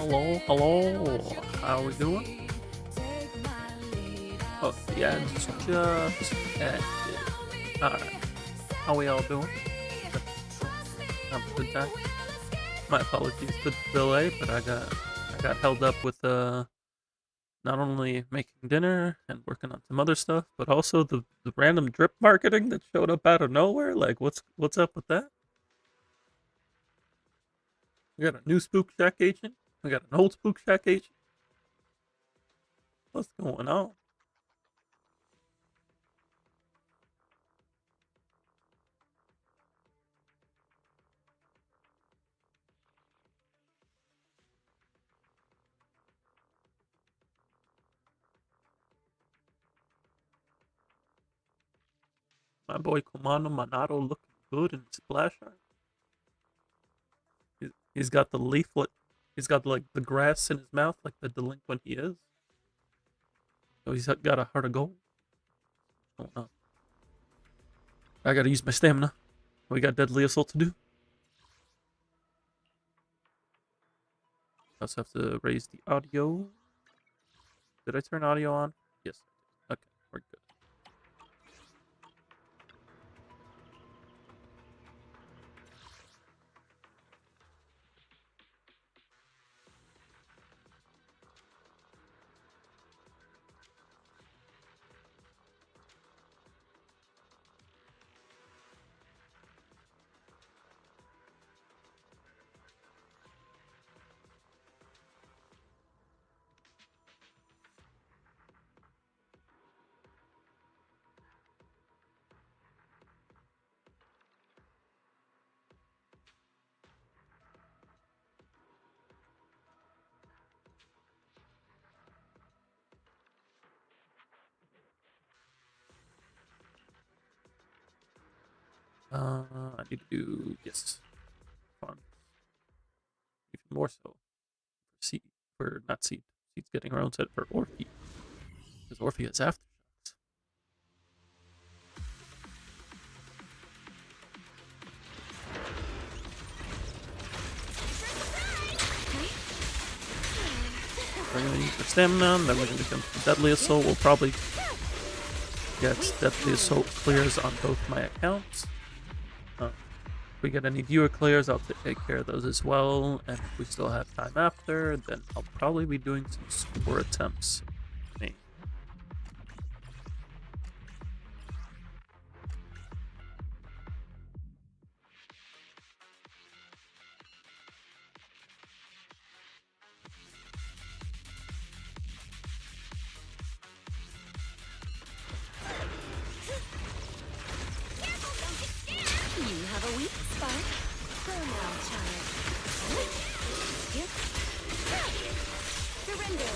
Hello, hello. How we doing? Oh, the ads just ended. Alright. How we all doing? Have a good time? My apologies for the delay, but I got held up with not only making dinner and working on some other stuff, but also the random drip marketing that showed up out of nowhere. Like what's up with that? We got a new Spook Shack agent. We got an old Spook Shack agent. What's going on? My boy Comando Monado looking good in splash art. He's got the leaflet. He's got like the grass in his mouth, like the delinquent he is. So he's got a heart of gold. Oh no! I gotta use my stamina. We got deadly assault to do. I also have to raise the audio. Did I turn audio on? Yes. Okay, we're good. I need to do yes. Fun. Even more so. For seed, for not seed. Seed's getting her own set for Orphe. Because Orphe has aftershocks. We're gonna use our stamina, and then we're gonna become deadly assault. We'll probably get deadly assault clears on both my accounts. If we get any viewer clears, I'll take care of those as well. And if we still have time after, then I'll probably be doing some score attempts. You have a weak spot. Go now, child. Surrender.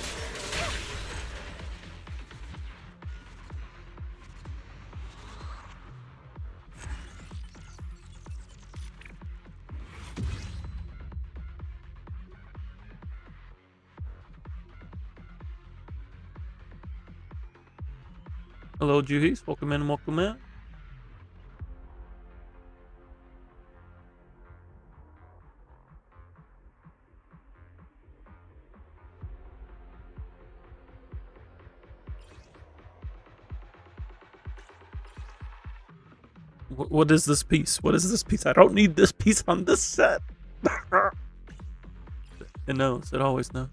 Hello, Juhis. Welcome in, welcome in. What is this piece? What is this piece? I don't need this piece on this set. It knows. It always knows.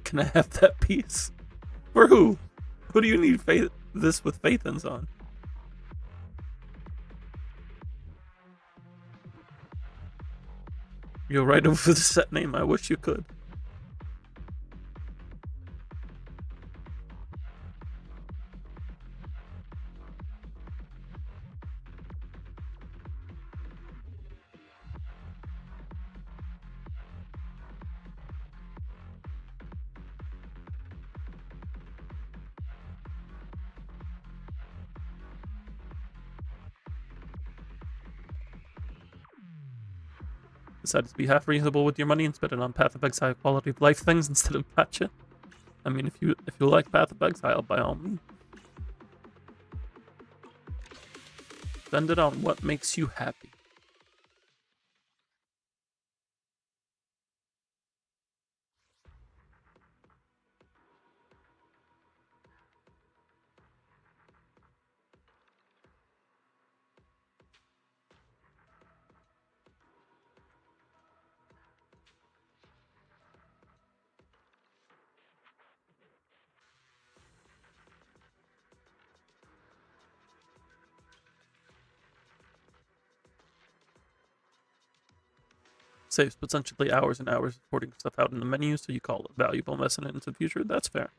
Can I have that piece? For who? Who do you need faith? This with Faithins on? You're right over the set name. I wish you could. Decided to be half reasonable with your money and spend it on Path Effect's high quality of life things instead of Patcha. I mean, if you like Path of Exile, by all means. Spend it on what makes you happy. Saves potentially hours and hours porting stuff out in the menu, so you call it valuable messing it into the future. That's fair.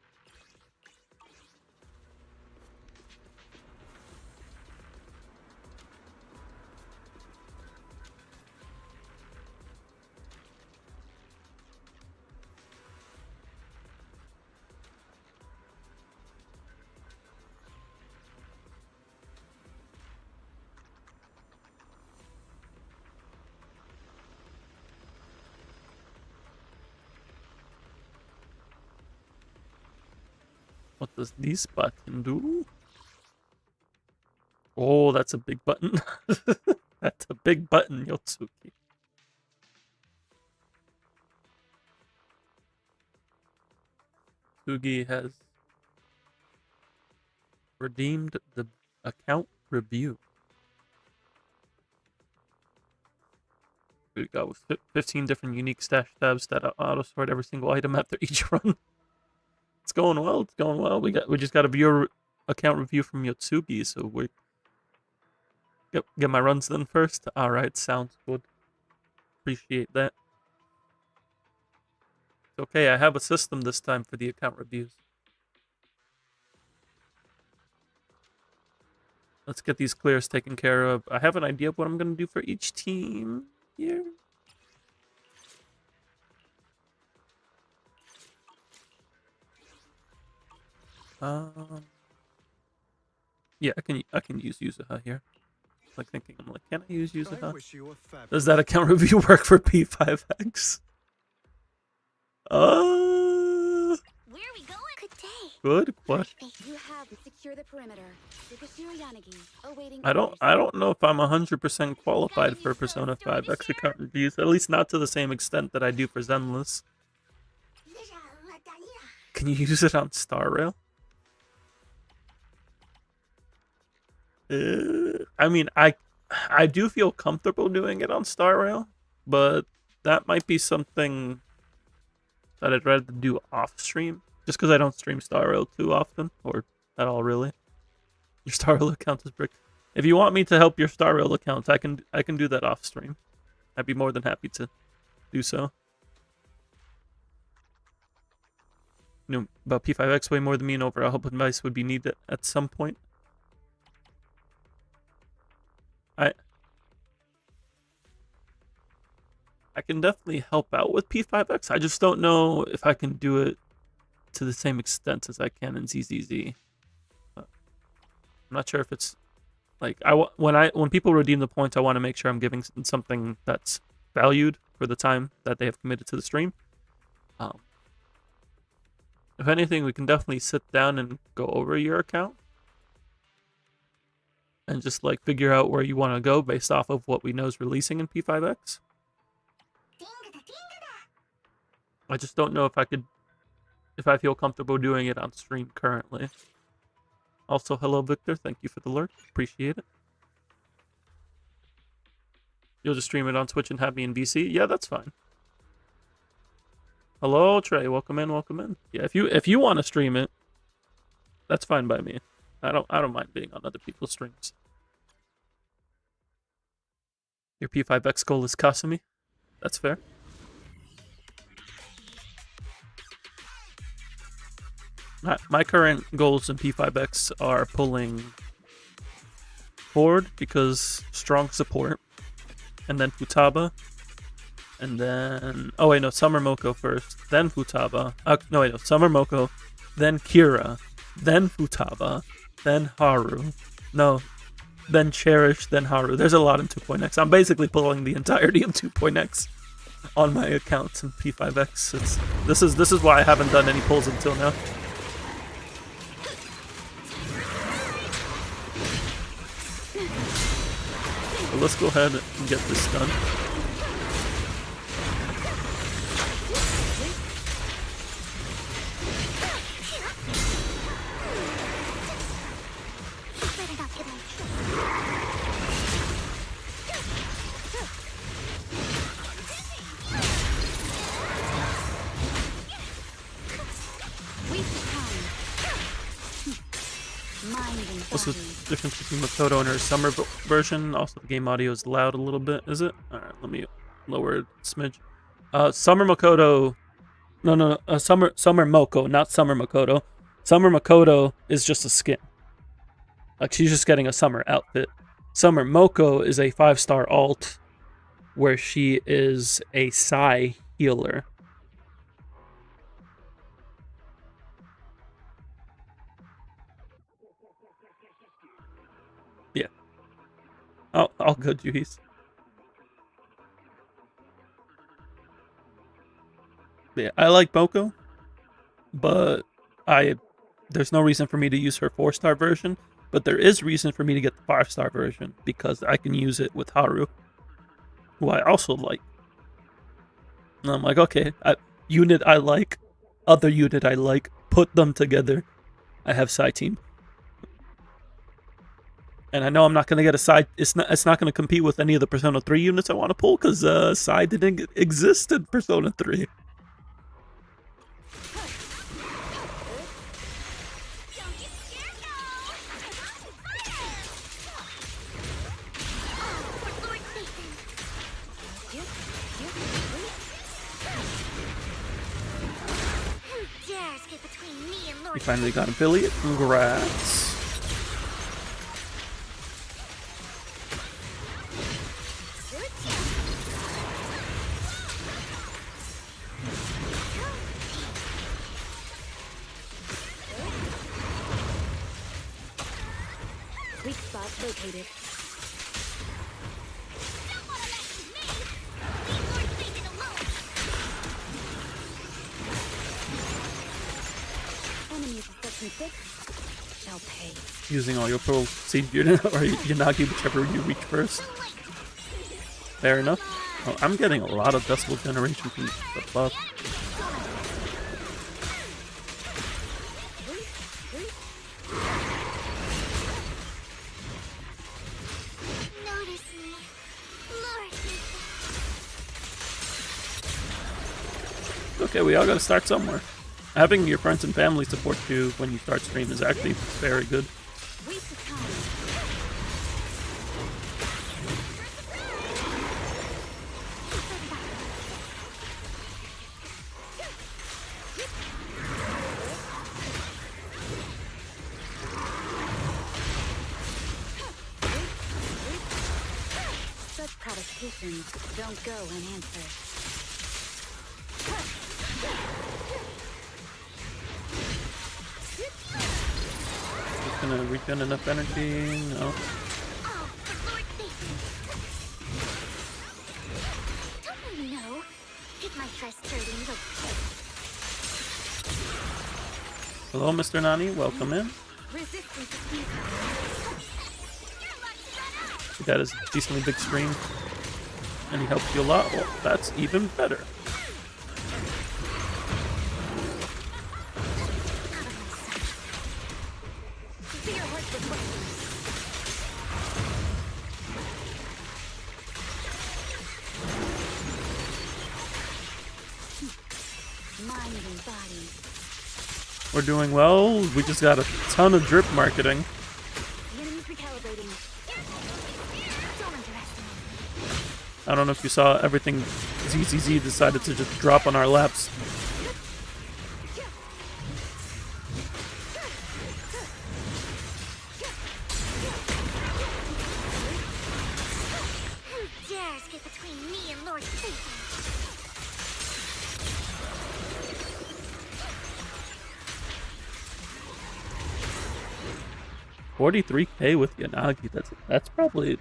What does this button do? Oh, that's a big button. That's a big button, Yotsuki. Sugi has redeemed the account review. We got 15 different unique stash tabs that auto sort every single item after each run. It's going well. It's going well. We just got a viewer account review from Yotsugi, so we get my runs done first. All right, sounds good. Appreciate that. It's okay. I have a system this time for the account reviews. Let's get these clears taken care of. I have an idea of what I'm gonna do for each team here. Yeah, I can use Yuzuha here. Like thinking, I'm like, can I use Yuzuha? Does that account review work for P5X? Where are we going? Good day. Good question. You have secure the perimeter. I don't know if I'm 100% qualified for Persona 5X account reviews, at least not to the same extent that I do for Zenless. Can you use it on Star Rail? I mean, I do feel comfortable doing it on Star Rail, but that might be something that I'd rather do off stream, just because I don't stream Star Rail too often, or at all really. Your Star Rail account is bricked. If you want me to help your Star Rail account, I can do that off stream. I'd be more than happy to do so. You know about P5X way more than me, and overall help advice would be needed at some point. I can definitely help out with P5X. I just don't know if I can do it to the same extent as I can in ZZZ. I'm not sure if it's like when people redeem the points, I want to make sure I'm giving something that's valued for the time that they have committed to the stream. If anything, we can definitely sit down and go over your account and just like figure out where you want to go based off of what we know is releasing in P5X. I just don't know if I feel comfortable doing it on stream currently. Also, hello Victor, thank you for the lurk, appreciate it. You'll just stream it on Twitch and have me in VC? Yeah, that's fine. Hello Trey, welcome in, welcome in. Yeah, if you want to stream it, that's fine by me. I don't mind being on other people's streams. Your P5X goal is Kasumi. That's fair. My current goals in P5X are pulling Horde because strong support, and then Futaba, and then Summer Moko first, then Futaba. Summer Moko, then Kira, then Futaba, then Haru. Then Cherish, then Haru. There's a lot in 2.x. I'm basically pulling the entirety of 2.x. on my accounts in P5X. This is why I haven't done any pulls until now. So let's go ahead and get this done. What's the difference between Makoto and her summer version? Also, the game audio is loud a little bit, is it? Alright, let me lower it a smidge. Summer Makoto... No, Summer Moko, not Summer Makoto. Summer Makoto is just a skin. Like, she's just getting a summer outfit. Summer Moko is a 5-star alt, where she is a Psy healer. Yeah. Oh, all good, Juhis. Yeah, I like Moko, but there's no reason for me to use her 4-star version, but there is reason for me to get the 5-star version because I can use it with Haru, who I also like. And I'm like, okay, unit I like, other unit I like, put them together. I have Psy team. And I know I'm not going to get a Psy, it's not going to compete with any of the Persona 3 units I want to pull because Psy didn't exist in Persona 3. We finally got affiliate. Congrats. Weak spot located. Shall pay. Using all your Pearl Seed unit or Yanagi, whichever you reach first. Fair enough. Oh, I'm getting a lot of Decibel Generation from the buff. Okay, we all gotta start somewhere. Having your friends and family support you when you start stream is actually very good. Such provocations don't go unanswered. Gonna regen enough energy? No. Hello, Mr. Nani. Welcome in. He got his decently big stream, and he helps you a lot. Well, that's even better. We're doing well. We just got a ton of drip marketing. I don't know if you saw everything ZZZ decided to just drop on our laps. Who dares get between me and Lord Satan? 43k with Yanagi. That's probably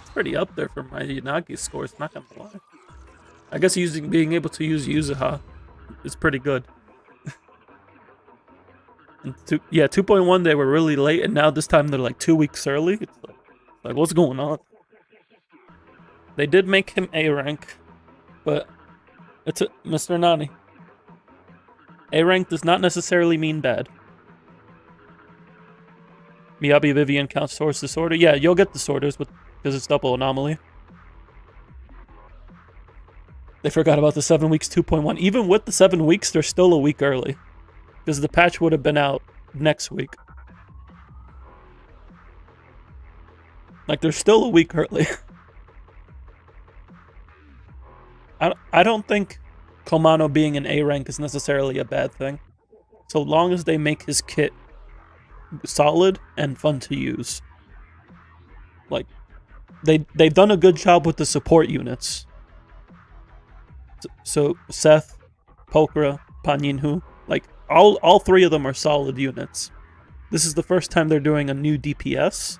pretty up there for my Yanagi scores, not gonna lie. I guess being able to use Yuzuha is pretty good. And 2.1 they were really late, and now this time they're like 2 weeks early. It's like what's going on? They did make him A rank, but it's Mr. Nani. A rank does not necessarily mean bad. Miyabi Vivian counts towards disorder. Yeah, you'll get disorders, but because it's double anomaly. They forgot about the 7 weeks 2.1. Even with the 7 weeks, they're still a week early. Because the patch would have been out next week. Like, they're still a week early. I don't think Komano being an A rank is necessarily a bad thing. So long as they make his kit solid and fun to use. Like, they've done a good job with the support units. So Seth, Pokra, Panyinhu, like all 3 of them are solid units. This is the first time they're doing a new DPS.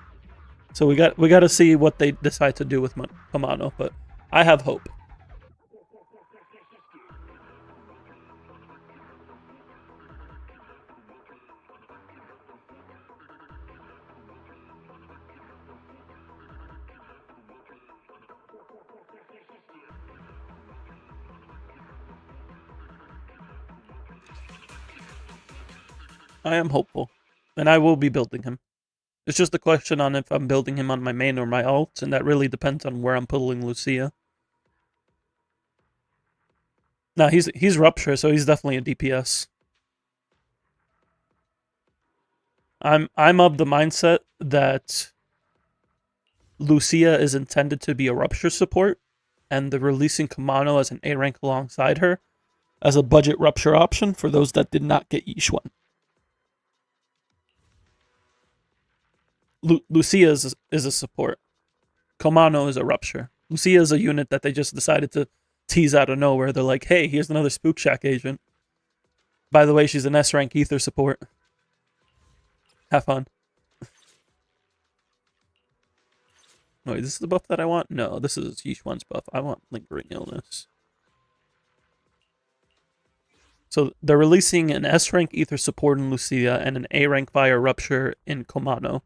So we got to see what they decide to do with Komano, but I have hope. I am hopeful, and I will be building him. It's just a question on if I'm building him on my main or my alt, and that really depends on where I'm pulling Lucia. No, he's Rupture, so he's definitely a DPS. I'm of the mindset that Lucia is intended to be a Rupture support, and the releasing Kamano as an A rank alongside her as a budget Rupture option for those that did not get Yishuan. Lucia is a support. Komano is a Rupture. Lucia is a unit that they just decided to tease out of nowhere. They're like, hey, here's another Spook Shack agent. By the way, she's an S rank Ether support. Have fun. Wait, this is the buff that I want? No, this is Yishuan's buff. I want Lingering Illness. So they're releasing an S rank Ether support in Lucia and an A rank Fire Rupture in Komano.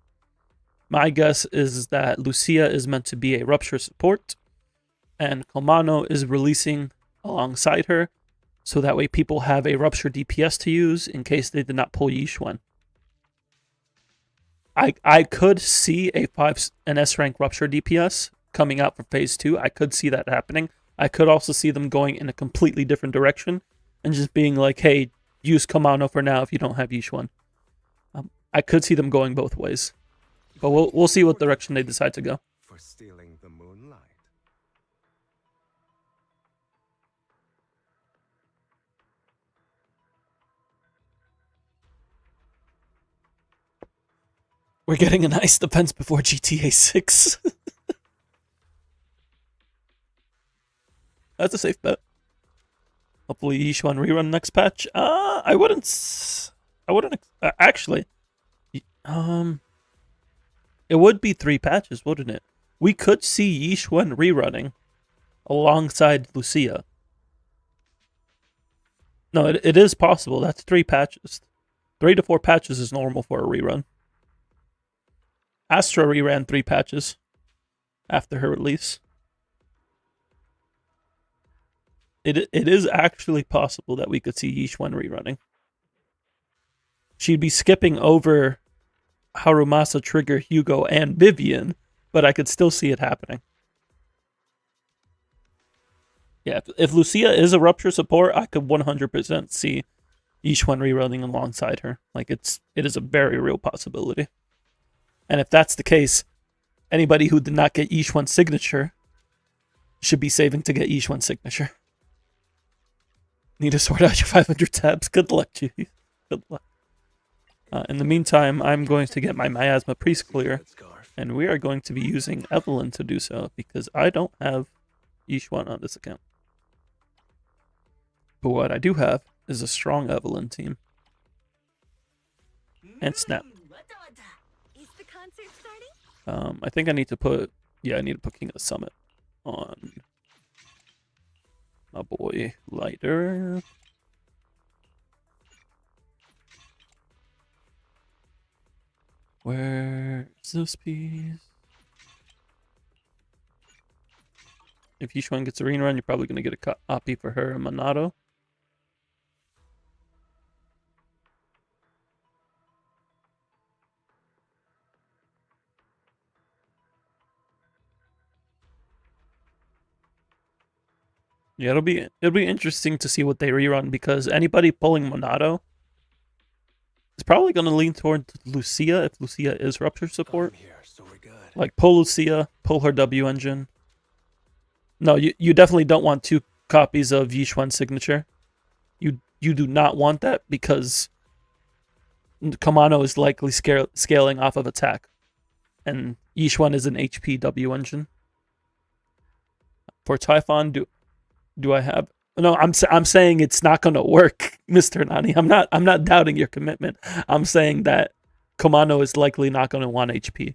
My guess is that Lucia is meant to be a Rupture support, and Komano is releasing alongside her, so that way people have a Rupture DPS to use in case they did not pull Yishuan. I could see an S rank Rupture DPS coming out for phase 2. I could see that happening. I could also see them going in a completely different direction and just being like, hey, use Komano for now if you don't have Yishuan. I could see them going both ways. But we'll see what direction they decide to go. For stealing the moonlight. We're getting a nice defense before GTA 6. That's a safe bet. Hopefully Yishuan rerun next patch. I wouldn't actually. It would be 3 patches, wouldn't it? We could see Yishuan rerunning alongside Lucia. No, it is possible. That's 3 patches. 3 to 4 patches is normal for a rerun. Astra reran 3 patches after her release. It is actually possible that we could see Yishuan rerunning. She'd be skipping over Harumasa, Trigger, Hugo, and Vivian, but I could still see it happening. Yeah, if Lucia is a Rupture support, I could 100% see Yishuan rerunning alongside her. Like, it is a very real possibility. And if that's the case, anybody who did not get Yishuan's signature should be saving to get Yishuan's signature. Need to sort out your 500 tabs. Good luck, G. Good luck. In the meantime, I'm going to get my Miasma Priest clear, and we are going to be using Evelyn to do so, because I don't have Yishuan on this account. But what I do have is a strong Evelyn team. And Snap. Is the concert starting? I think I need to put... Yeah, I need to put King of the Summit on My boy Lighter. Where's this piece? If Yishuan gets a arena run, you're probably going to get a copy for her and Monado. Yeah, it'll be interesting to see what they rerun, because anybody pulling Monado is probably going to lean toward Lucia if Lucia is Rupture support. Here, so we're good. Like, pull Lucia, pull her W engine. No, you definitely don't want 2 copies of Yishuan's signature. You do not want that, because Kamano is likely scaling off of attack, and Yishuan is an HP W engine. For Typhon, do I have? No, I'm saying it's not going to work, Mr. Nani. I'm not doubting your commitment. I'm saying that Kamano is likely not going to want HP.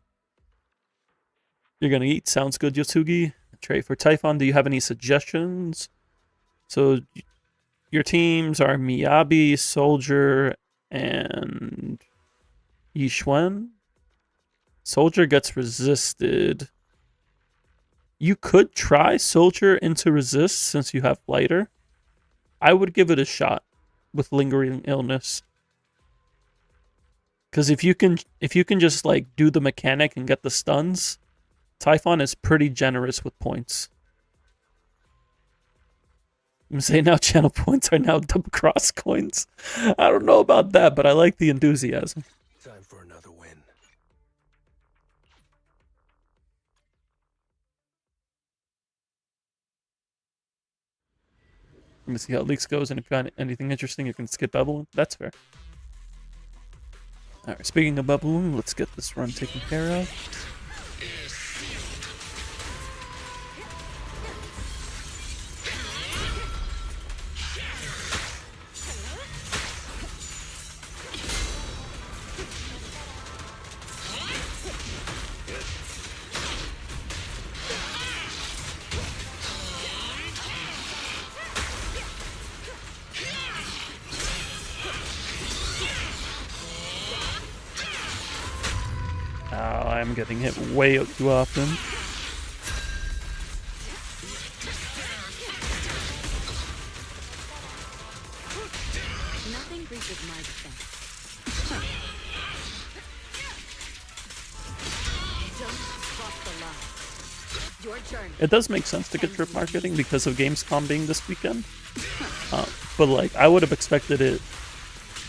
You're going to eat. Sounds good, Yotsugi. Trey, for Typhon, do you have any suggestions? So your teams are Miyabi, Soldier, and Yishuan. Soldier gets resisted. You could try Soldier into resist since you have Lighter. I would give it a shot with Lingering Illness. Because if you can just like do the mechanic and get the stuns, Typhon is pretty generous with points. I'm saying now channel points are now double cross coins. I don't know about that, but I like the enthusiasm. Time for another win. Let me see how Leaks goes, and if you find anything interesting, you can skip Bubble. That's fair. Alright, speaking of Bubble, let's get this run taken care of. Oh, I'm getting hit way too often. Nothing reaches my defense. Don't cross the line. Your journey. It does make sense to get trip marketing because of Gamescom being this weekend. But like, I would have expected it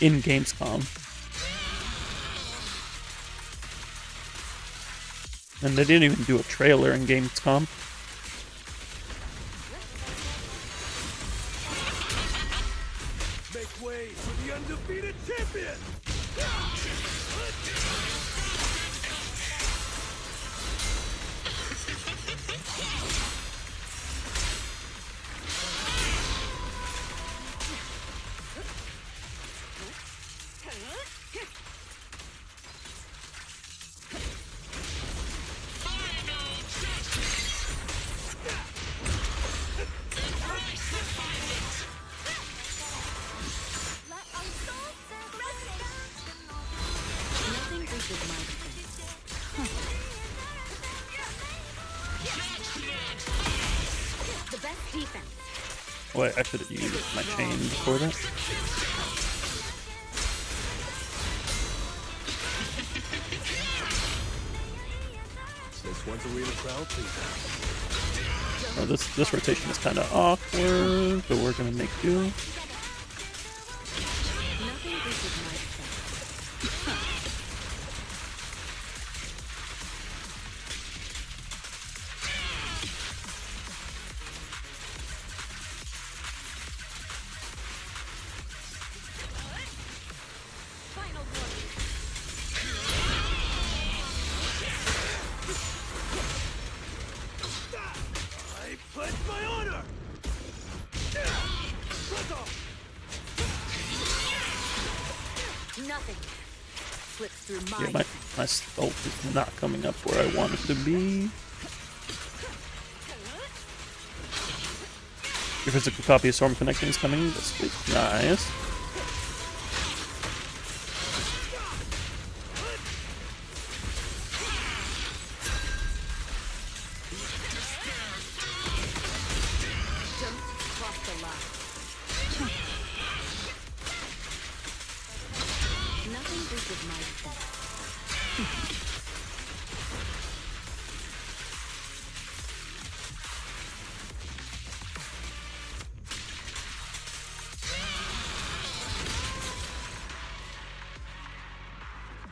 in Gamescom. And they didn't even do a trailer in Gamescom. Make way for the undefeated champion! Nothing reaches my defense. The best defense. Wait, I should have used my chain before that. This one's a real crowd, please. Oh, this rotation is kind of awkward, but we're gonna make do. Nothing reaches my defense. Final one. I pledge my honor! Nothing slips through my Yeah, my stealth is not coming up where I want it to be. Your physical copy of Storm Connection is coming this week. Nice.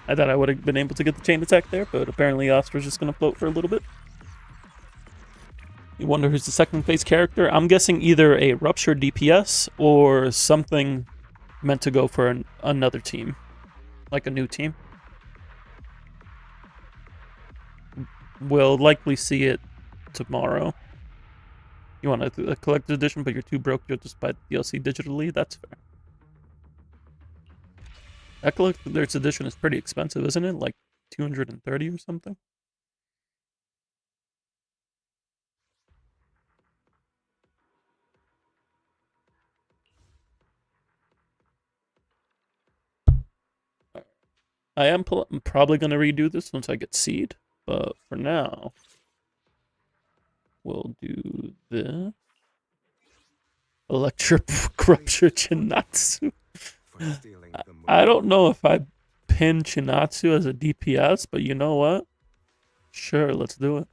I thought I would have been able to get the chain attack there, but apparently Astra's just going to float for a little bit. You wonder who's the second phase character? I'm guessing either a Rupture DPS or something meant to go for another team. Like a new team. We'll likely see it tomorrow. You want a collector's edition, but you're too broke, you'll just buy the DLC digitally? That's fair. That collector's edition is pretty expensive, isn't it? Like 230 or something? I am probably going to redo this once I get seed, but for now, we'll do this. Electric Rupture Chinatsu. I don't know if I pin Chinatsu as a DPS, but you know what? Sure, let's do it.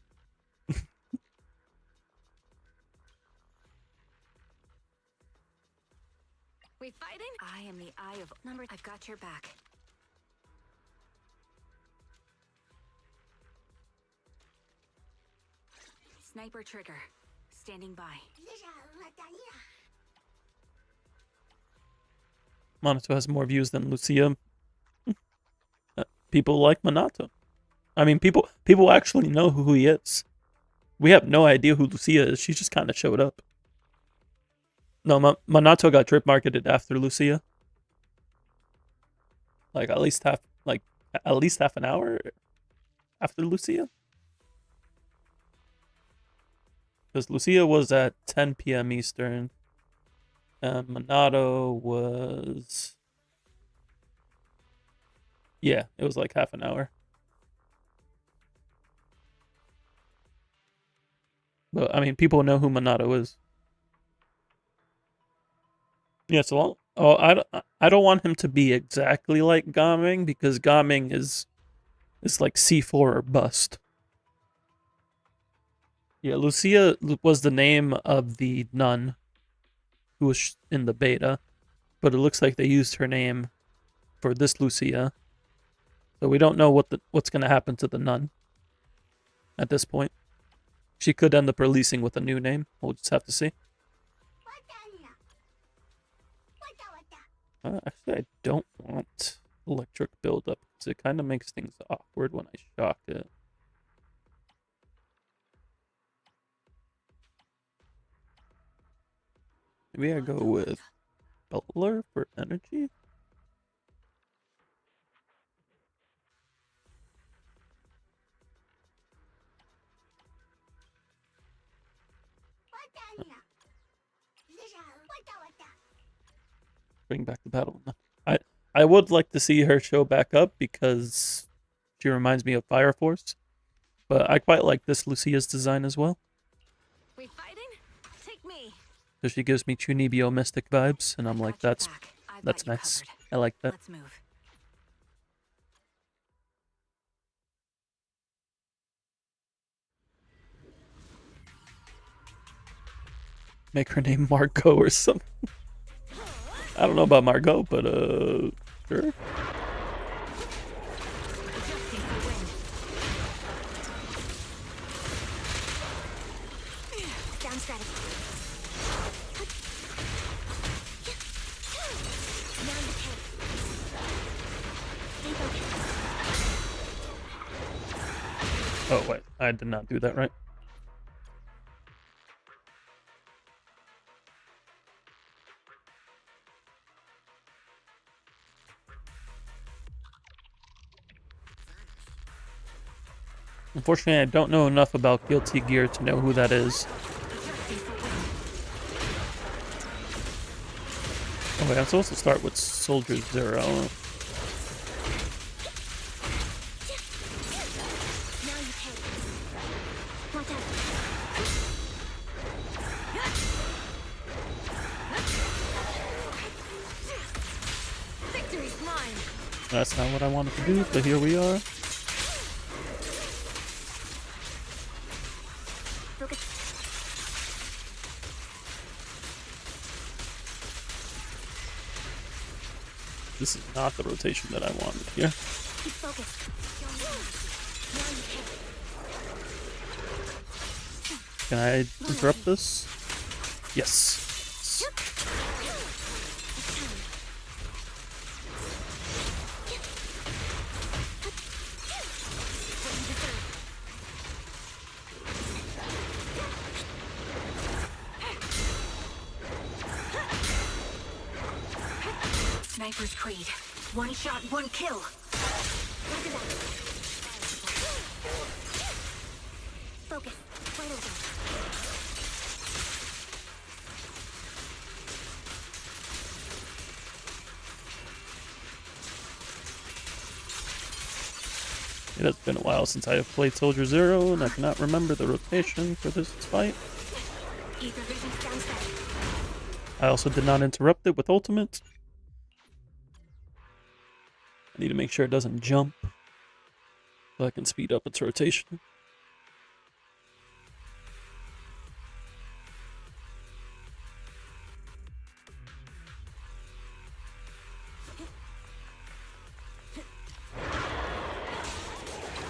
We fighting? I am the eye of number. I've got your back. Sniper trigger. Standing by. Minato has more views than Lucia. People like Minato. I mean, people actually know who he is. We have no idea who Lucia is. She just kind of showed up. No, Minato got drip marketed after Lucia. Like at least half an hour after Lucia. Because Lucia was at 10 p.m. Eastern. And Minato was... Yeah, it was like half an hour. But, I mean, people know who Minato is. Yeah, so... Oh, I don't want him to be exactly like Gaming, because Gaming is like C4 or bust. Yeah, Lucia was the name of the nun who was in the beta, but it looks like they used her name for this Lucia. So we don't know what's going to happen to the nun at this point. She could end up releasing with a new name. We'll just have to see. Actually, I don't want electric buildup because it kind of makes things awkward when I shock it. Maybe I go with Butler for energy? Bring back the battle. I would like to see her show back up because she reminds me of Fire Force. But I quite like this Lucia's design as well. We fighting? Take me. So she gives me Chunibyo Mystic vibes, and I'm like, that's nice. I like that. Let's move. Make her name Margot or something. I don't know about Margot, but sure. Down strategy. Oh wait, I did not do that right. Unfortunately, I don't know enough about Guilty Gear to know who that is. Wait, I'm supposed to start with Soldier Zero. Now you pay. Watch out. Victory's mine. That's not what I wanted to do, but here we are. Focus. This is not the rotation that I wanted here. Keep focused. Now you pay. Can I interrupt this? Yes. Sniper's Creed. One shot, one kill. Look at that. Focus. Right over. It has been a while since I have played Soldier Zero, and I cannot remember the rotation for this fight. Ether vision stands steady. I also did not interrupt it with ultimate. I need to make sure it doesn't jump so I can speed up its rotation.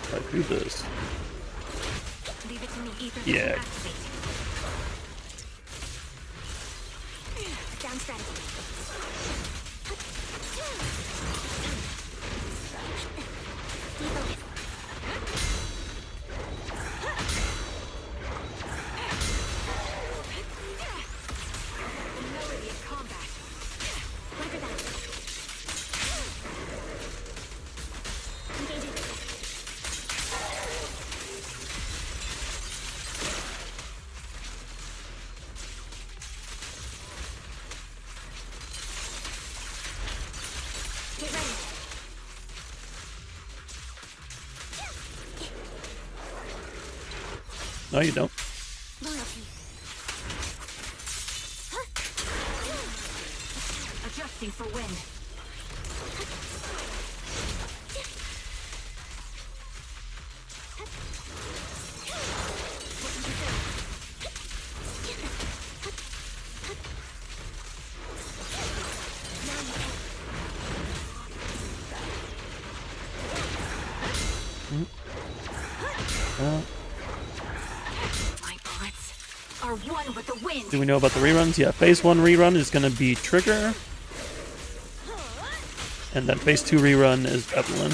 If I do this. Leave it to me. Ether vision Yeah. activate. Down steady. Defocus. The melody of combat. Look at that. Engaging. Get ready. No, you don't. Loyalty. Adjusting for wind. Well, My bullets are one with the wind. do we know about the reruns? Yeah, phase 1 rerun is going to be Trigger. And then phase 2 rerun is Evelyn.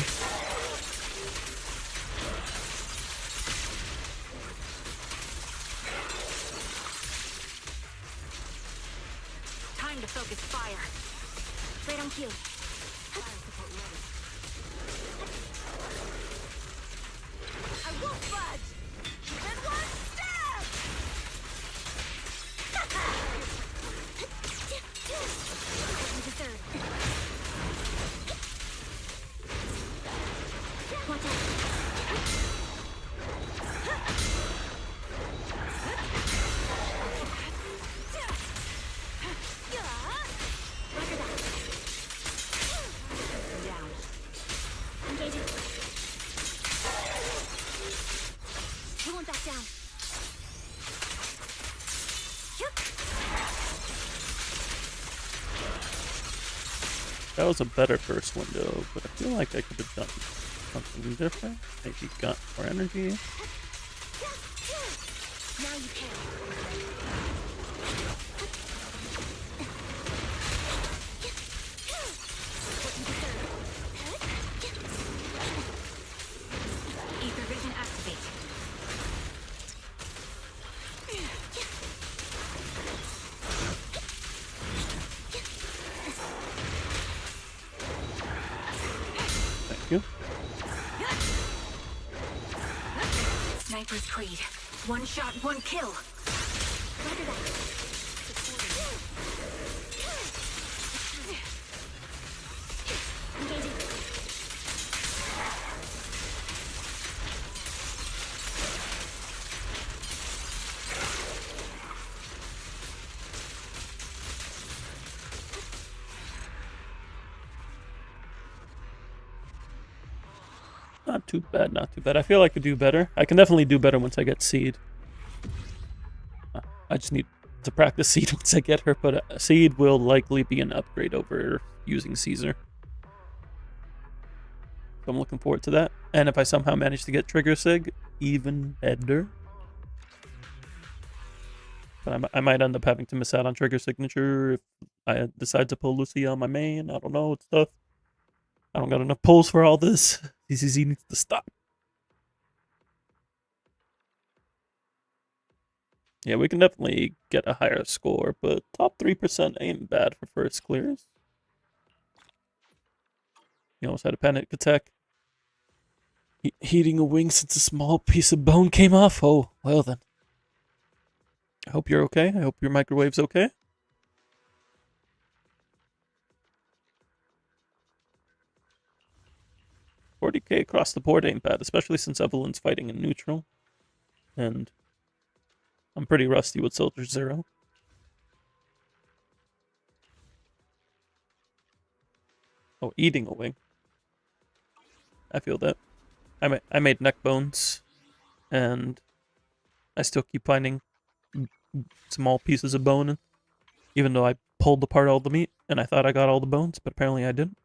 Time to focus fire. Right on cue. I won't budge. And one stab. Watch out. Look at that. Down. Engaging. He won't back down. That was a better first window, but I feel like I could have done something different. Maybe got more energy. Now you can. Ether vision activate. Thank you. Sniper's Creed. One shot, one kill. Look at that. Not too bad, not too bad. I feel I could do better. I can definitely do better once I get Seed. I just need to practice Seed once I get her, but Seed will likely be an upgrade over using Caesar. So I'm looking forward to that. And if I somehow manage to get Trigger Sig, even better. But I might end up having to miss out on Trigger Signature if I decide to pull Lucia on my main. I don't know, it's tough. I don't got enough pulls for all this. ZZZ needs to stop. Yeah, we can definitely get a higher score, but top 3% ain't bad for first clears. You almost had a panic attack. Heating a wing since a small piece of bone came off? Oh, well then. I hope you're okay. I hope your microwave's okay. $40K across the board ain't bad, especially since Evelyn's fighting in neutral. And I'm pretty rusty with Soldier Zero. Oh, eating a wing. I feel that. I made neck bones, and I still keep finding small pieces of bone, even though I pulled apart all the meat, and I thought I got all the bones, but apparently I didn't.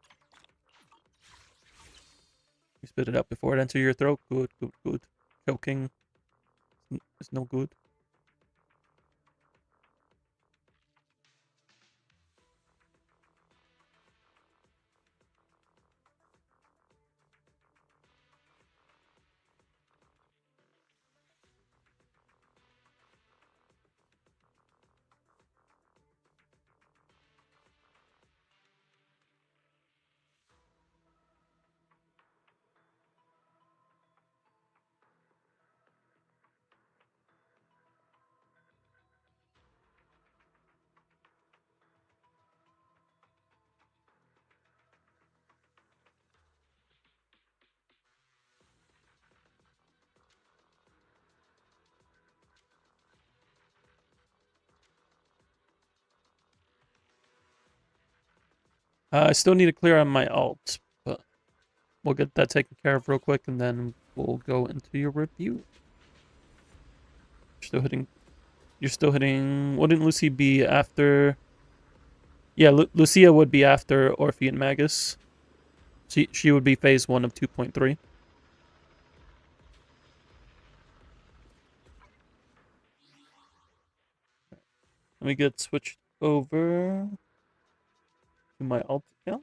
You spit it out before it enters your throat. Good, good, good. Choking is no good. I still need to clear on my alt, but we'll get that taken care of real quick, and then we'll go into your review. You're still hitting. Wouldn't Lucy be after? Yeah, Lucia would be after Orphe and Magus. She would be phase 1 of 2.3. Let me get switched over to my alt account.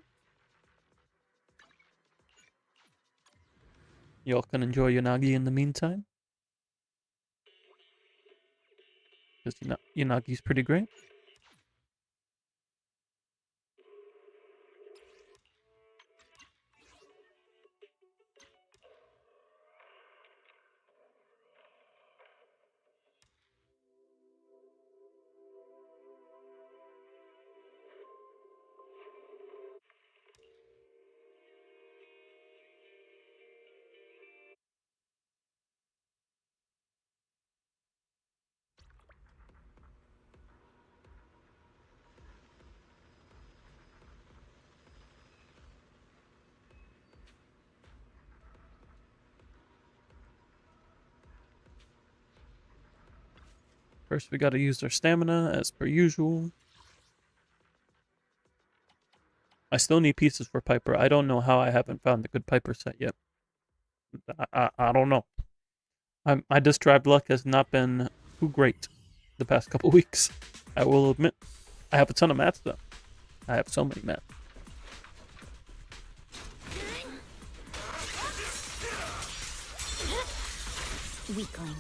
Y'all can enjoy Yanagi in the meantime. Because Yanagi's pretty great. First, we gotta use our stamina, as per usual. I still need pieces for Piper. I don't know how I haven't found a good Piper set yet. I don't know. My disc drive luck has not been too great the past couple weeks. I will admit. I have a ton of mats, though. I have so many mats. Weakling.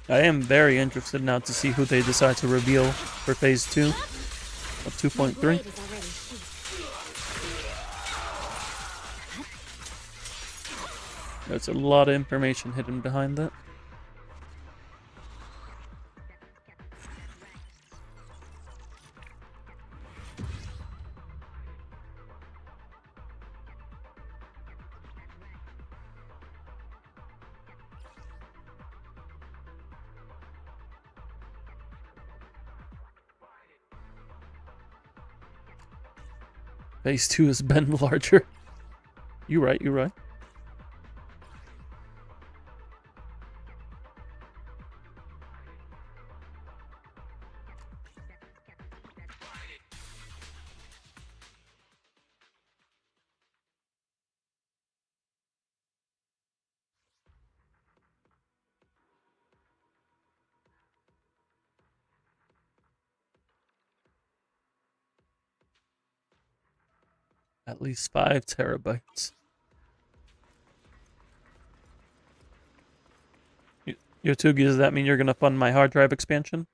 I am very interested now to see who they decide to reveal for phase 2 of 2.3. There's a lot of information hidden behind that. Phase 2 has been larger. You're right, you're right. At least 5 terabytes. Yotugi, does that mean you're gonna fund my hard drive expansion?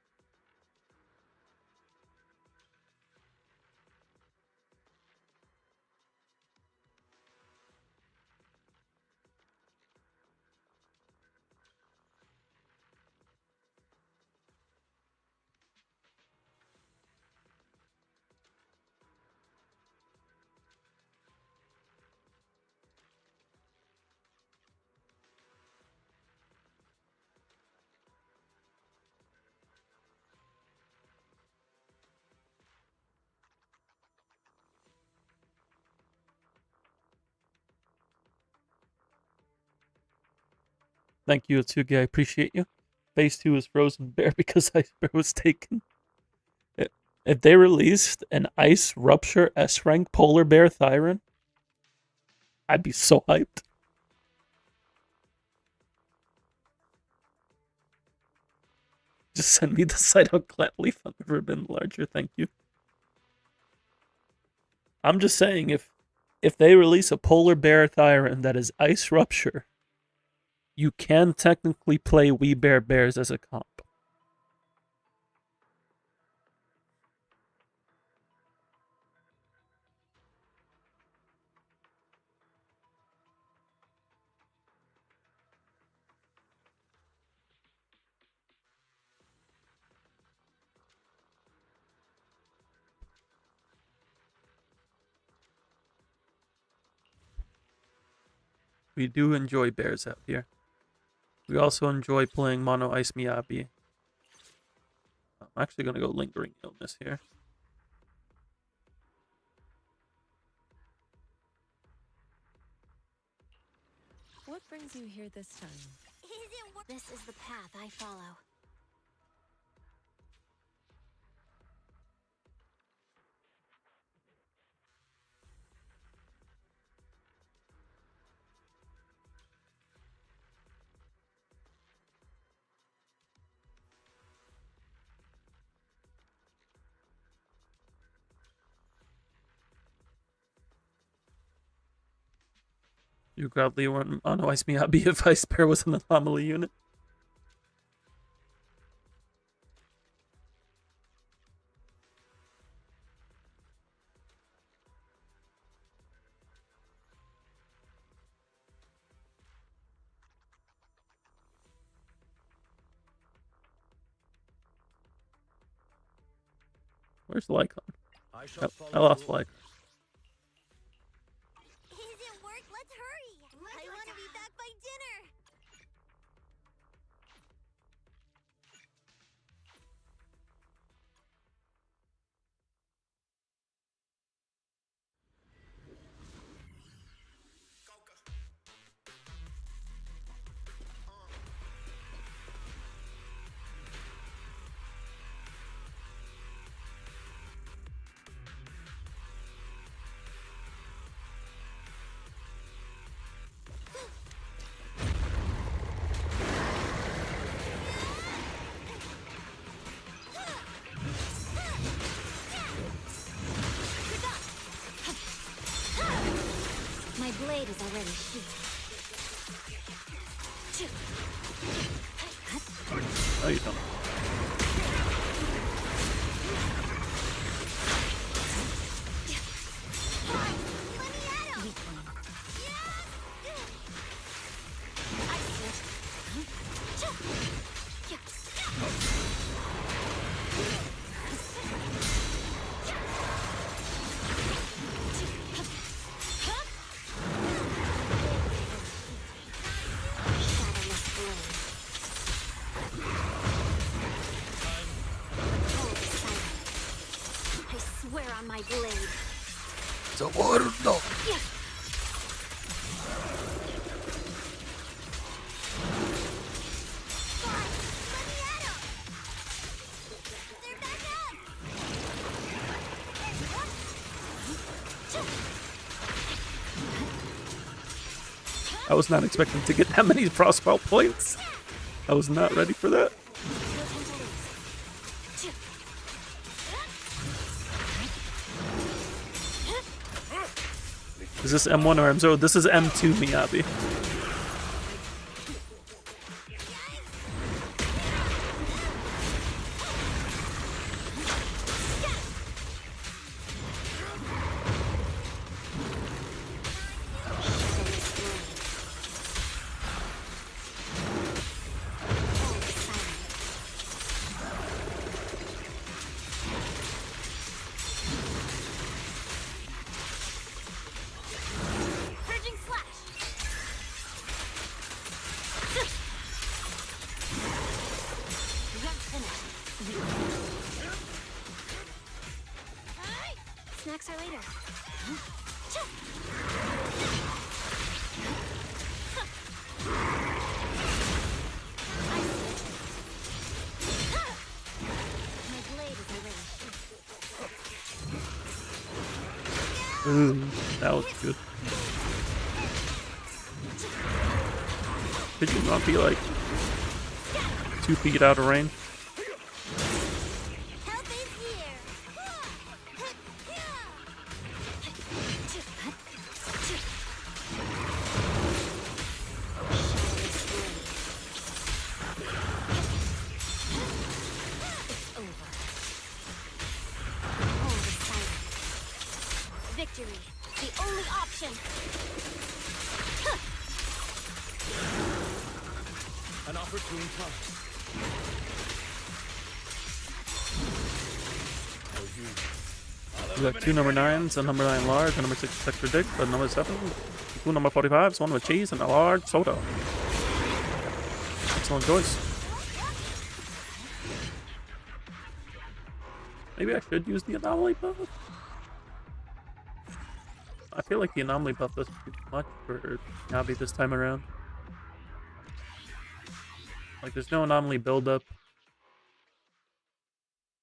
Thank you, Yotugi. I appreciate you. Phase 2 is Frozen Bear because Ice Bear was taken. If they released an Ice Rupture S rank Polar Bear Thyron, I'd be so hyped. Just send me the site on Clatleaf. I've never been larger. Thank you. I'm just saying, if they release a Polar Bear Thyron that is Ice Rupture, you can technically play We Bear Bears as a comp. We do enjoy bears out here. We also enjoy playing Mono Ice Miyabi. I'm actually going to go Lingering Illness here. What brings you here this time? This is the path I follow. You gladly want Mono Ice Miyabi if Ice Bear was an anomaly unit. Where's Lycon? Oh, I lost Lycon. Isn't work? Let's hurry. I want to be back by dinner. My blade is already sheathed. Oh, you don't. The water, no. I was not expecting to get that many frostball points. I was not ready for that. Is this M1 or M0? This is M2 Miyabi. Snacks are later. My blade is arranged. Ooh, that was good. Could you not be like 2 feet out of range? Help is here. Victory, the only option. An opportune time. We got 2 number 9s, a number 9 large, a number 6 extra dick, a number 7, 2 number 45s, 1 with cheese, and a large soda. Excellent choice. Maybe I should use the anomaly buff? I feel like the anomaly buff doesn't do much for Nabi this time around. Like, there's no anomaly buildup.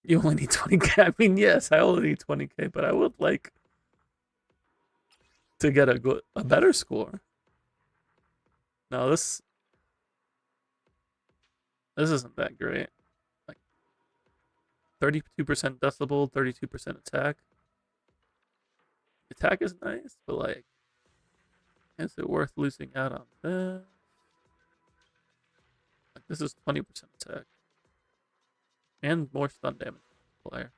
You only need 20k. I mean, yes, I only need 20k, but I would like to get a better score. No, this isn't that great. Like 32% decibel, 32% attack. Attack is nice, but like, is it worth losing out on this? Like, this is 20% attack. And more stun damage to the player.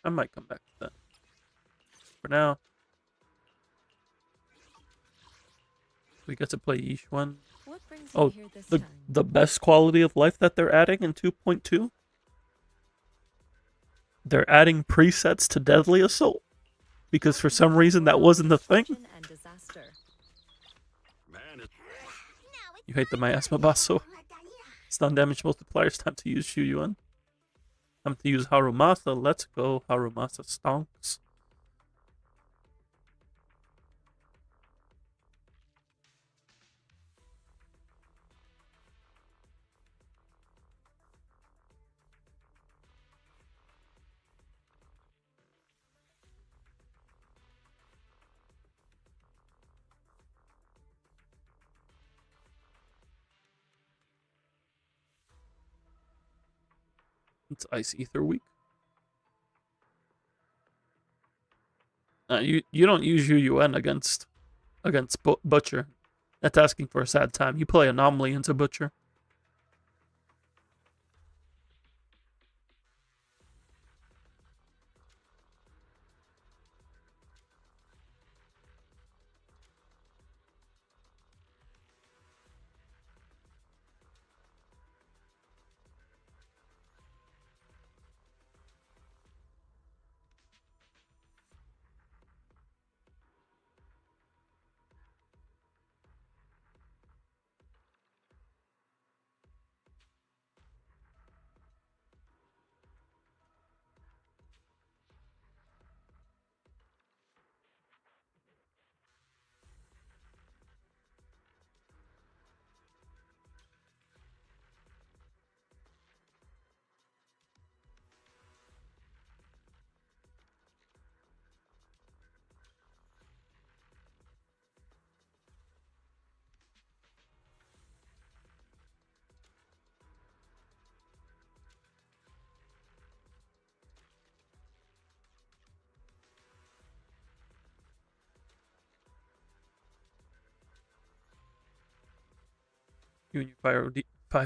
I might come back to that. For now, we get to play each one. What brings you Oh, here this time? the best quality of life that they're adding in 2.2? They're adding presets to Deadly Assault. Because for some reason that wasn't the thing. And disaster. Man, You hate the miasma boss, so stun damage multipliers. Time to use Shuyuan. Time to use Harumasa. Let's go. Harumasa stonks. It's Ice Ether week. You don't use UUN against Butcher. That's asking for a sad time. You play Anomaly into Butcher. You and your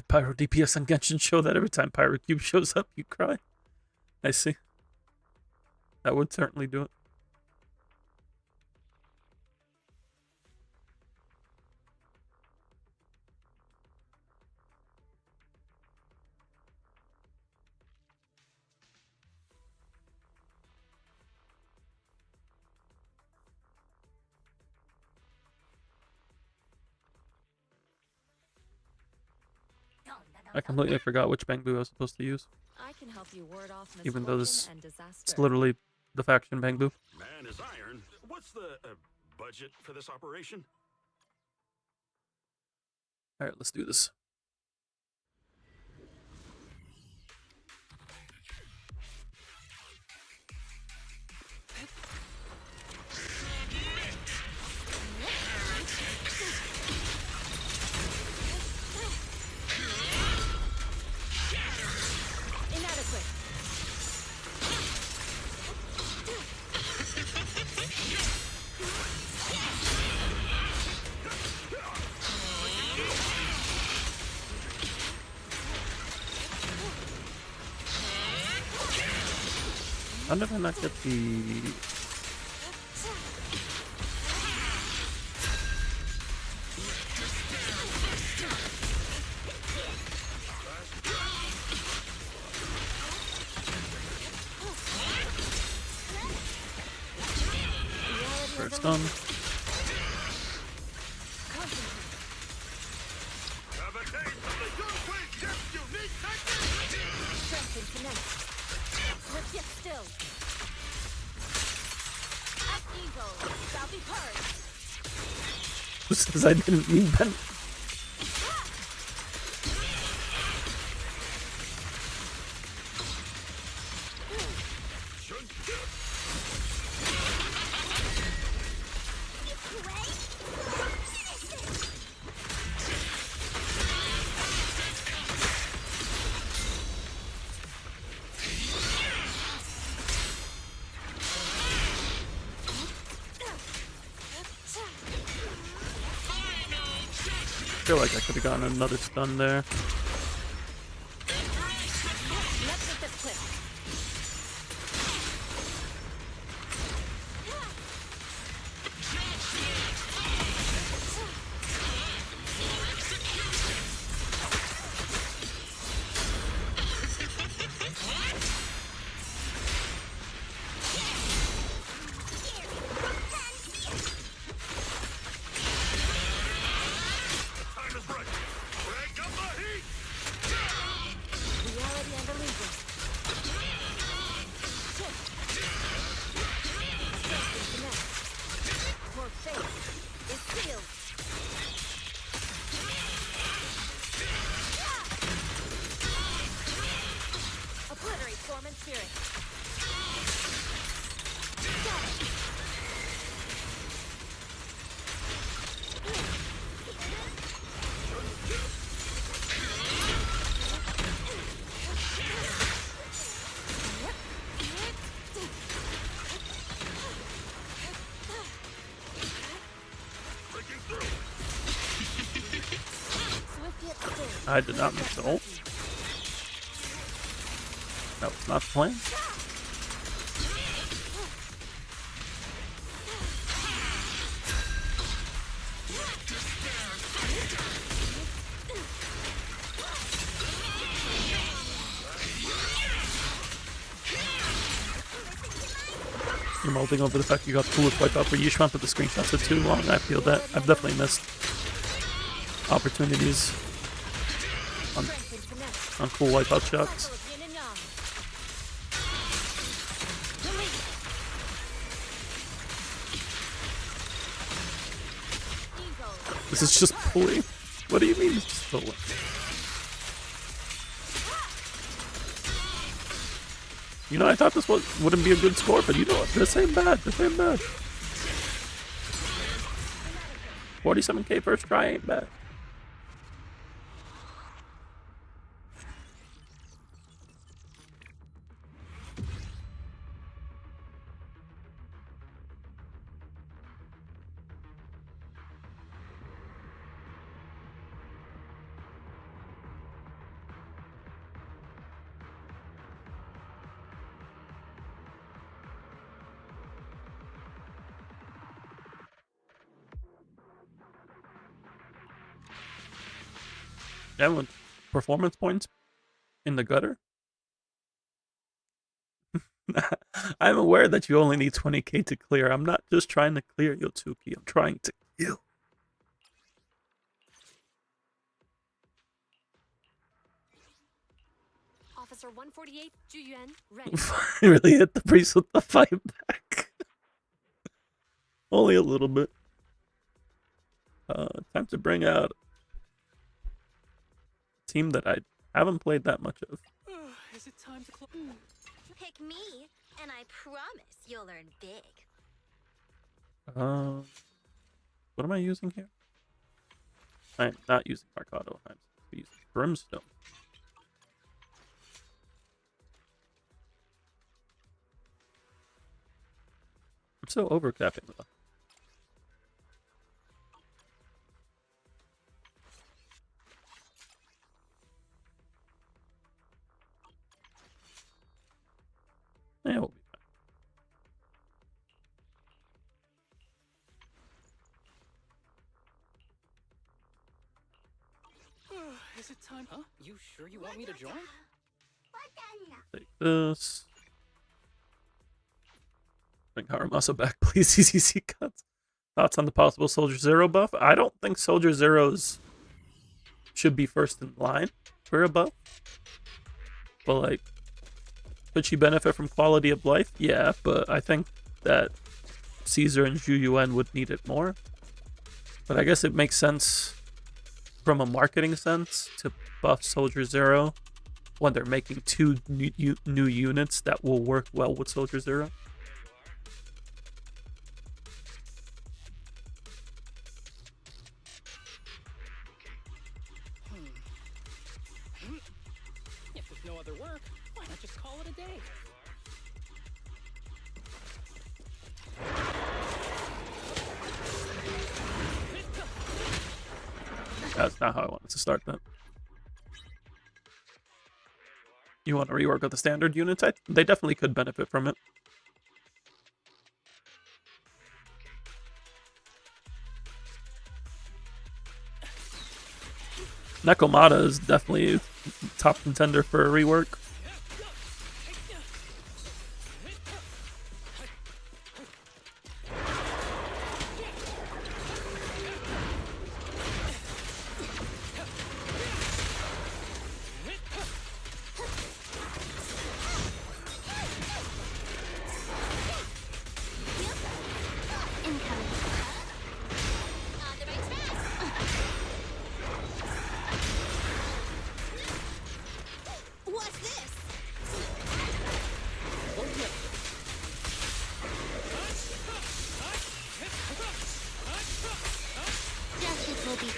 pyro DPS on Genshin show that every time Pyro Cube shows up, you cry. I see. That would certainly do it. I completely forgot which Bangbu I was supposed to use. I can help you ward off Even though misfortune this and disaster. it's literally the faction Bangbu. Man is iron. What's the budget for this operation? Alright, let's do this. Inadequate. How did I not get the... First done. Have a taste of the Gunquake Depth unique technique! Strength and connect. Let's get still. At eagle, shall be heard. Who says I didn't mean Ben? I feel like I could have gotten another stun there. Let's get this quick. Time is right. Crank up the heat! Reality and illusion. Shift. Strength and connect. For fate is sealed. Obliterate form and spirit. Got it. Breaking through! Swift yet still. I did not miss the ult. That was not the plan. You're molding over the fact you got the coolest wipeout for Yishman, but the screenshots are too long. I feel that I've definitely missed opportunities on, Strength and connect. on cool wipeout shots. Cycle of yin and yang. Release. Eagle. This is just pulling. What do you mean it's just pulling? You know, I thought this wouldn't be a good score, but you know what? This ain't bad. This ain't bad. 47k first try ain't bad. Yeah, with performance points in the gutter. I'm aware that you only need 20k to clear. I'm not just trying to clear Yotsuki. I'm trying to kill. Officer 148, Juyuan, ready. I really hit the priest with the fight back. Only a little bit. Time to bring out a team that I haven't played that much of. Is it time to close? Pick me, and I promise you'll learn big. What am I using here? I'm not using Marcado. I'm using Brimstone. I'm so overcapping though. Yeah, we'll be fine. Is it time? Huh? You sure you want me to join? Take this. Bring Haramasa back, please. ZZZ cuts. Thoughts on the possible Soldier Zero buff? I don't think Soldier Zeros should be first in line for a buff. But, like, could she benefit from quality of life? Yeah, but I think that Caesar and Zhu Yuan would need it more. But I guess it makes sense from a marketing sense to buff Soldier Zero when they're making two new units that will work well with Soldier Zero. If there's no other work, why not just call it a day? That's not how I wanted to start that. You want to rework with the standard units? They definitely could benefit from it. Nekomata is definitely top contender for a rework.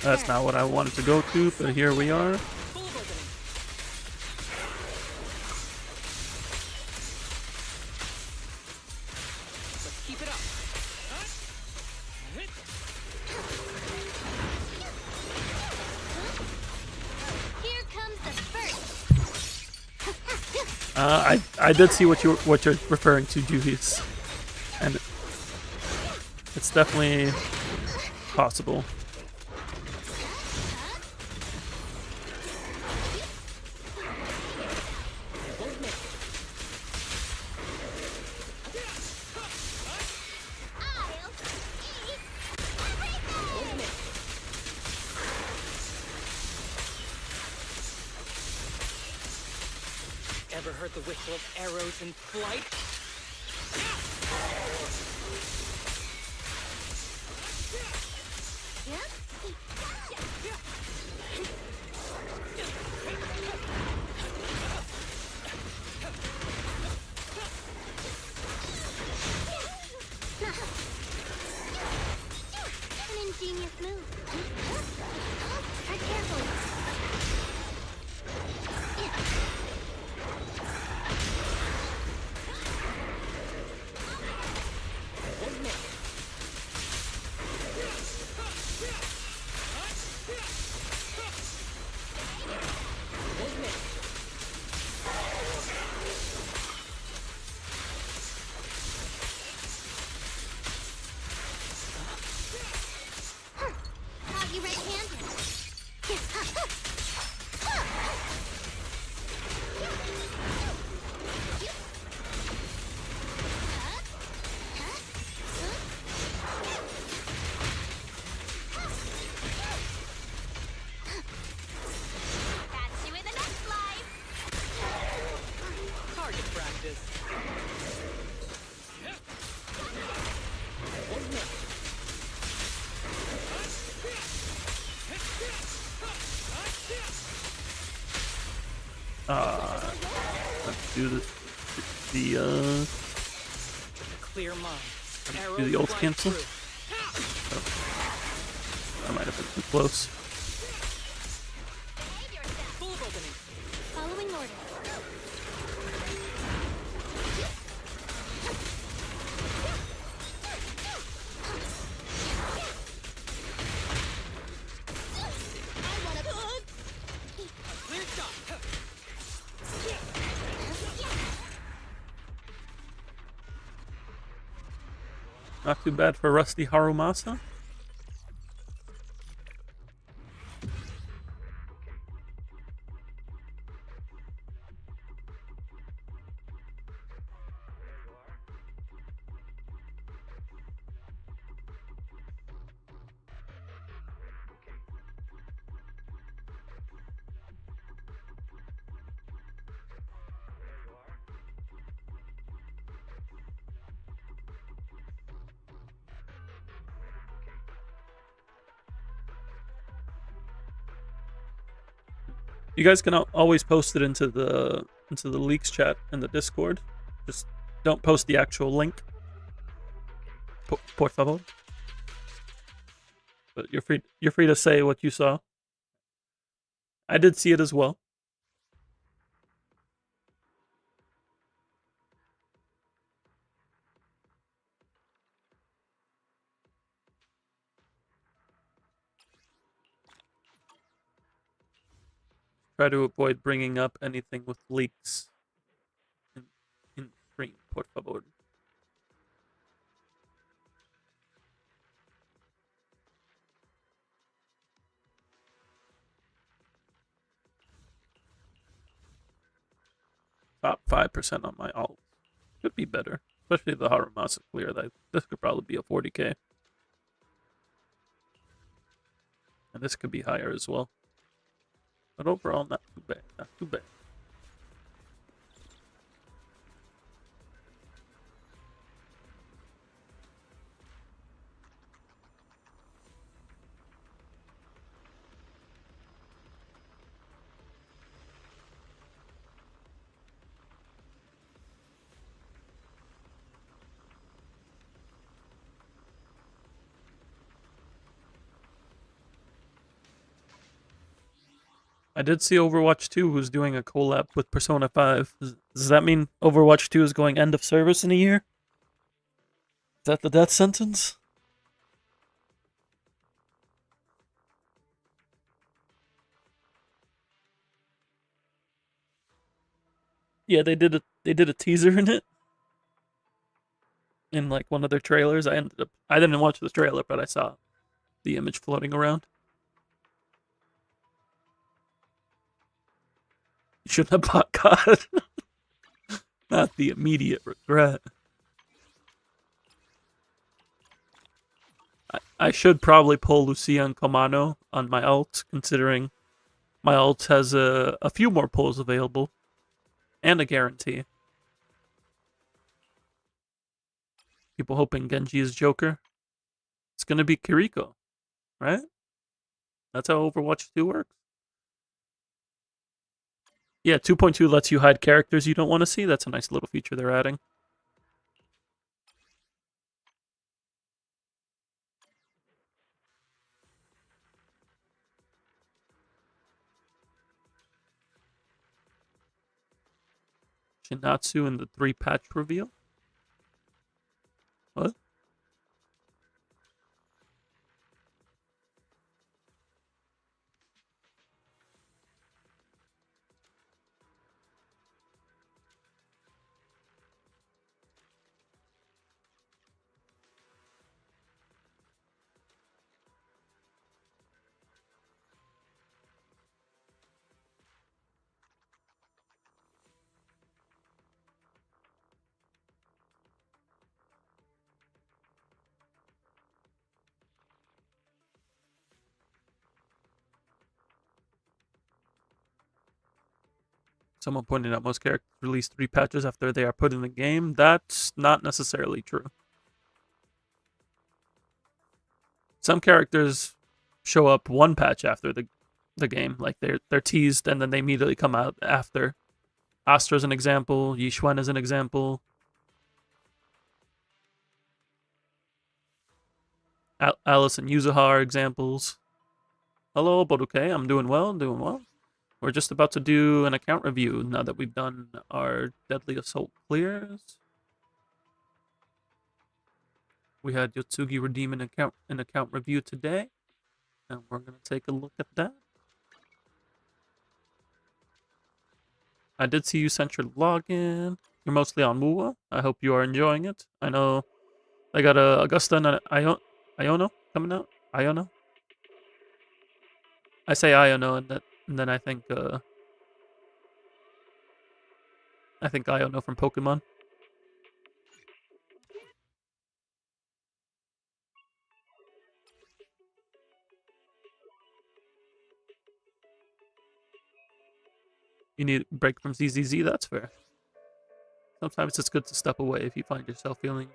That's not what I wanted to go to, but here we are. Let's keep it up. Here comes the first. I did see what you're referring to, Julius, and it's definitely possible. Ever heard the whistle of arrows in flight? An ingenious move. Tread carefully. this. One more. Let's do this. The Clear mind. do the ult fly cancel. through. I might have been too close. Full of opening. Following order. Clear shot. Not too bad for Rusty Harumasa. You guys can always post it into the leaks chat in the Discord. Just don't post the actual link. Por favor. But you're free to say what you saw. I did see it as well. Try to avoid bringing up anything with leaks in stream, por favor. Top 5% on my alt. Could be better. Especially the Harumasa clear. This could probably be a 40k. And this could be higher as well. But overall, not too bad. Not too bad. I did see Overwatch 2 who's doing a collab with Persona 5. Does that mean Overwatch 2 is going end of service in a year? Is that the death sentence? Yeah, they did a teaser in it. In like one of their trailers. I didn't watch the trailer, but I saw the image floating around. You shouldn't have bought God. Not the immediate regret. I should probably pull Lucia and Komano on my ult, considering my ult has a few more pulls available. And a guarantee. People hoping Genji is Joker. It's gonna be Kiriko, right? That's how Overwatch 2 works. Yeah, 2.2 lets you hide characters you don't want to see. That's a nice little feature they're adding. Shinatsu in the 3-patch reveal? What? Someone pointed out most characters release 3 patches after they are put in the game. That's not necessarily true. Some characters show up 1 patch after the game, like they're teased and then they immediately come out after. Astra's an example, Yixuan is an example. Alice and Yuzuha are examples. Hello, Boruke. I'm doing well, doing well. We're just about to do an account review now that we've done our Deadly Assault clears. We had Yotsugi redeem an account review today, and we're gonna take a look at that. I did see you sent your login. You're mostly on Muwa. I hope you are enjoying it. I know they got Augusta and Iono coming out. Iono. I say Iono, and then I think Iono from Pokemon. You need a break from ZZZ, that's fair. Sometimes it's good to step away if you find yourself feeling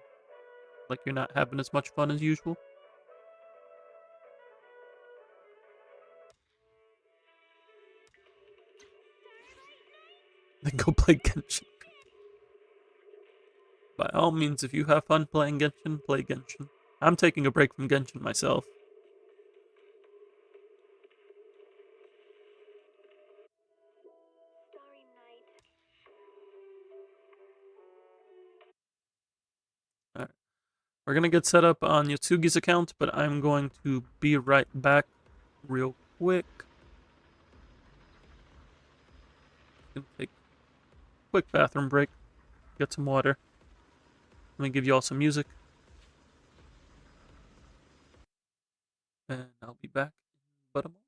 like you're not having as much fun as usual. Then go play Genshin. By all means, if you have fun playing Genshin, play Genshin. I'm taking a break from Genshin myself. Alright. We're gonna get set up on Yotsugi's account, but I'm going to be right back real quick. Gonna take a quick bathroom break, get some water. Let me give you all some music. And I'll be back in but a moment.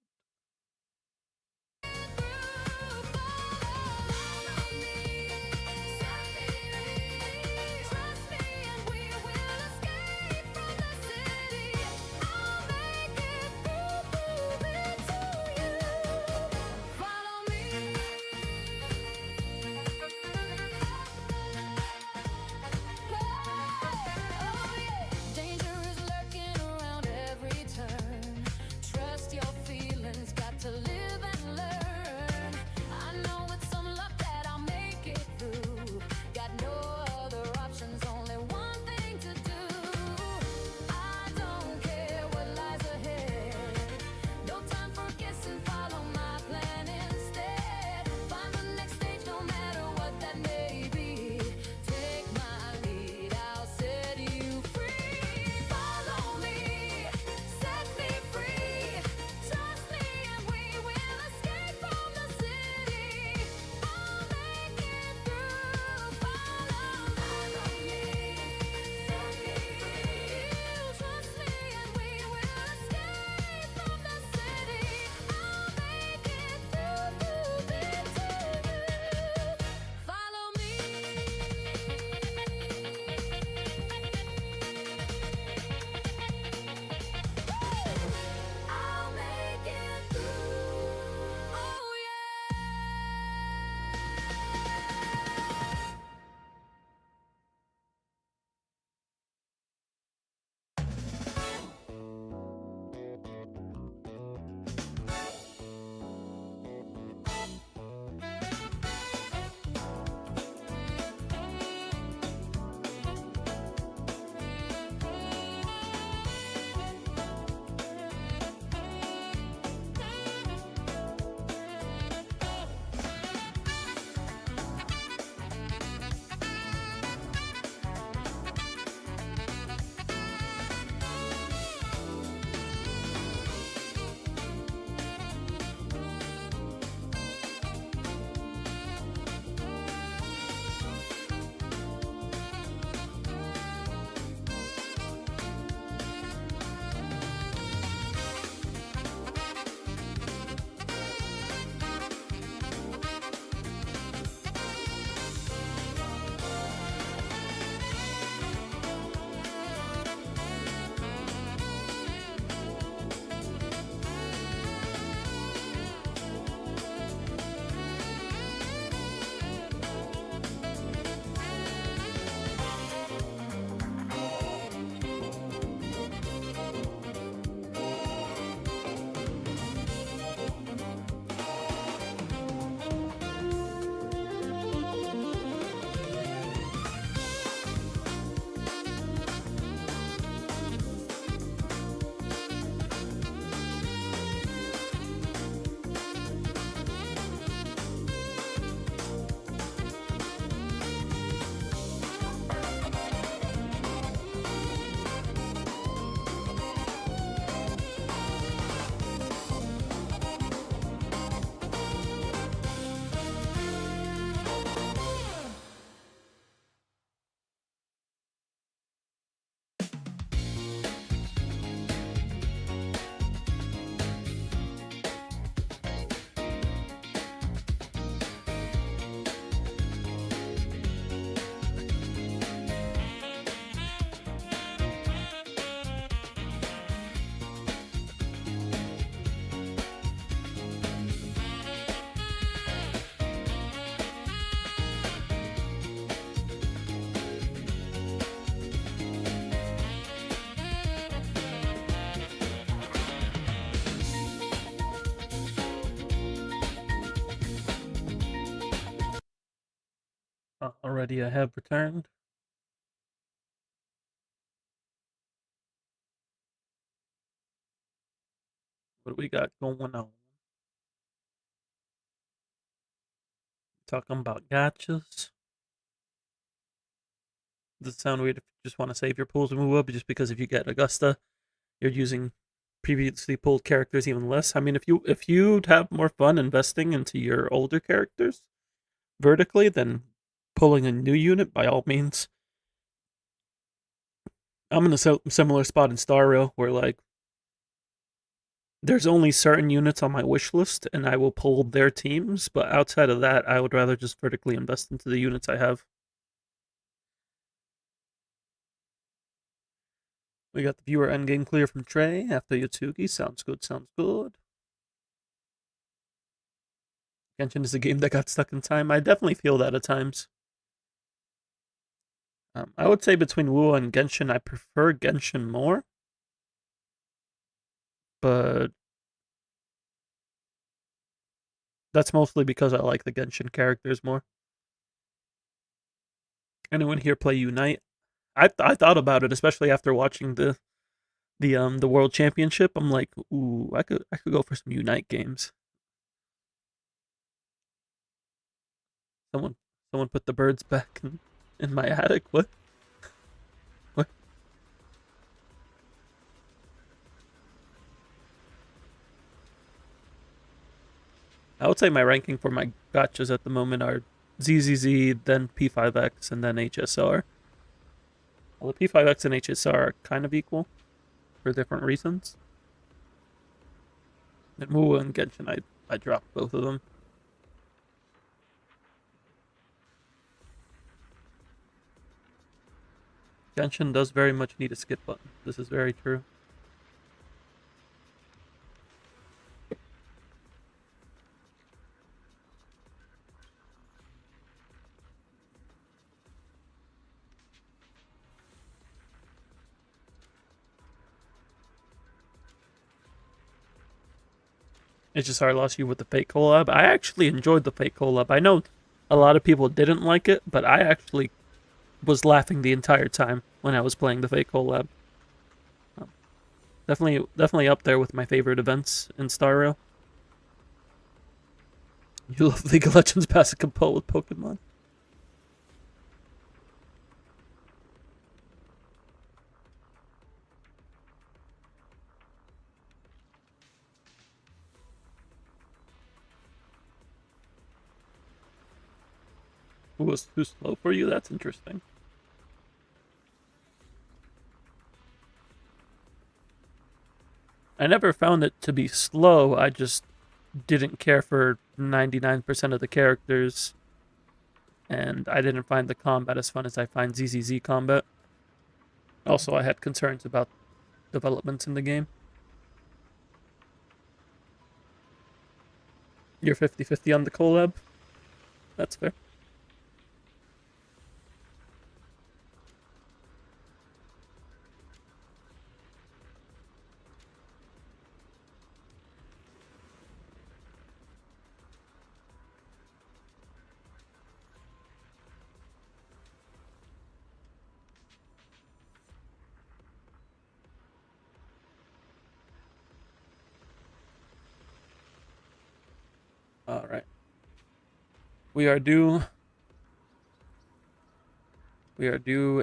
Danger is lurking around every turn. Trust your feet. Already I have returned. What do we got going on? Talking about gotchas. Does it sound weird if you just want to save your pools and move up just because if you get Augusta, you're using previously pulled characters even less? I mean, if you'd have more fun investing into your older characters vertically than pulling a new unit, by all means. I'm in a similar spot in Star Rail where like there's only certain units on my wish list and I will pull their teams, but outside of that, I would rather just vertically invest into the units I have. We got the viewer endgame clear from Trey after Yotsugi. Sounds good, sounds good. Genshin is a game that got stuck in time. I definitely feel that at times. I would say between Wu and Genshin, I prefer Genshin more. But that's mostly because I like the Genshin characters more. Anyone here play Unite? I thought about it, especially after watching the World Championship. I'm like, ooh, I could go for some Unite games. Someone someone put the birds back in my attic. What? What? I would say my ranking for my gotchas at the moment are ZZZ, then P5X, and then HSR. Well, the P5X and HSR are kind of equal for different reasons. And Wu and Genshin, I dropped both of them. Genshin does very much need a skip button. This is very true. HSR lost you with the fake collab. I actually enjoyed the fake collab. I know a lot of people didn't like it, but I actually was laughing the entire time when I was playing the fake collab. Definitely up there with my favorite events in Star Rail. You love League of Legends passive compel with Pokemon. Who was too slow for you? That's interesting. I never found it to be slow. I just didn't care for 99% of the characters, and I didn't find the combat as fun as I find ZZZ combat. Also, I had concerns about developments in the game. You're 50-50 on the collab? That's fair. All right. We are due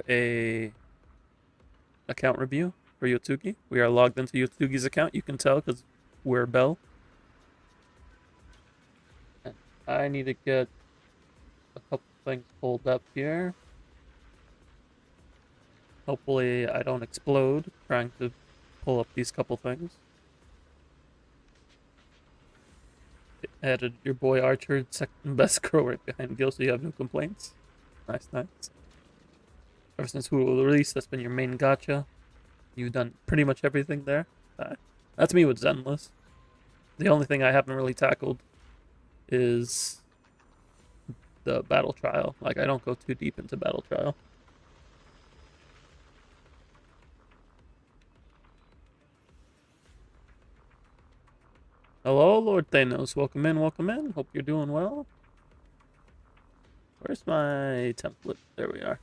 a account review for Yotsugi. We are logged into Yotsugi's account. You can tell because we're Bell. And I need to get a couple things pulled up here. Hopefully I don't explode trying to pull up these couple things. Added your boy Archer, second best crow right behind Gil, so you have no complaints. Nice, nice. Ever since Hulu released, that's been your main gotcha. You've done pretty much everything there. That's me with Zenless. The only thing I haven't really tackled is the battle trial. Like, I don't go too deep into battle trial. Hello, Lord Thanos. Welcome in, welcome in. Hope you're doing well. Where's my template? There we are.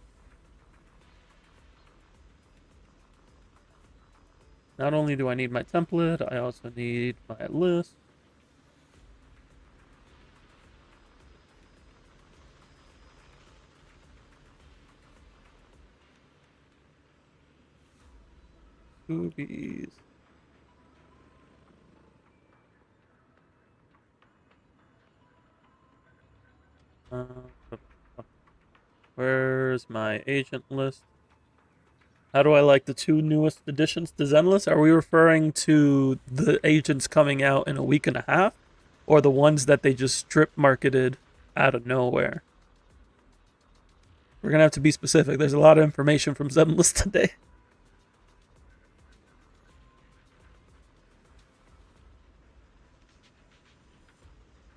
Not only do I need my template, I also need my list. Boobies. Where's my agent list? How do I like the 2 newest additions to Zenless? Are we referring to the agents coming out in a week and a half? Or the ones that they just strip marketed out of nowhere? We're going to have to be specific. There's a lot of information from Zenless today.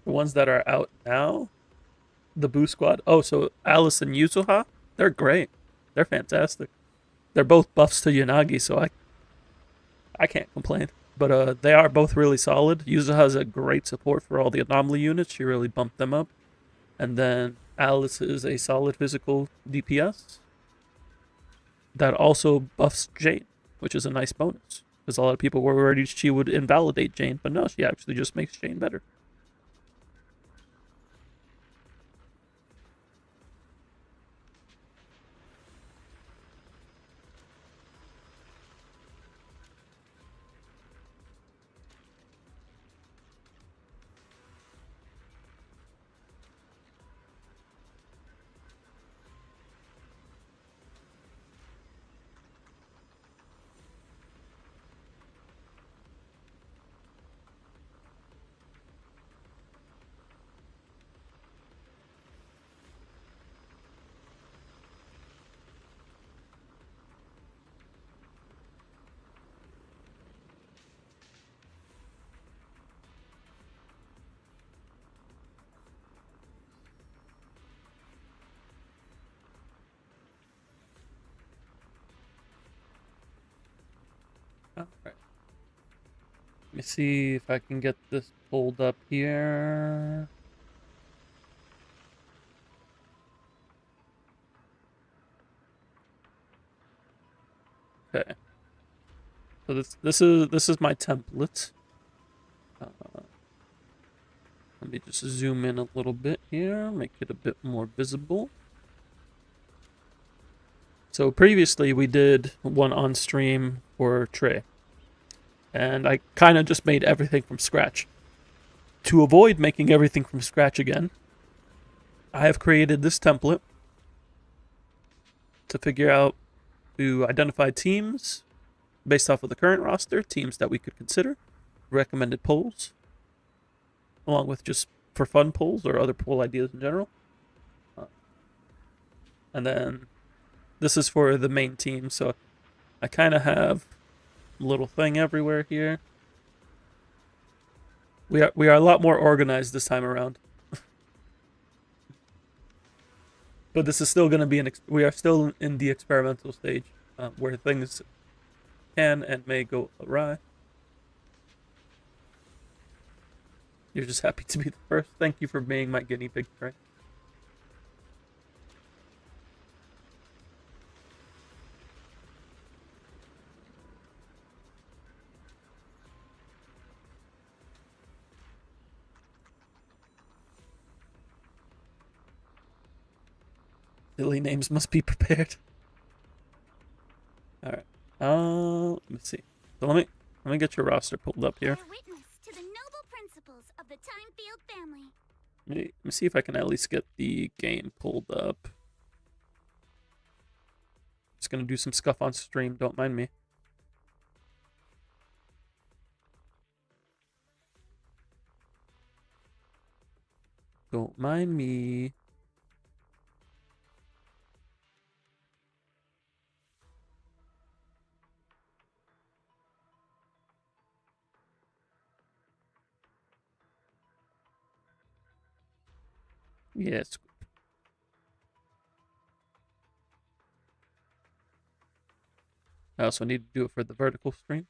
The ones that are out now? The Boo Squad? Oh, so Alice and Yuzuha? They're great. They're fantastic. They're both buffs to Yanagi, so I can't complain. But they are both really solid. Yuzuha has a great support for all the anomaly units. She really bumped them up. And then Alice is a solid physical DPS that also buffs Jane, which is a nice bonus. Because a lot of people were worried she would invalidate Jane, but no, she actually just makes Jane better. All right. Let me see if I can get this pulled up here. Okay. So this is my template. Let me just zoom in a little bit here, make it a bit more visible. So previously we did one on stream for Trey, and I kind of just made everything from scratch. To avoid making everything from scratch again, I have created this template to figure out, to identify teams based off of the current roster, teams that we could consider, recommended polls, along with just for fun polls or other poll ideas in general. And then this is for the main team, so I kind of have a little thing everywhere here. We are a lot more organized this time around. But this is still going to be we are still in the experimental stage, where things can and may go awry. You're just happy to be the first. Thank you for being my guinea pig, Trey. Silly names must be prepared. All right. Let me see. So let me get your roster pulled up here. Bear witness to the noble principles of the Timefield family. Let me see if I can at least get the game pulled up. Just gonna do some scuff on stream. Don't mind me. Don't mind me. Yes. I also need to do it for the vertical stream.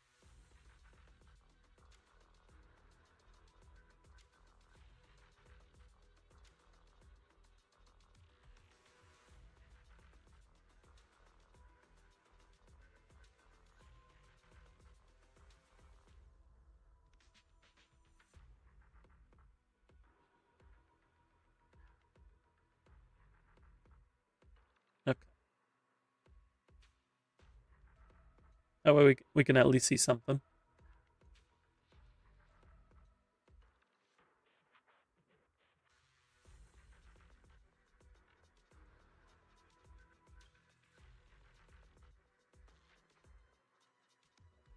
That way we can at least see something.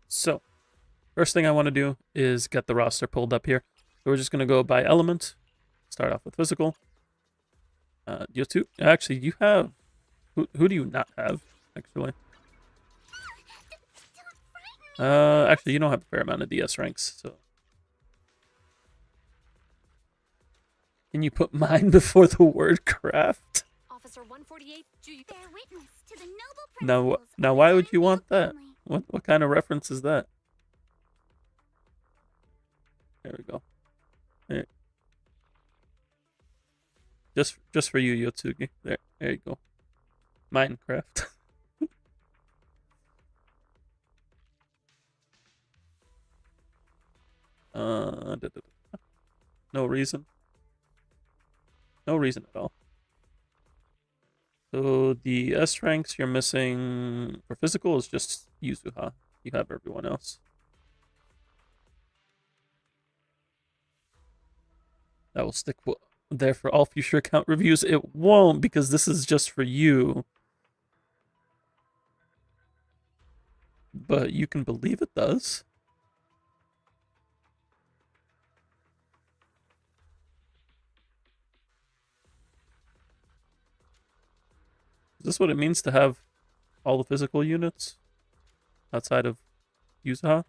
So, first thing I want to do is get the roster pulled up here. So we're just going to go by element. Start off with physical. You two, actually, you have... Who do you not have, actually? Actually, you don't have a fair amount of DS ranks, so... Can you put mine before the word craft? Officer 148, Bear witness to the noble Now, principles now of why the would you want Time-Field that? family. What kind of reference is that? There we go. There. Just for you, Yotsugi. There you go. Minecraft. No reason. No reason at all. So the S ranks you're missing for physical is just Yuzuha. You have everyone else. That will stick there for all future account reviews. It won't, because this is just for you. But you can believe it does. Is this what it means to have all the physical units outside of Yuzuha?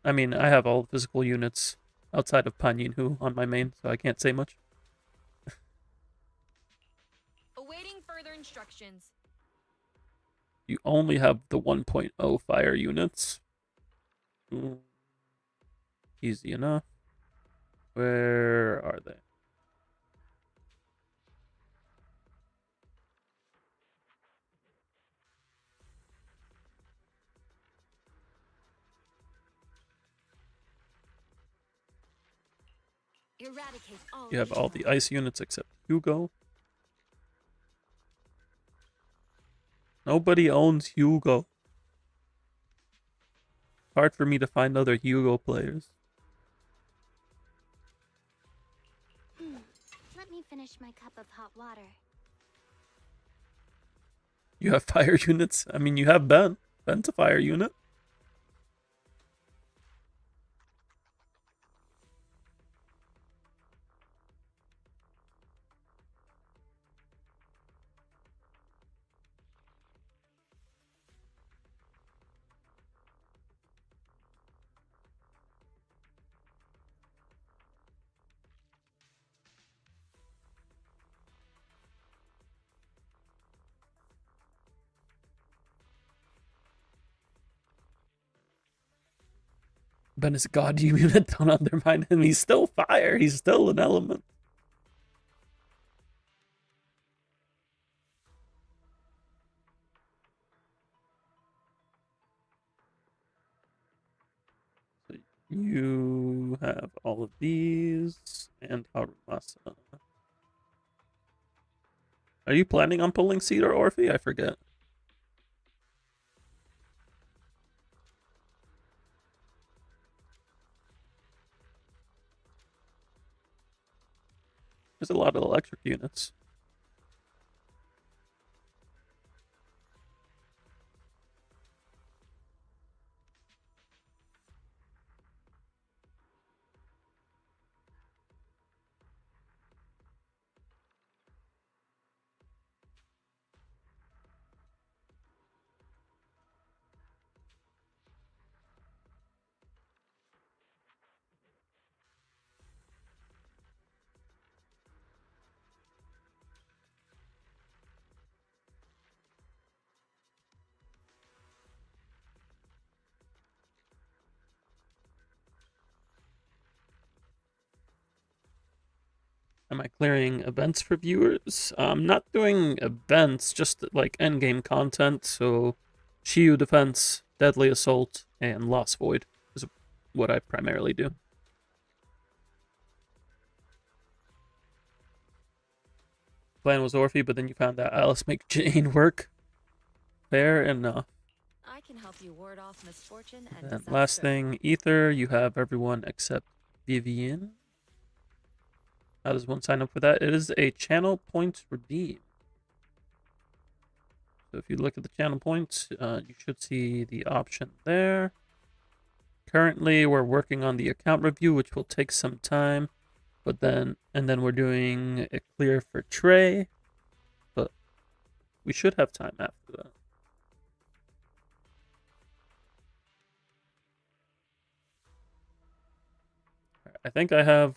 I mean, I have all the physical units outside of Panyinhu on my main, so I can't say much. awaiting further instructions. You only have the 1.0 fire units. Easy enough. Where are they? Eradicate all You have all the evil. ice units except Hugo. Nobody owns Hugo. Hard for me to find other Hugo players. Let me finish my cup of hot water. You have fire units? I mean, you have Ben. Ben's a fire unit. Ben is a god unit. Don't undermine him. He's still fire. He's still an element. So you have all of these and Harumasa. Are you planning on pulling Seed or Orphe? I forget. There's a lot of electric units. Am I clearing events for viewers? I'm not doing events, just like endgame content. So, Shiyu Defense, Deadly Assault, and Lost Void is what I primarily do. Plan was Orphe, but then you found out Alice make Jane work. Fair enough. I can help you ward off misfortune and And disaster. last thing, Ether, you have everyone except Vivian. How does one sign up for that? It is a channel points redeem. So if you look at the channel points, you should see the option there. Currently, we're working on the account review, which will take some time. But then we're doing a clear for Trey. But we should have time after that. I think I have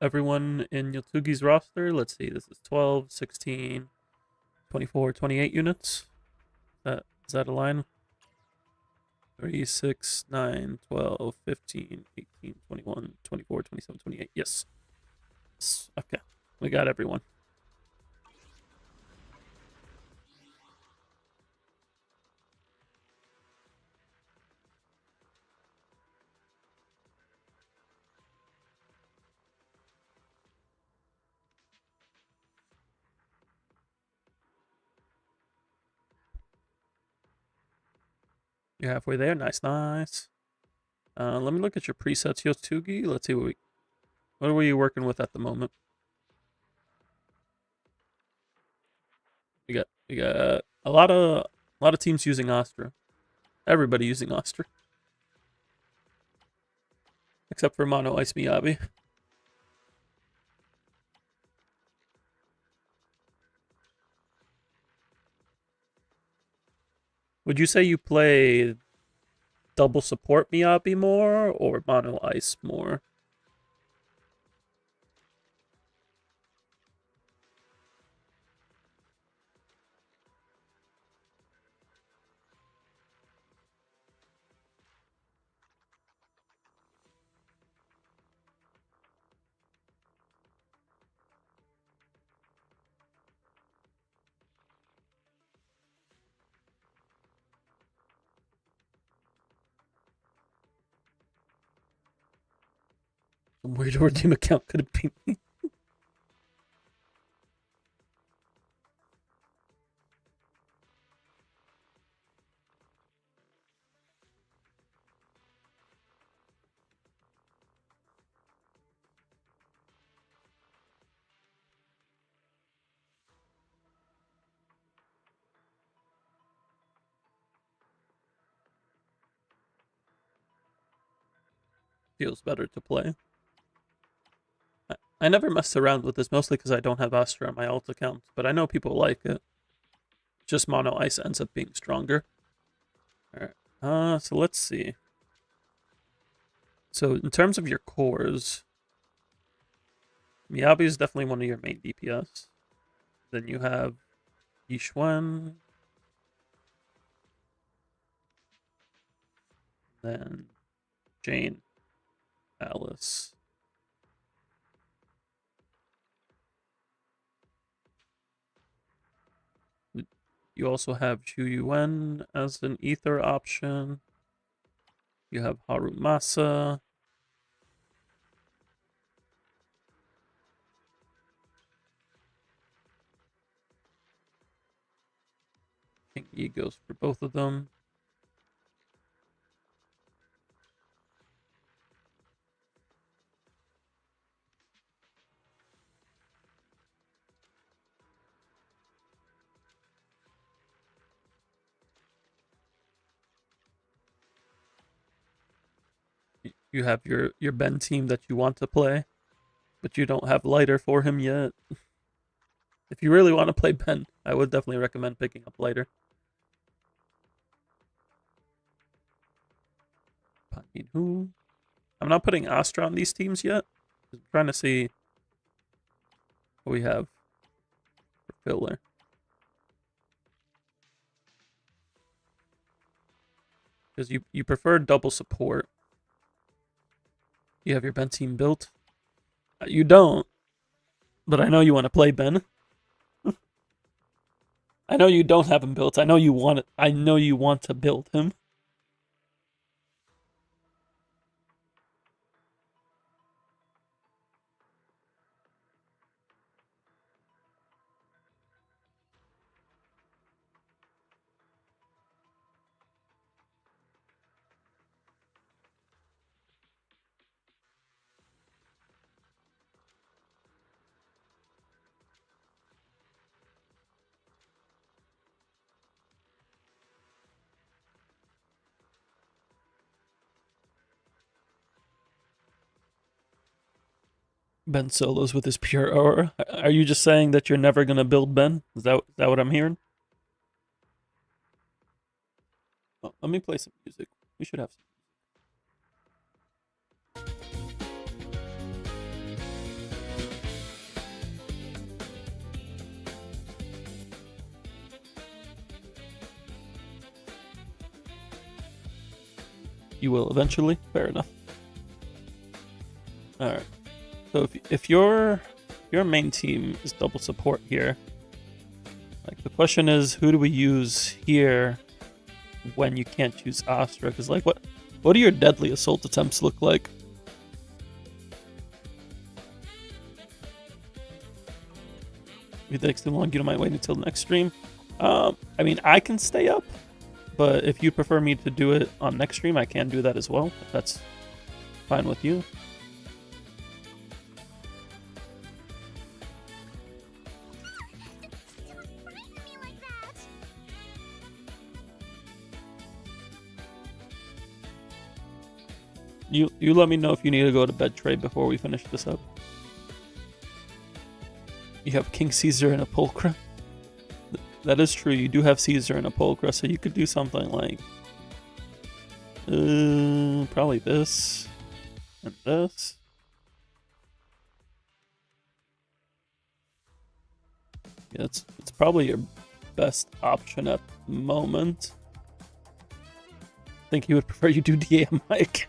everyone in Yotsugi's roster. Let's see, this is 12, 16, 24, 28 units. Is that a line? 3, 6, 9, 12, 15, 18, 21, 24, 27, 28. Yes. Okay. We got everyone. You're halfway there. Nice, nice. Let me look at your presets, Yotsugi. Let's see what are you working with at the moment? We got a lot of teams using Astra. Everybody using Astra. Except for Mono Ice Miyabi. Would you say you play double support Miyabi more or Mono Ice more? Some weird Ordeem account could have been me. Feels better to play. I never messed around with this, mostly because I don't have Astra on my alt account, but I know people like it. Just Mono Ice ends up being stronger. Alright, so let's see. So in terms of your cores, Miyabi is definitely one of your main DPS. Then you have Yishwen. Then Jane. Alice. You also have Zhu Yuan as an ether option. You have Harumasa. King Yi goes for both of them. You have your Ben team that you want to play, but you don't have lighter for him yet. If you really want to play Ben, I would definitely recommend picking up lighter. I'm not putting Astra on these teams yet. I'm trying to see what we have for filler. Because you prefer double support. You have your Ben team built. You don't. But I know you want to play Ben. I know you don't have him built. I know you want it. I know you want to build him. Ben solos with his pure aura. Are you just saying that you're never gonna build Ben? Is that what I'm hearing? Oh, let me play some music. We should have some. You will eventually? Fair enough. Alright. So if your main team is double support here, like the question is, who do we use here when you can't choose Astra? Because like what do your deadly assault attempts look like? If it takes too long, you don't mind waiting until the next stream. I mean, I can stay up, but if you prefer me to do it on next stream, I can do that as well, if that's fine with you. You let me know if you need to go to bed, Trey, before we finish this up. You have King Caesar and a Pulchra. That is true, you do have Caesar and a Pulchra, so you could do something like... probably this. And this. Yeah, it's probably your best option at the moment. I think he would prefer you do DA Mike.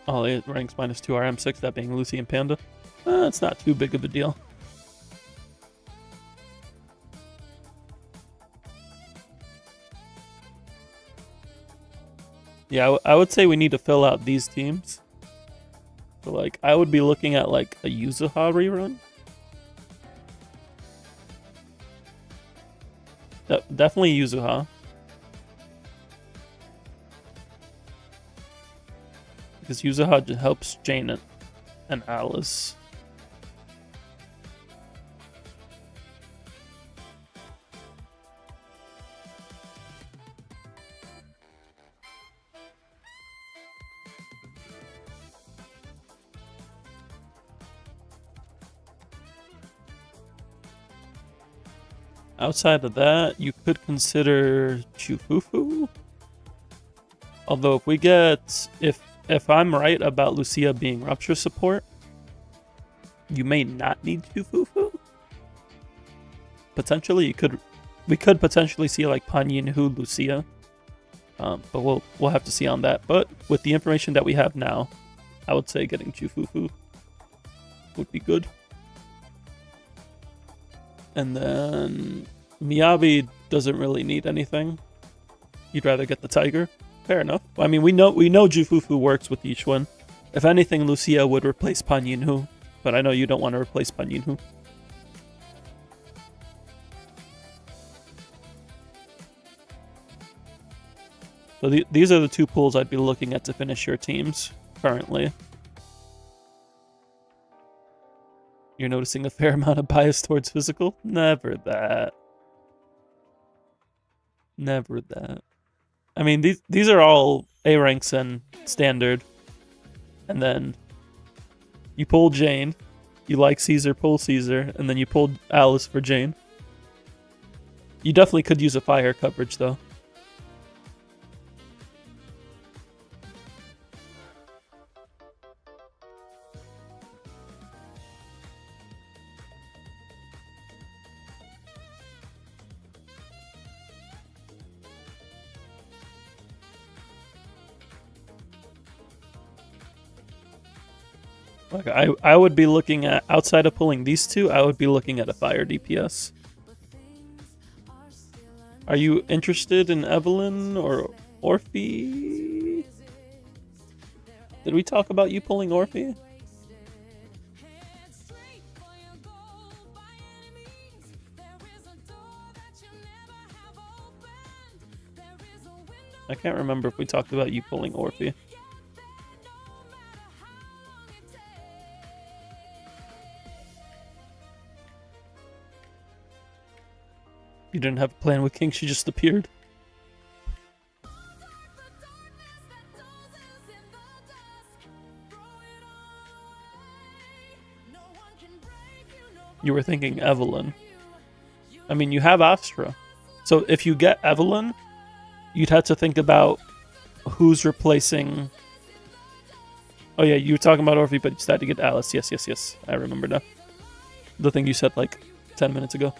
Oh, it ranks -2 RM6, that being Lucy and Panda. It's not too big of a deal. Yeah, I would say we need to fill out these teams. So, like, I would be looking at, like, a Yuzuha rerun. Definitely Yuzuha. Because Yuzuha helps Jane and Alice. Outside of that, you could consider Chufufu. Although if we get... If I'm right about Lucia being Rupture support, you may not need Chufufu. Potentially, we could potentially see like Pan Yinhu Lucia. But we'll have to see on that. But with the information that we have now, I would say getting Chufufu would be good. And then Miyabi doesn't really need anything. You'd rather get the Tiger. Fair enough. I mean, we know Jufufu works with each one. If anything, Lucia would replace Pan Yinhu, but I know you don't want to replace Pan Yinhu. So these are the two pools I'd be looking at to finish your teams currently. You're noticing a fair amount of bias towards physical? Never that. Never that. I mean, these are all A ranks and standard. And then you pull Jane. You like Caesar, pull Caesar. And then you pulled Alice for Jane. You definitely could use a fire coverage, though. Like I would be looking at, outside of pulling these two, I would be looking at a fire DPS. Are you interested in Evelyn or Orphe? Did we talk about you pulling Orphe? I can't remember if we talked about you pulling Orphe. You didn't have a plan with King, she just appeared. You were thinking Evelyn. I mean, you have Astra. So if you get Evelyn, you'd have to think about who's replacing... Oh yeah, you were talking about Orphe, but you decided to get Alice. Yes. I remember now. The thing you said like 10 minutes ago.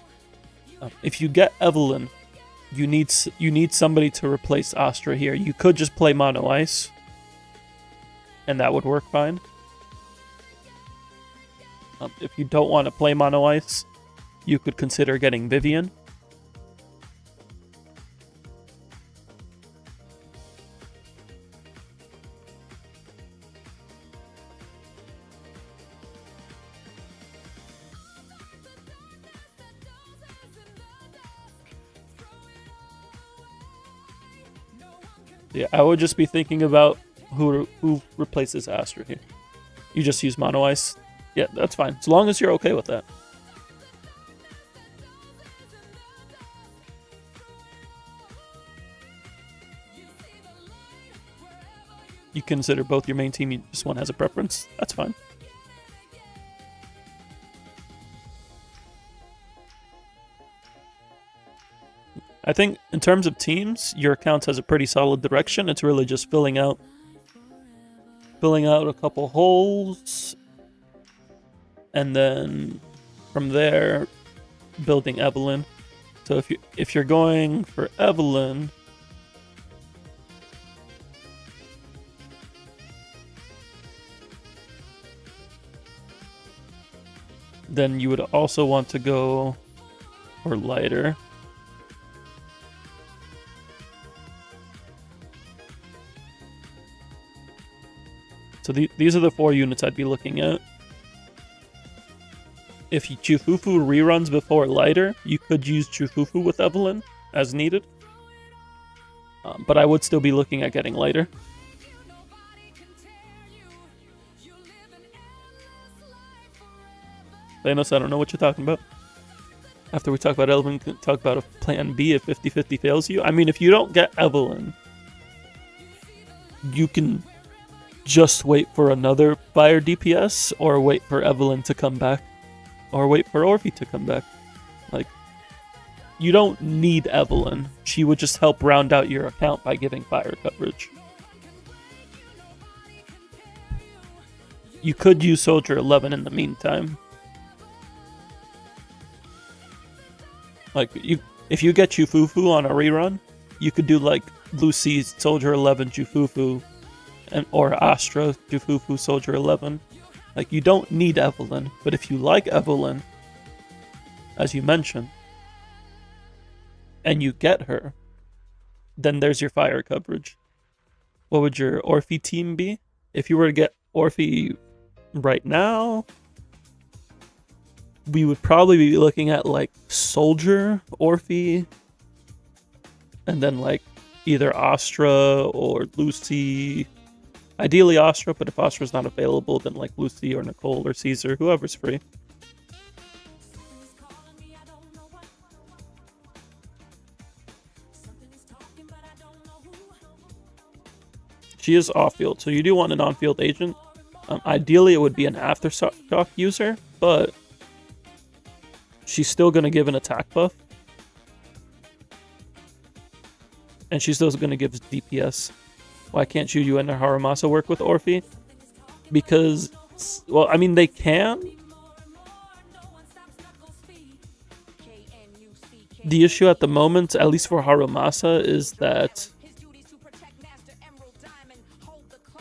If you get Evelyn, you need somebody to replace Astra here. You could just play Mono Ice, and that would work fine. If you don't want to play Mono Ice, you could consider getting Vivian. Yeah, I would just be thinking about who replaces Astra here. You just use Mono Ice. Yeah, that's fine. As long as you're okay with that. You consider both your main team, just one has a preference. That's fine. I think in terms of teams, your account has a pretty solid direction. It's really just filling out a couple holes, and then from there, building Evelyn. So if you're going for Evelyn, then you would also want to go for lighter. So these are the 4 units I'd be looking at. If Chufufu reruns before lighter, you could use Chufufu with Evelyn as needed. But I would still be looking at getting lighter. Thanos, I don't know what you're talking about. After we talk about Evelyn, talk about a plan B if 50-50 fails you. I mean, if you don't get Evelyn, you can just wait for another fire DPS, or wait for Evelyn to come back, or wait for Orphe to come back. Like, you don't need Evelyn. She would just help round out your account by giving fire coverage. You could use Soldier 11 in the meantime. Like, if you get Chufufu on a rerun, you could do like Lucy, Soldier 11, Chufufu, or Astra, Chufufu, Soldier 11. Like, you don't need Evelyn, but if you like Evelyn, as you mentioned, and you get her, then there's your fire coverage. What would your Orphe team be? If you were to get Orphe right now, we would probably be looking at like Soldier, Orphe, and then like either Astra or Lucy. Ideally Astra, but if Astra's not available, then like Lucy or Nicole or Caesar, whoever's free. She is off-field, so you do want an on-field agent. Ideally, it would be an Aftershock user, but she's still going to give an attack buff. And she's still going to give DPS. Why can't you and Haramasa work with Orphe? Because, well, I mean, they can. The issue at the moment, at least for Haramasa, is that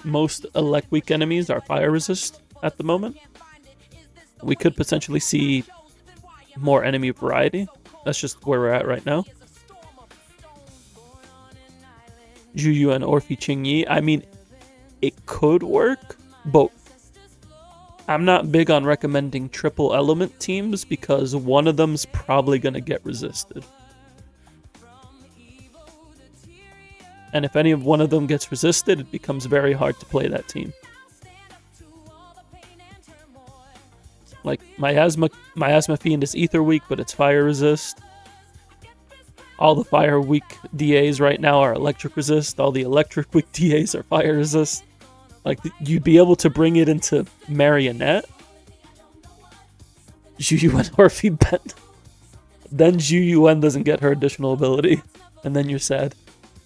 most elect weak enemies are fire resist at the moment. We could potentially see more enemy variety. That's just where we're at right now. Juju and Orphe Qingyi, I mean, it could work, but I'm not big on recommending triple element teams because one of them's probably going to get resisted. And if any of one of them gets resisted, it becomes very hard to play that team. Like, Miasma Fiend is Ether weak, but it's fire resist. all the fire weak DAs right now are electric resist. All the electric weak DAs are fire resist. Like, you'd be able to bring it into Marionette. Zhuyuan Orphe bend. Then Zhuyuan doesn't get her additional ability. And then you're sad.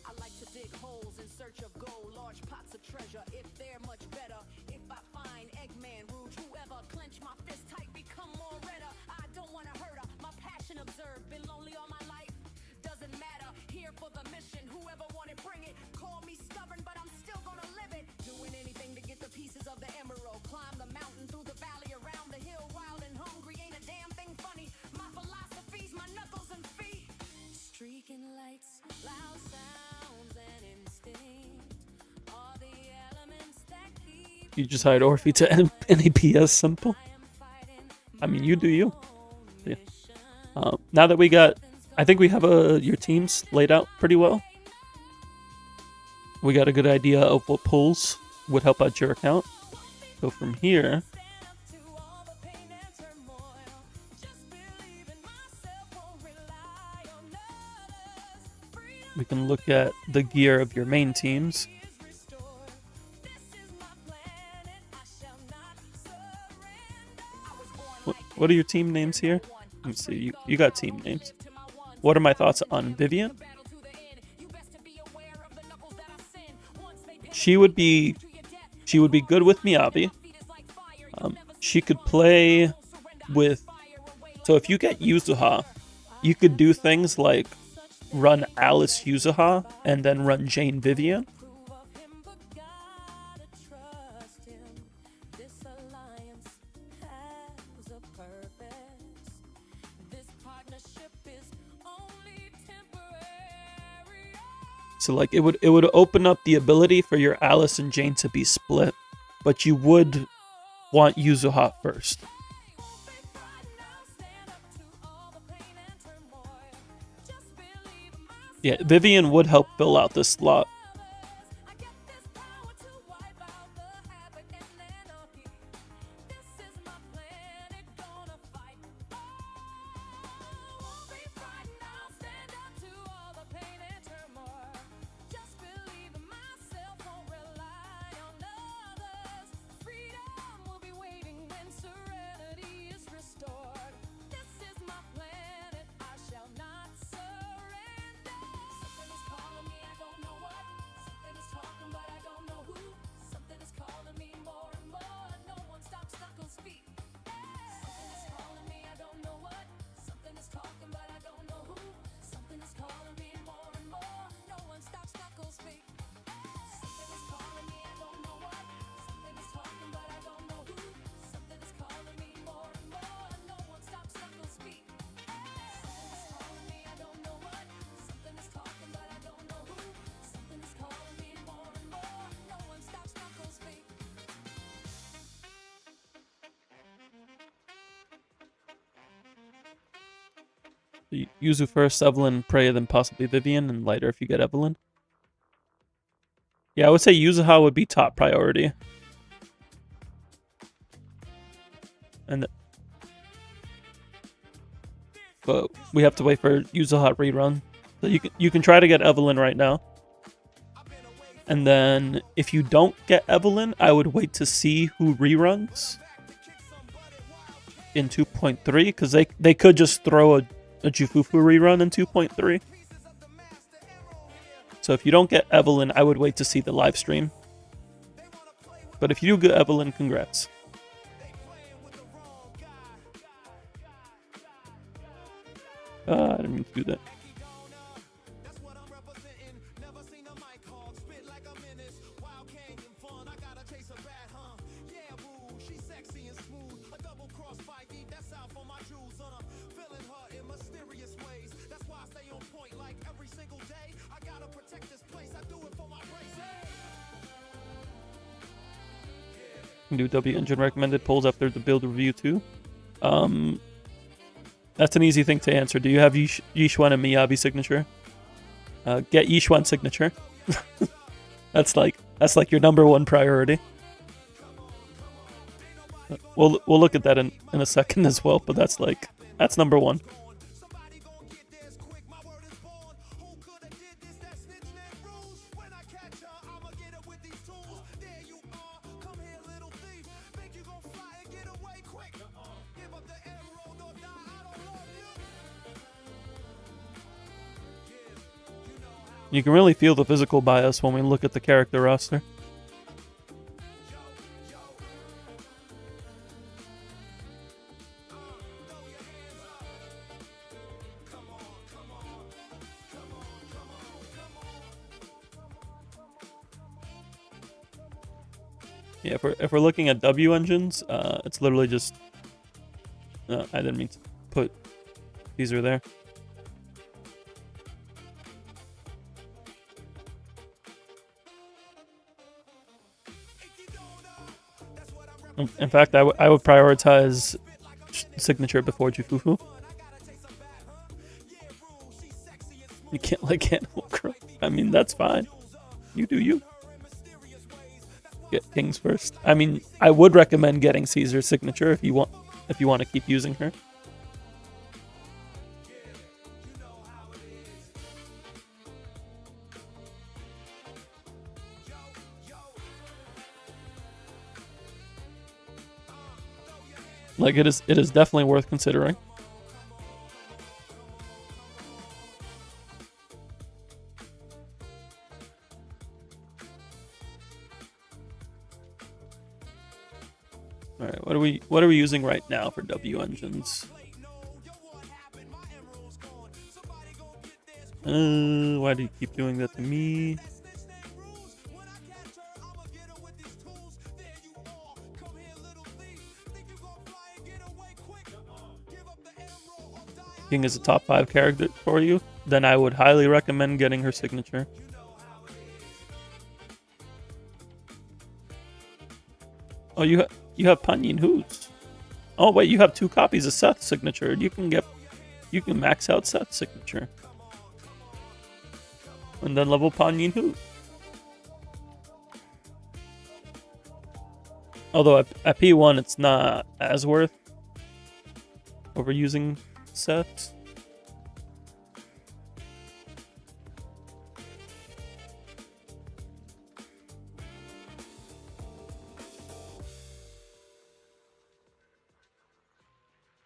I like to dig holes in search of gold, large pots of treasure. If they're much better, if I find Eggman, Rouge, whoever, clench my fist tight, become more redder. I don't wanna hurt her. My passion observed, been lonely all my life. Doesn't matter. Here for the mission. Whoever want it, bring it. Call me stubborn, but I'm still gonna live it. Doing anything to get the pieces of the emerald. Climb the mountain through the valley, around the hill, wild and hungry. Ain't a damn thing funny. My philosophy's my knuckles and feet. Streaking lights, loud sounds and instinct. All the elements that keep You just hired Orphe to NAPS simple. I mean, you do you. Yeah. Now that we got, I think we have your teams laid out pretty well. We got a good idea of what pulls would help out your account. So from here, we can look at the gear of your main teams. What are your team names here? Let me see. You got team names. What are my thoughts on Vivian? She would be good with Miyabi. She could play with. So if you get Yuzuha, you could do things like run Alice Yuzuha and then run Jane Vivian. So like it would open up the ability for your Alice and Jane to be split, but you would want Yuzuha first. Yeah, Vivian would help fill out this slot. Yuzu first, Evelyn, Preya, then possibly Vivian, and later if you get Evelyn. Yeah, I would say Yuzuha would be top priority. But we have to wait for Yuzuha rerun. So you can try to get Evelyn right now. And then if you don't get Evelyn, I would wait to see who reruns in 2.3, because they could just throw a Jufufu rerun in 2.3. So if you don't get Evelyn, I would wait to see the live stream. But if you do get Evelyn, congrats. I didn't mean to do that. Can do W engine recommended polls after the build review too. That's an easy thing to answer. Do you have Yishuan and Miyabi signature? Get Yishuan signature. That's like your #1 priority. We'll look at that in a second as well, but that's #1. You can really feel the physical bias when we look at the character roster. Yeah, if we're looking at W engines, it's literally just. I didn't mean to put Caesar there. In fact, I would prioritize signature before Jufufu. You can't like Animal Crow. I mean, that's fine. You do you. Get Kings first. I mean, I would recommend getting Caesar's signature if you want to keep using her. Like it is definitely worth considering. All right, what are we using right now for W engines? Why do you keep doing that to me? King is a top 5 character for you, then I would highly recommend getting her signature. Oh, you have Panyin Who's? Oh wait, you have 2 copies of Seth's signature. You can max out Seth's signature, and then level Panyin Who. Although at P1 it's not as worth overusing Seth's.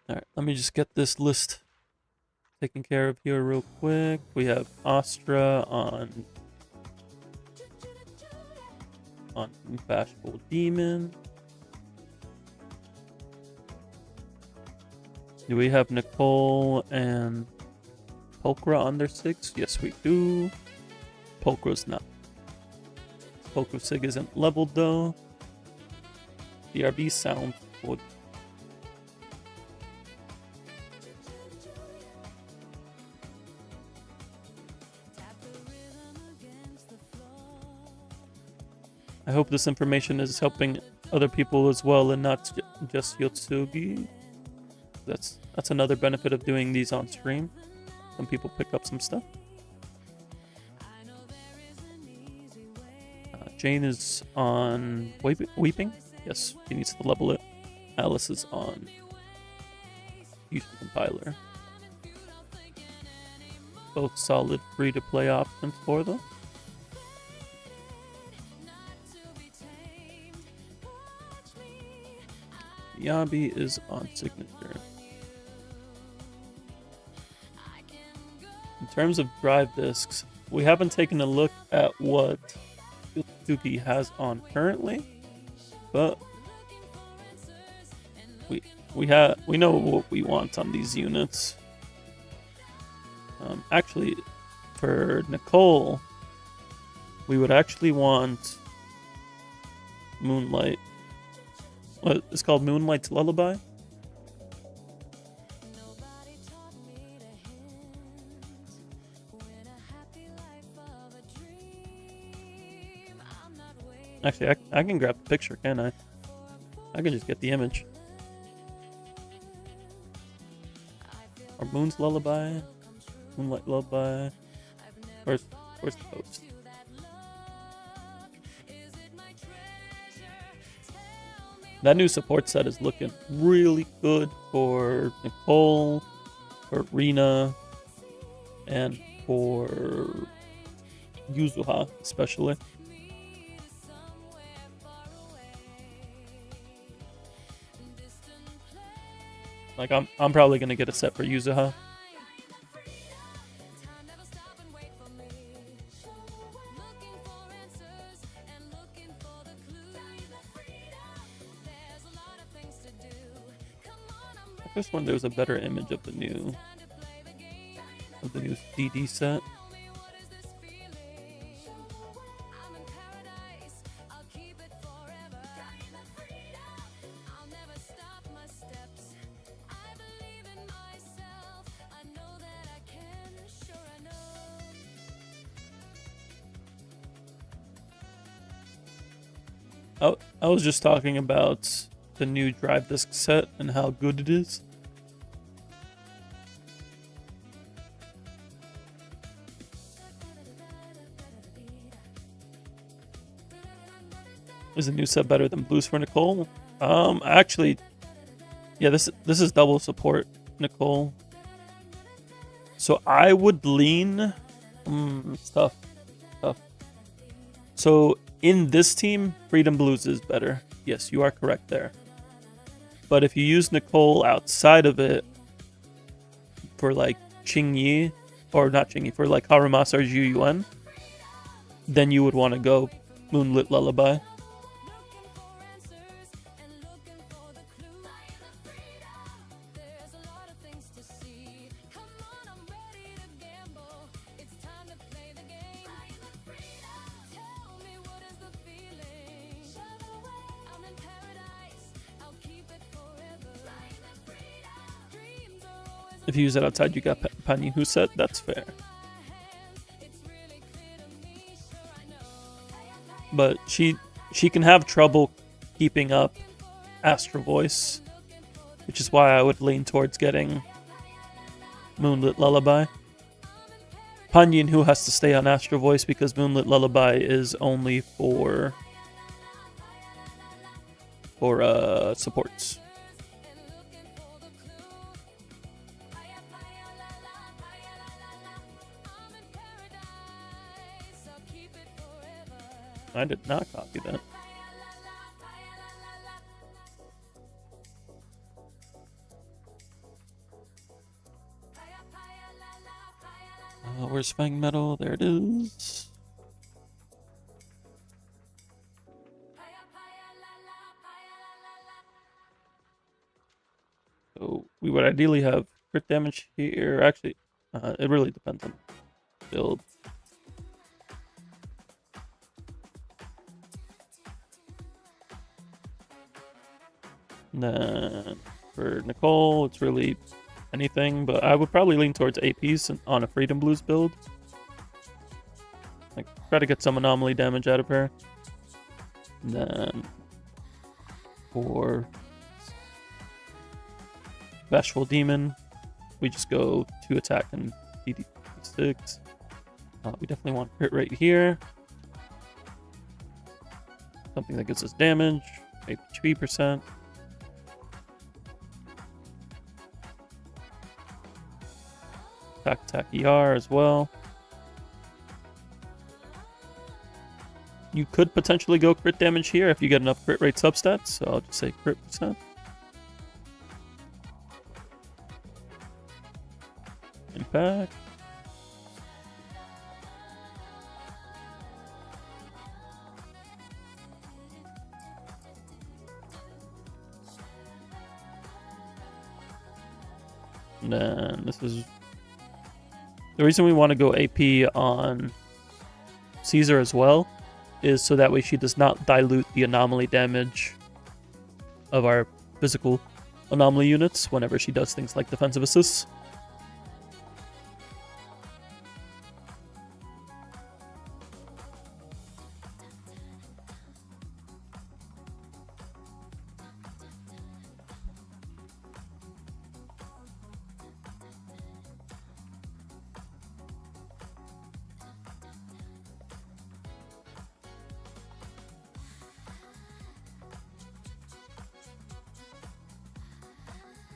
Alright, let me just get this list taken care of here real quick. We have Astra on Bashful Demon. Do we have Nicole and Pulchra on their SIGs? Yes, we do. Pulchra's not. Pulchra SIG isn't leveled though. BRB sound would. I hope this information is helping other people as well and not just Yotsugi. That's another benefit of doing these on stream. Some people pick up some stuff. Jane is on Weeping. Yes, he needs to level it. Alice is on Fusion Compiler. Both solid free-to-play options for them. Yabi is on Signature. In terms of drive discs, we haven't taken a look at what Yotsugi has on currently, but we know what we want on these units. Actually, for Nicole, we would actually want Moonlight. What it's called, Moonlight's Lullaby. Actually, I can grab the picture, can I? I can just get the image. Or Moon's Lullaby, Moonlight Lullaby. Where's the post? That new support set is looking really good for Nicole, for Rina, and for Yuzuha especially. Like I'm probably gonna get a set for Yuzuha. Just when there's a better image of the new CD set. I was just talking about the new drive disc set and how good it is. Is the new set better than Blues for Nicole? Actually, yeah, this is double support Nicole. So I would lean. It's tough. So in this team, Freedom Blues is better. Yes, you are correct there. But if you use Nicole outside of it for like Qingyi, or not Qingyi, for like Harumasar's Yuyuan, then you would want to go Moonlit Lullaby. If you use it outside, you got Pani Huset, that's fair. But she can have trouble keeping up Astro Voice, which is why I would lean towards getting Moonlit Lullaby. Panyin Hu has to stay on Astro Voice because Moonlit Lullaby is only for supports. I did not copy that. Where's Fang Metal? There it is. So we would ideally have crit damage here. Actually, it really depends on build. And then for Nicole, it's really anything, but I would probably lean towards APs on a Freedom Blues build. Like, try to get some anomaly damage out of her. And then for Bashful Demon, we just go 2 attack and DD6. We definitely want crit rate here. Something that gives us damage, HP percent. Attack ER as well. You could potentially go crit damage here if you get enough crit rate substats, so I'll just say crit percent. Impact. And then this is the reason we want to go AP on Caesar as well, is so that way she does not dilute the anomaly damage of our physical anomaly units whenever she does things like defensive assists.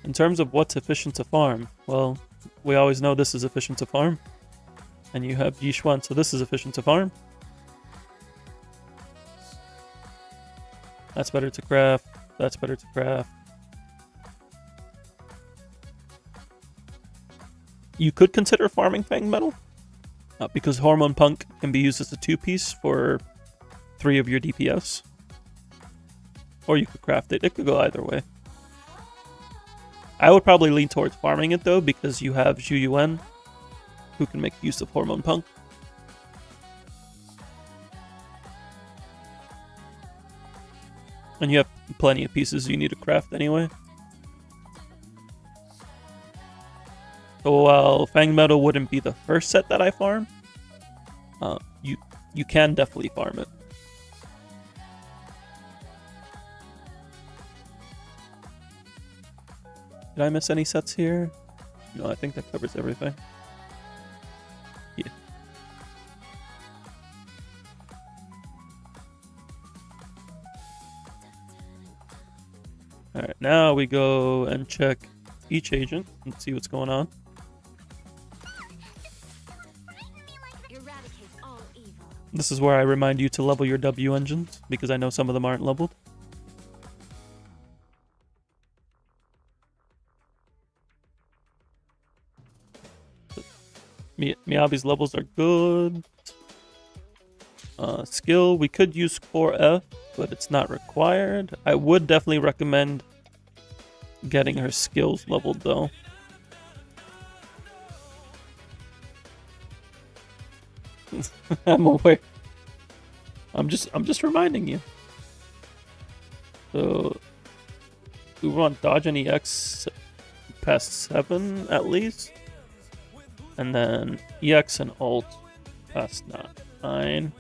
In terms of what's efficient to farm, well, we always know this is efficient to farm. And you have Yishuan, so this is efficient to farm. That's better to craft. That's better to craft. You could consider farming Fang Metal, because Hormone Punk can be used as a 2-piece for 3 of your DPS. Or you could craft it. It could go either way. I would probably lean towards farming it though, because you have Zhu Yuan, who can make use of Hormone Punk. And you have plenty of pieces you need to craft anyway. So while Fang Metal wouldn't be the first set that I farm, you can definitely farm it. Did I miss any sets here? No, I think that covers everything. Yeah. Alright, now we go and check each agent and see what's going on. Eradicate all evil. This is where I remind you to level your W engines, because I know some of them aren't leveled. Miyabi's levels are good. Skill, we could use Core F, but it's not required. I would definitely recommend getting her skills leveled though. I'm aware. I'm just reminding you. So we want dodge and EX past 7 at least. And then EX and ult past 9.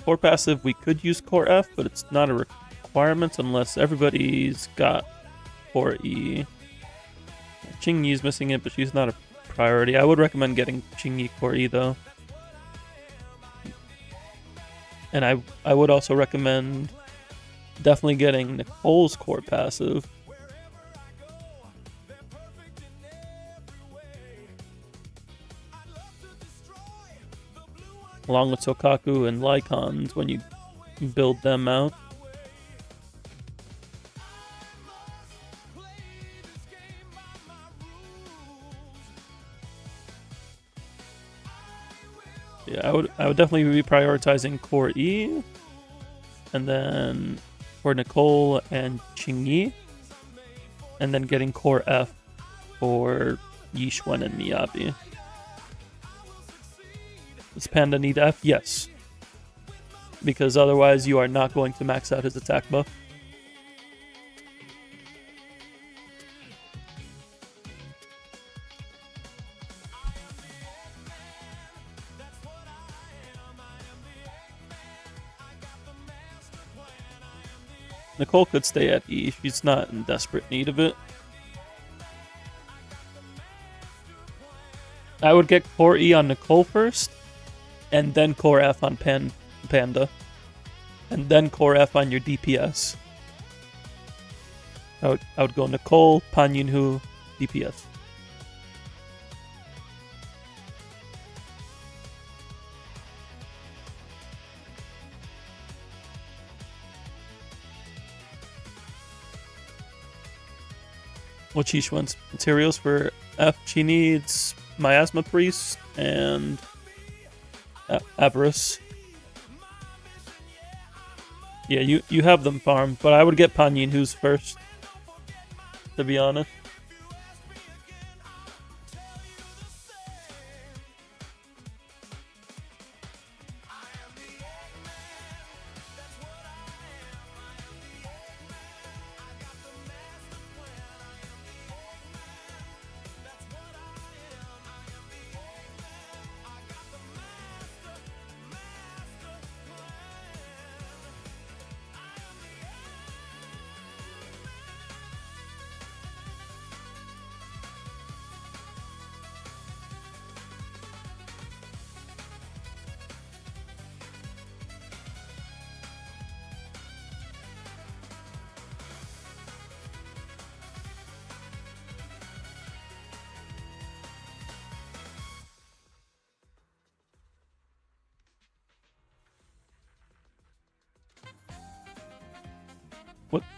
Core passive, we could use Core F, but it's not a requirement unless everybody's got Core E. Qingyi's missing it, but she's not a priority. I would recommend getting Qingyi Core E though. And I would also recommend definitely getting Nicole's Core passive. Along with Sokaku and Lycons when you build them out. Yeah, I would definitely be prioritizing Core E, and then for Nicole and Qingyi, and then getting Core F for Yishuan and Miyabi. Does Panda need F? Yes. Because otherwise you are not going to max out his attack buff. Nicole could stay at E. She's not in desperate need of it. I would get Core E on Nicole first, and then Core F on Panda, and then Core F on your DPS. I would go Nicole, Pan Yunhu, DPS. What she wants materials for F? She needs Miasma Priest and Avarice. Yeah, you have them farmed, but I would get Pan Yunhu's first, to be honest.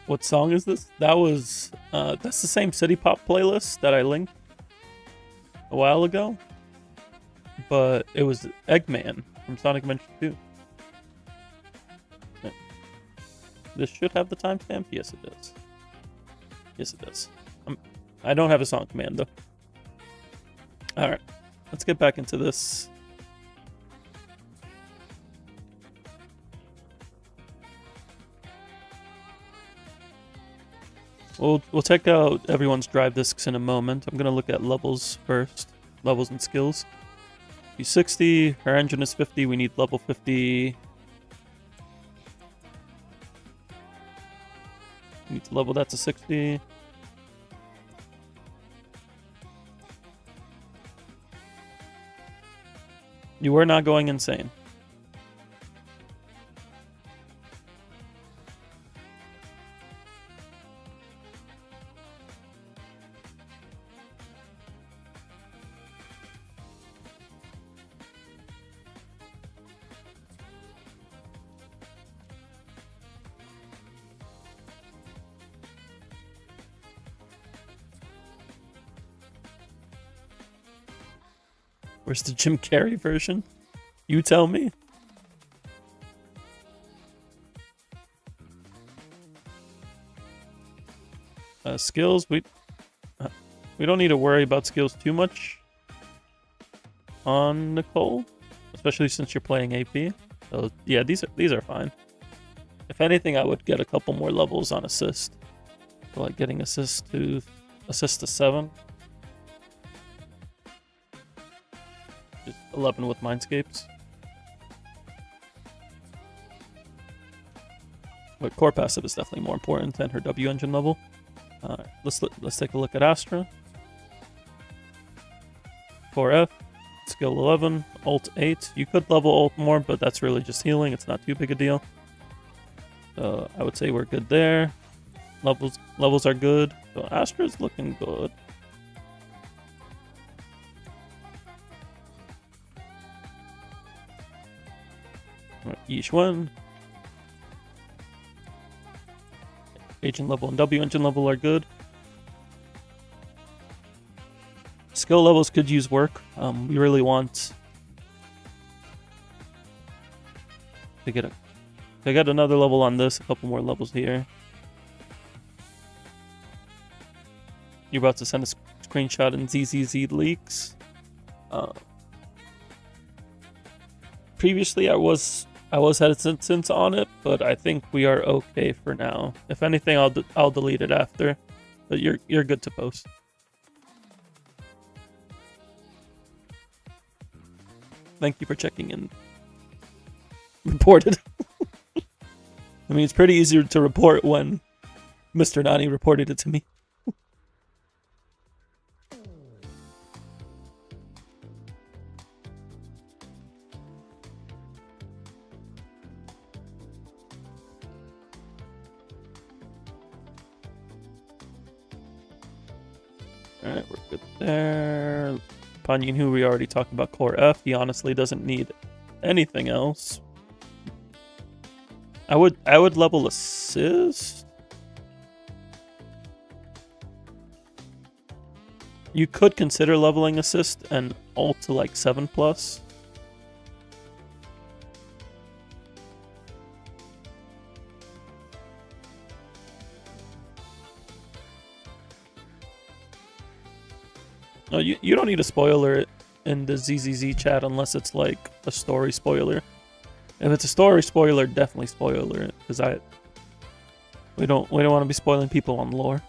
What song is this? That was that's the same City Pop playlist that I linked a while ago, but it was Eggman from Sonic Adventure 2. This should have the timestamp. Yes, it does. Yes, it does. I don't have a song command though. All right, let's get back into this. We'll check out everyone's drive discs in a moment. I'm gonna look at levels first. Levels and skills. He's 60. Her engine is 50. We need level 50. We need to level that to 60. You were not going insane. Where's the Jim Carrey version? You tell me. Skills, we don't need to worry about skills too much on Nicole, especially since you're playing AP. So yeah, these are fine. If anything, I would get a couple more levels on assist. So like getting assist to 7. Just 11 with Mindscapes. But core passive is definitely more important than her W engine level. Let's take a look at Astra. Core F, skill 11, ult 8. You could level ult more, but that's really just healing. It's not too big a deal. So I would say we're good there. Levels are good. So Astra's looking good. Each one. Agent level and W engine level are good. Skill levels could use work. We really want to get another level on this, a couple more levels here. You're about to send a screenshot in ZZZ leaks. Previously, I was hesitant on it, but I think we are okay for now. If anything, I'll delete it after. But you're good to post. Thank you for checking in. Reported. I mean, it's pretty easy to report when Mr. Nani reported it to me. Alright, we're good there. Panyin, who we already talked about core F, he honestly doesn't need anything else. I would level assist. You could consider leveling assist and ult to like 7+. No, you don't need a spoiler in the ZZZ chat unless it's like a story spoiler. If it's a story spoiler, definitely spoiler it, because we don't want to be spoiling people on lore.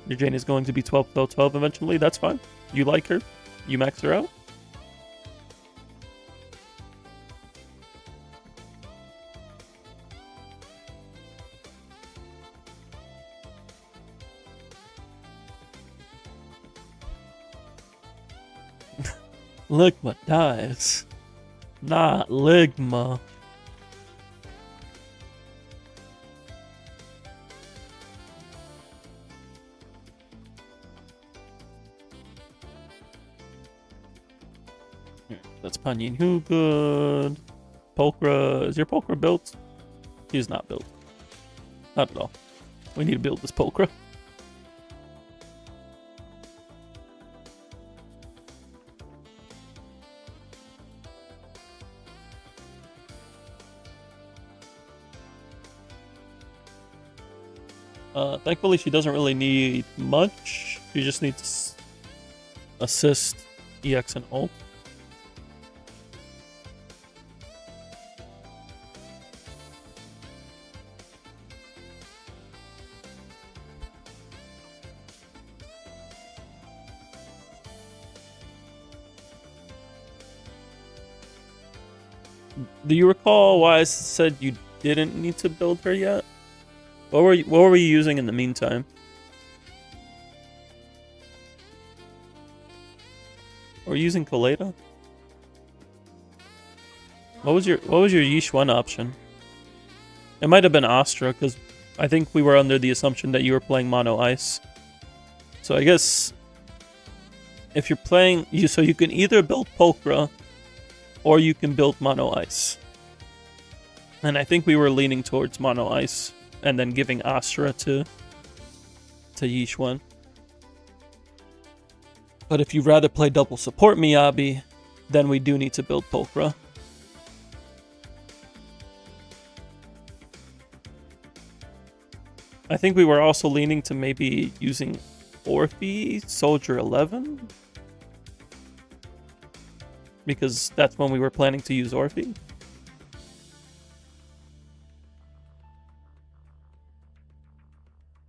Your Jane is going to be 12 eventually. That's fine. You like her. You max her out. Ligma dies. Not Ligma. That's Panyin. Who good? Pulchra. Is your Pulchra built? He's not built. Not at all. We need to build this Pulchra. Thankfully, she doesn't really need much. She just needs assist, EX, and ult. Do you recall why I said you didn't need to build her yet? What were you using in the meantime? Were you using Kaleda? What was your Yeesh 1 option? It might have been Astra, because I think we were under the assumption that you were playing Mono Ice. So I guess if you're playing so you can either build Pokra or you can build Mono Ice. And I think we were leaning towards Mono Ice and then giving Astra to Yeesh 1. But if you'd rather play double support Miyabi, then we do need to build Pokra. I think we were also leaning to maybe using Orphe, Soldier 11? Because that's when we were planning to use Orphe.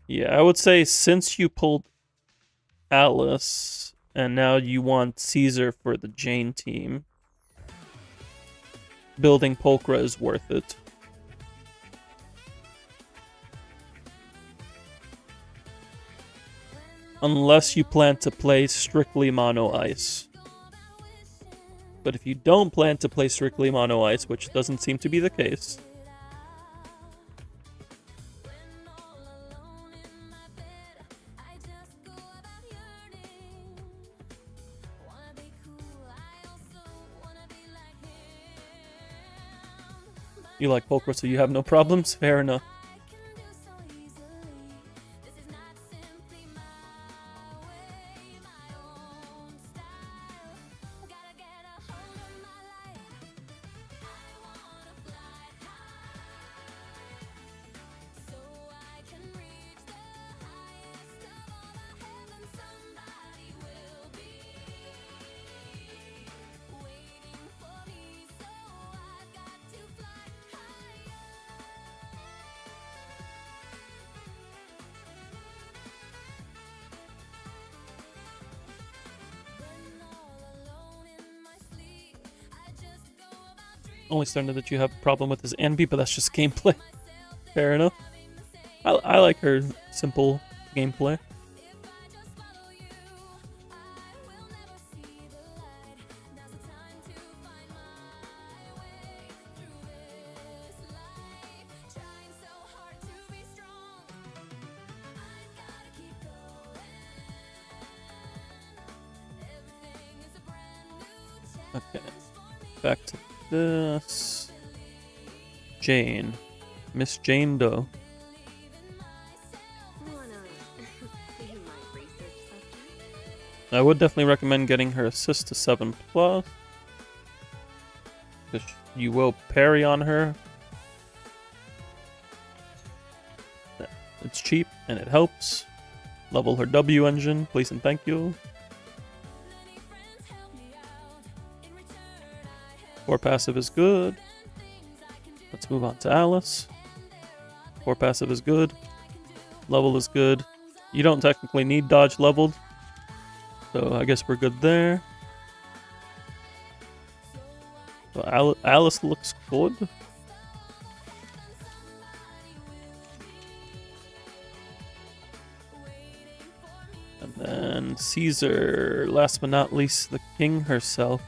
Yeah, I would say since you pulled Alice, and now you want Caesar for the Jane team, building Pokra is worth it. Unless you plan to play strictly Mono Ice. But if you don't plan to play strictly Mono Ice, which doesn't seem to be the case, you like Pokra, so you have no problems? Fair enough. Only starting that you have a problem with is Anby, but that's just gameplay. Fair enough. I like her simple gameplay. Okay, back to this. Jane. Miss Jane Doe. I would definitely recommend getting her assist to 7+. Because you will parry on her. It's cheap and it helps. Level her W engine, please and thank you. 4 passive is good. Let's move on to Alice. 4 passive is good. Level is good. You don't technically need dodge leveled, so I guess we're good there. So Alice looks good. And then Caesar, last but not least, the king herself.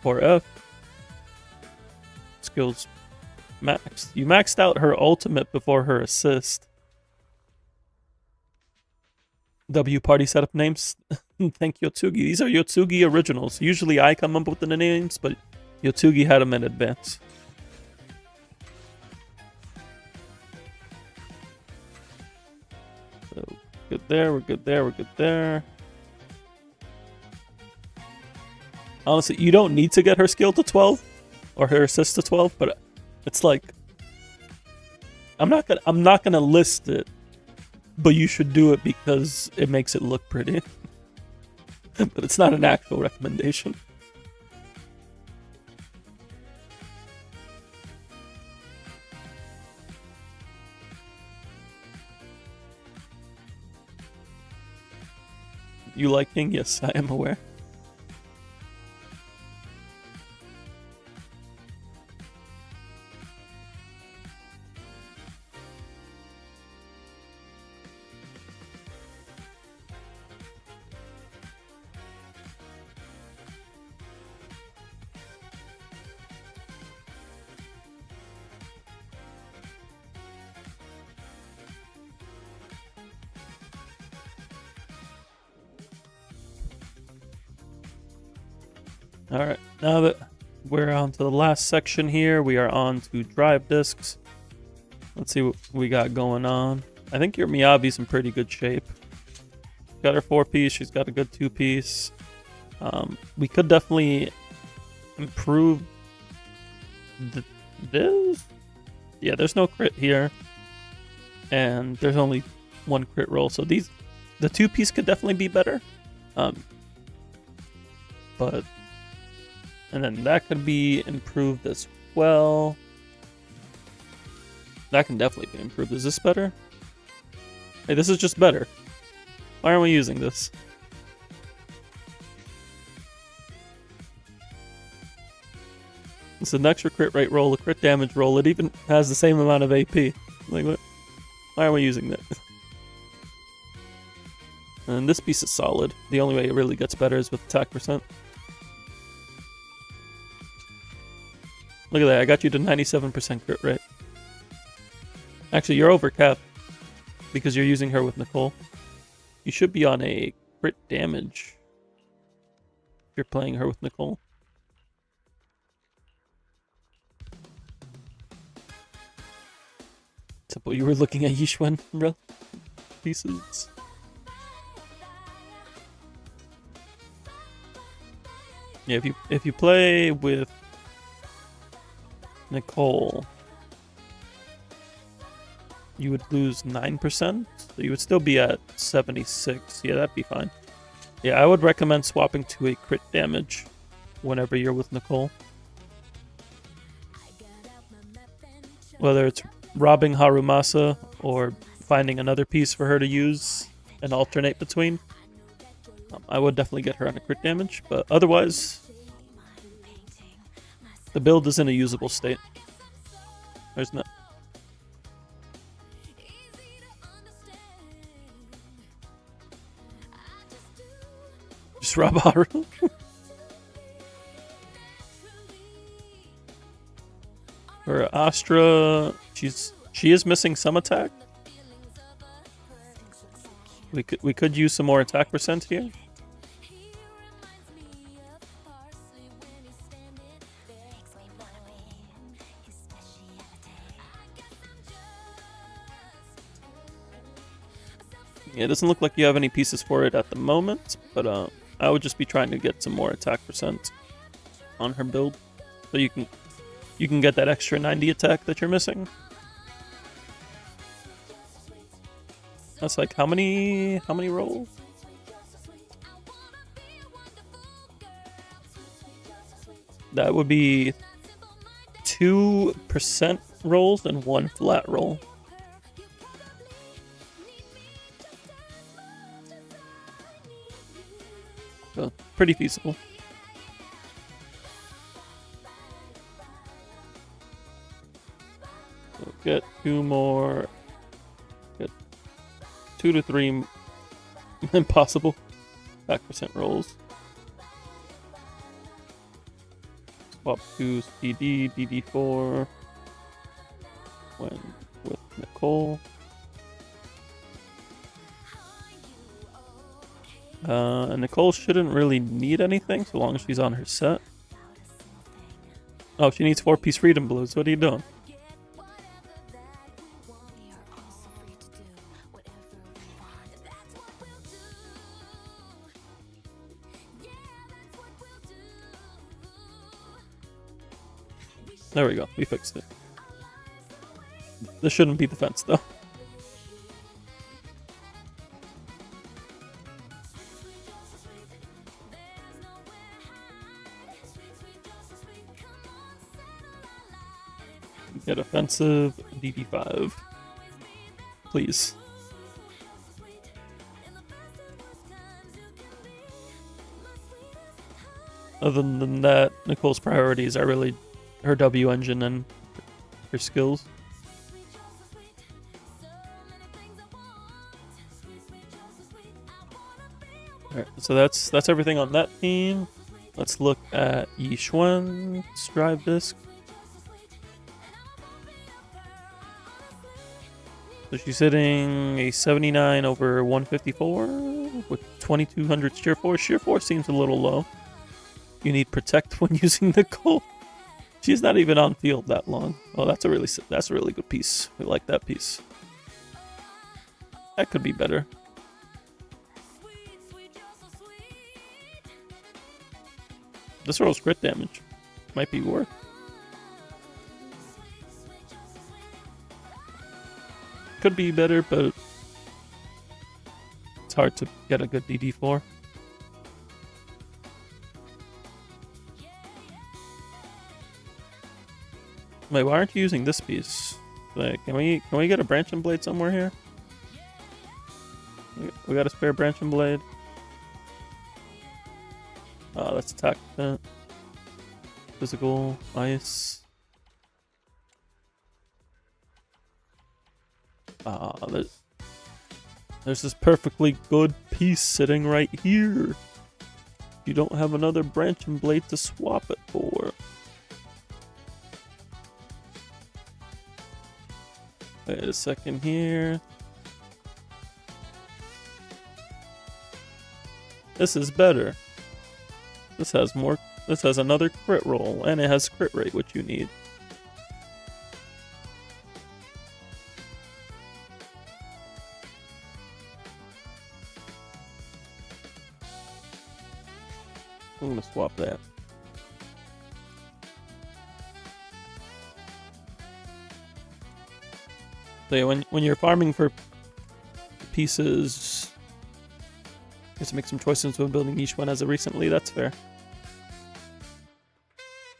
4F. Skills maxed. You maxed out her ultimate before her assist. W party setup names. Thank Yotsugi. These are Yotsugi originals. Usually I come up with the names, but Yotsugi had them in advance. So, good there, we're good there, we're good there. Honestly, you don't need to get her skill to 12 or her assist to 12, but it's like I'm not gonna list it, but you should do it because it makes it look pretty. But it's not an actual recommendation. You liking? Yes, I am aware. Alright, now that we're on to the last section here, we are on to drive discs. Let's see what we got going on. I think your Miyabi's in pretty good shape. Got her 4-piece, she's got a good 2-piece. We could definitely improve this. Yeah, there's no crit here. And there's only one crit roll, so the 2-piece could definitely be better. But... And then that could be improved as well. That can definitely be improved. Is this better? Hey, this is just better. Why aren't we using this? It's an extra crit rate roll, a crit damage roll. It even has the same amount of AP. Like, what? Why aren't we using that? And this piece is solid. The only way it really gets better is with attack percent. Look at that, I got you to 97% crit rate. Actually, you're over cap because you're using her with Nicole. You should be on a crit damage if you're playing her with Nicole. Simple, you were looking at Yishwen, bro. Pieces. Yeah, if you play with Nicole, you would lose 9%, so you would still be at 76. Yeah, that'd be fine. Yeah, I would recommend swapping to a crit damage whenever you're with Nicole. Whether it's robbing Harumasa or finding another piece for her to use and alternate between, I would definitely get her on a crit damage, but otherwise, the build is in a usable state. There's no... Just rob Haru. For Astra, she is missing some attack. We could use some more attack percent here. Yeah, it doesn't look like you have any pieces for it at the moment, but I would just be trying to get some more attack percent on her build, so you can get that extra 90 attack that you're missing. That's like how many rolls? That would be 2% rolls and 1 flat roll. So, pretty feasible. So get 2 more. Get 2 to 3 impossible back percent rolls. Swap to CD, DD4 when with Nicole. Nicole shouldn't really need anything so long as she's on her set. Oh, she needs 4-piece freedom blues. What are you doing? There we go. We fixed it. This shouldn't be defense though. Get offensive DD5. Please. Other than that, Nicole's priorities are really her W engine and her skills. Alright, so that's everything on that team. Let's look at Yi Xuan's drive disc. So she's hitting a 79 over 154 with 2200 shear force. Sheer force seems a little low. You need protect when using Nicole. She's not even on field that long. Oh, that's a really good piece. We like that piece. That could be better. This rolls crit damage. Might be worth. Could be better, but it's hard to get a good DD4. Wait, why aren't you using this piece? Like, can we get a branch and blade somewhere here? We got a spare branch and blade. Oh, that's attack defense. Physical, ice. There's this perfectly good piece sitting right here. You don't have another branch and blade to swap it for. Wait a second here. This is better. This has more. This has another crit roll, and it has crit rate, which you need. I'm gonna swap that. So yeah, when you're farming for pieces, you have to make some choices when building each one as of recently. That's fair.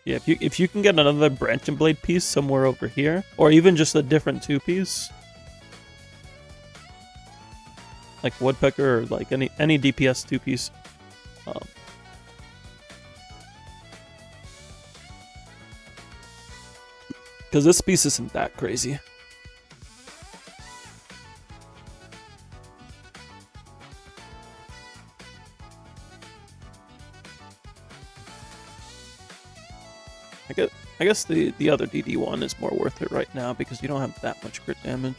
Yeah, if you can get another branch and blade piece somewhere over here, or even just a different 2-piece, like woodpecker or like any DPS 2-piece. Because this piece isn't that crazy. I guess the other DD1 is more worth it right now because you don't have that much crit damage.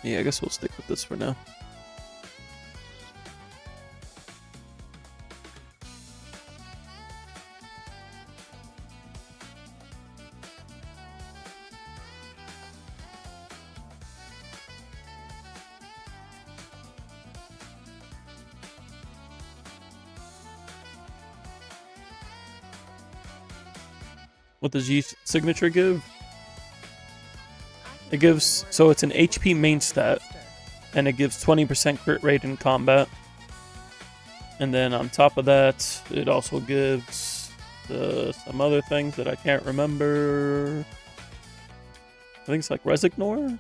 Yeah, I guess we'll stick with this for now. What does Yi signature give? It gives, so it's an HP main stat, and it gives 20% crit rate in combat. And then on top of that, it also gives some other things that I can't remember. I think it's like Resignor?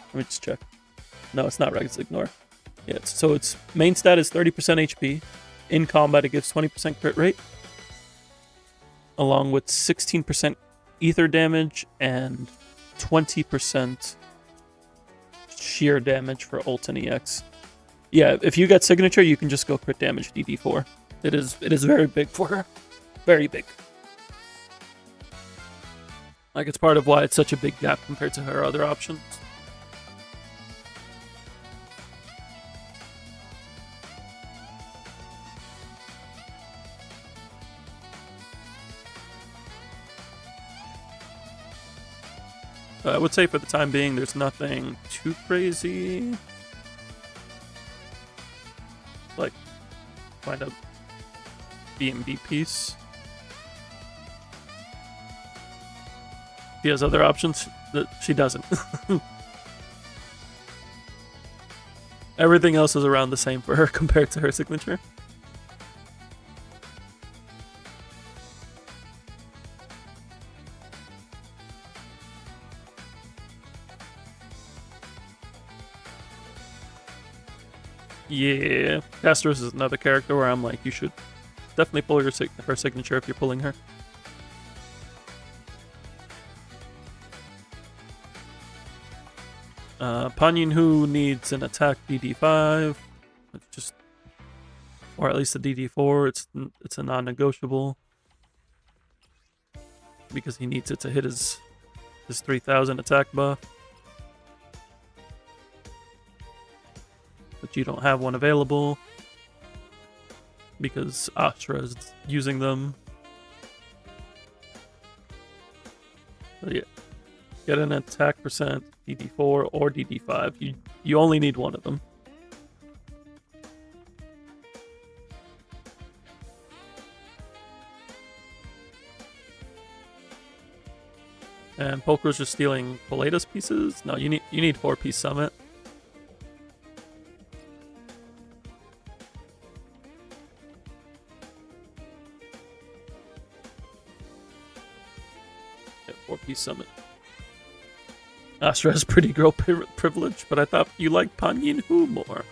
Let me just check. No, it's not Resignor. Yeah, so its main stat is 30% HP. In combat, it gives 20% crit rate, along with 16% ether damage and 20% sheer damage for ult and EX. Yeah, if you get signature, you can just go crit damage DD4. It is very big for her. Very big. Like, it's part of why it's such a big gap compared to her other options. I would say for the time being, there's nothing too crazy. Like, find out. B&B piece. She has other options that she doesn't. Everything else is around the same for her compared to her signature. Yeah, Castros is another character where I'm like, you should definitely pull her signature if you're pulling her. Pan Yin-Hu needs an attack DD5. It's just, or at least a DD4. It's a non-negotiable because he needs it to hit his 3000 attack buff. But you don't have one available because Astra is using them. So yeah, get an attack percent, DD4 or DD5. You only need one of them. And Polka's just stealing Poletus pieces. No, you need 4-piece Summit. Yeah, 4-piece Summit. Astra has pretty girl privilege, but I thought you liked Pan Yin-Hu more.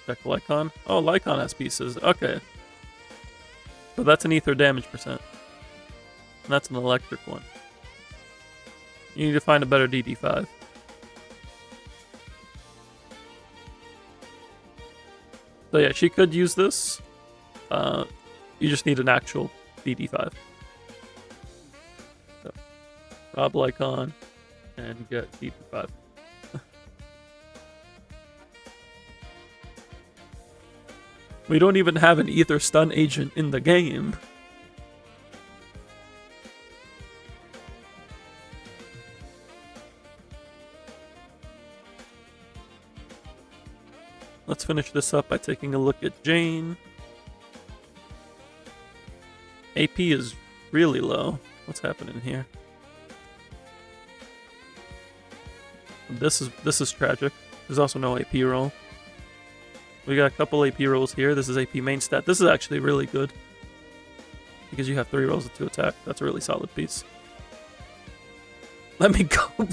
Check Lycon. Oh, Lycon has pieces. Okay. So that's an ether damage percent. And that's an electric one. You need to find a better DD5. So yeah, she could use this. You just need an actual DD5. So, rob Lycon and get DD5. We don't even have an ether stun agent in the game. Let's finish this up by taking a look at Jane. AP is really low. What's happening here? This is tragic. There's also no AP roll. We got a couple AP rolls here. This is AP main stat. This is actually really good because you have 3 rolls of 2 attack. That's a really solid piece. Let me go.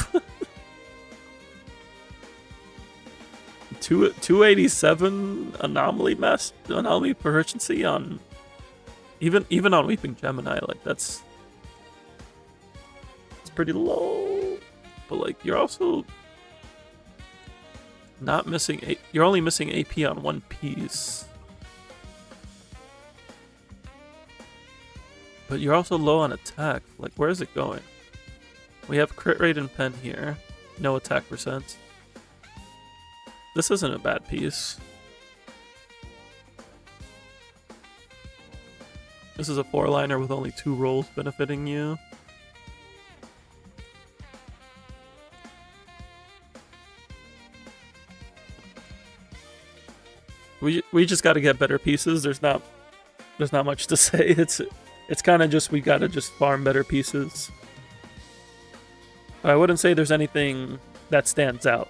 287 anomaly proficiency on even on Weeping Gemini. Like it's pretty low, but like you're also not missing you're only missing AP on 1 piece. But you're also low on attack. Like, where is it going? We have crit rate and pen here. No attack percent. This isn't a bad piece. This is a 4-liner with only 2 rolls benefiting you. We just got to get better pieces. There's not much to say. It's kind of just we got to just farm better pieces. I wouldn't say there's anything that stands out.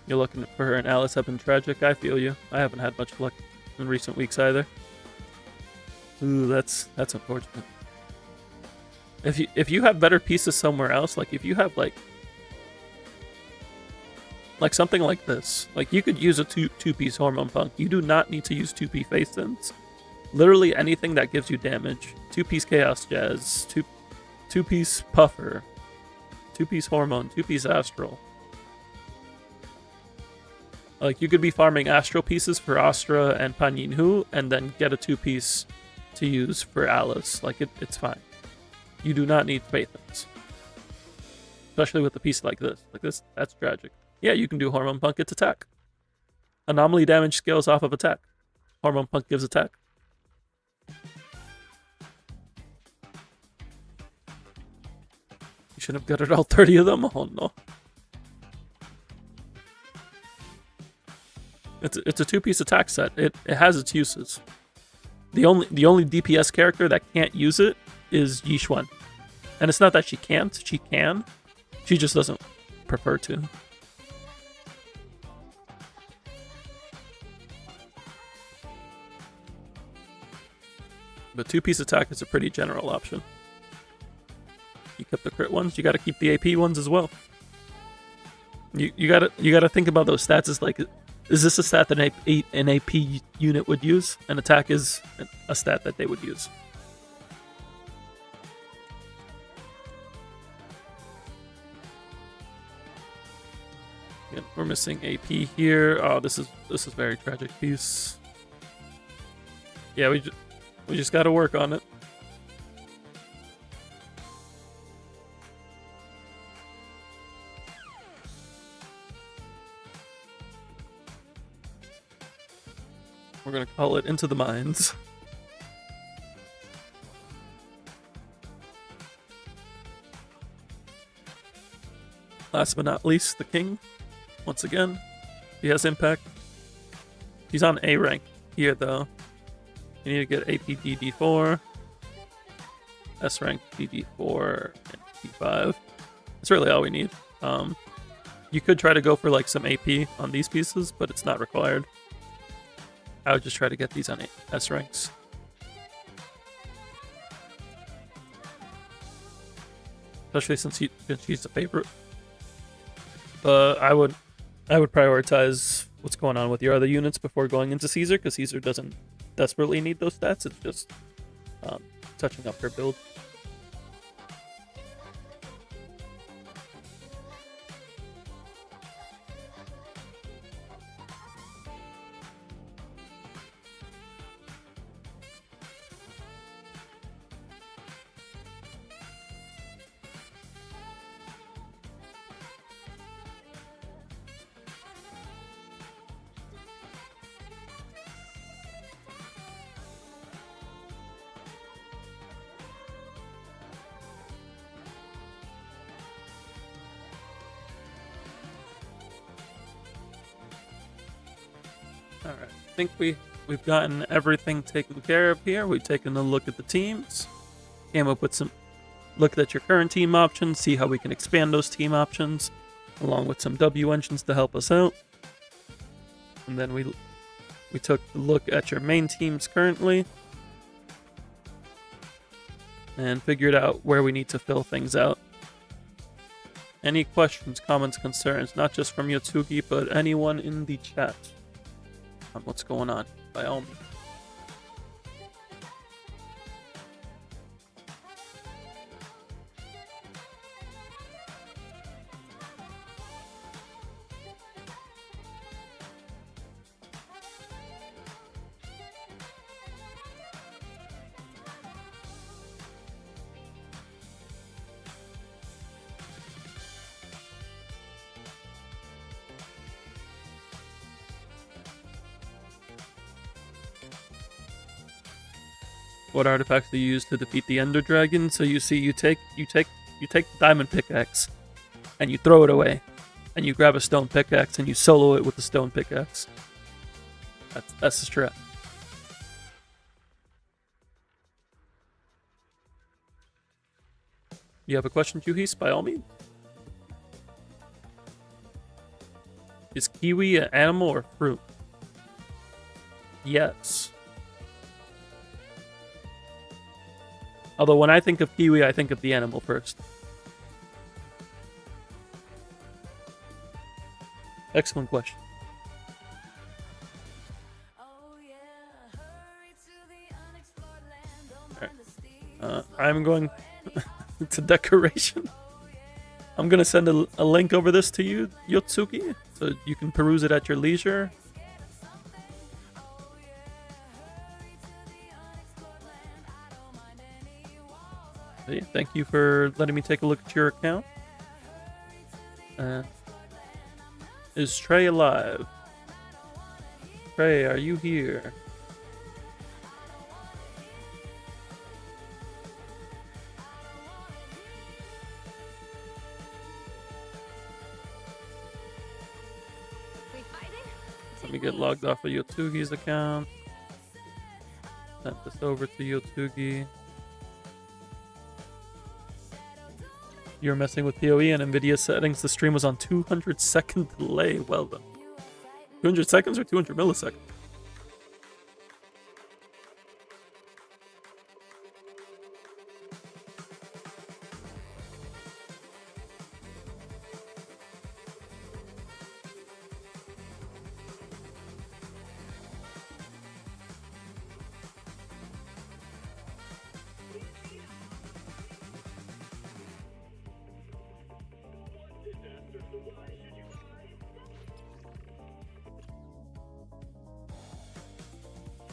You're looking for her and Alice have been tragic. I feel you. I haven't had much luck in recent weeks either. Ooh, that's unfortunate. If you have better pieces somewhere else, like if you have like something like this, like you could use a two-piece Hormone Punk. You do not need to use 2-piece Face Sense. Literally anything that gives you damage. 2-piece Chaos Jazz, two-piece Puffer, 2-piece Hormone, 2-piece Astral. Like you could be farming Astral pieces for Astra and Pan Yin-Hu, and then get a 2-piece to use for Alice. Like it's fine. You do not need Faith Sense. Especially with a piece like this. Like this, that's tragic. Yeah, you can do Hormone Punk, it's attack. Anomaly damage scales off of attack. Hormone Punk gives attack. shouldn't have gutted all 30 of them. Oh no. It's a 2-piece attack set. It has its uses. The only DPS character that can't use it is Yixuan. And it's not that she can't, she can. She just doesn't prefer to. But 2-piece attack is a pretty general option. You kept the crit ones, you gotta keep the AP ones as well. You gotta think about those stats as like, is this a stat that an AP unit would use? An attack is a stat that they would use. Yeah, we're missing AP here. Oh, this is very tragic piece. Yeah, we just gotta work on it. We're gonna call it Into the Mines. Last but not least, the King. Once again, he has impact. He's on A rank here though. You need to get AP DD4, S rank DD4, and D5. That's really all we need. You could try to go for like some AP on these pieces, but it's not required. I would just try to get these on S ranks. Especially since she's a favorite. But I would prioritize what's going on with your other units before going into Caesar, because Caesar doesn't desperately need those stats. It's just touching up her build. Alright, I think we've gotten everything taken care of here. We've taken a look at the teams, came up with some, looked at your current team options, see how we can expand those team options, along with some W engines to help us out. And then we took a look at your main teams currently, and figured out where we need to fill things out. Any questions, comments, concerns, not just from Yotsugi, but anyone in the chat on what's going on, by all means. What artifacts do you use to defeat the Ender Dragon? So you see, you take the diamond pickaxe, and you throw it away, and you grab a stone pickaxe and you solo it with the stone pickaxe. That's the strat. You have a question, Juhis? By all means. Is kiwi an animal or fruit? Yes. Although when I think of kiwi, I think of the animal first. Excellent question. Alright. I'm going to decoration. I'm going to send a link over this to you, Yotsuki, so you can peruse it at your leisure. Yeah, thank you for letting me take a look at your account. Is Trey alive? Trey, are you here? Let me get logged off of Yotugi's account. Send this over to Yotugi. You're messing with PoE and NVIDIA settings. The stream was on 200-second delay. Well done. 200 seconds or 200 milliseconds?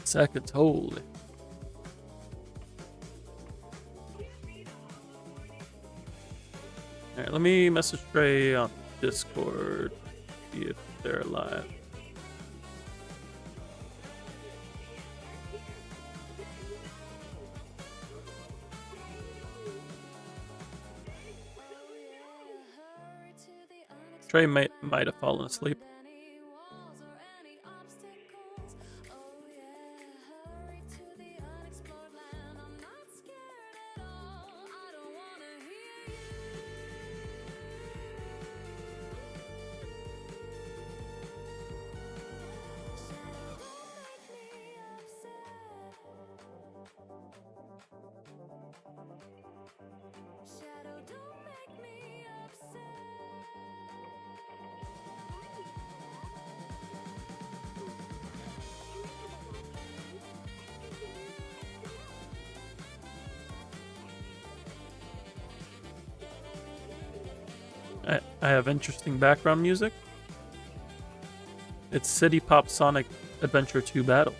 Seconds, holy. Alright, let me message Trey on Discord, see if they're live. Trey might have fallen asleep. I have interesting background music. It's City Pop Sonic Adventure 2 Battle.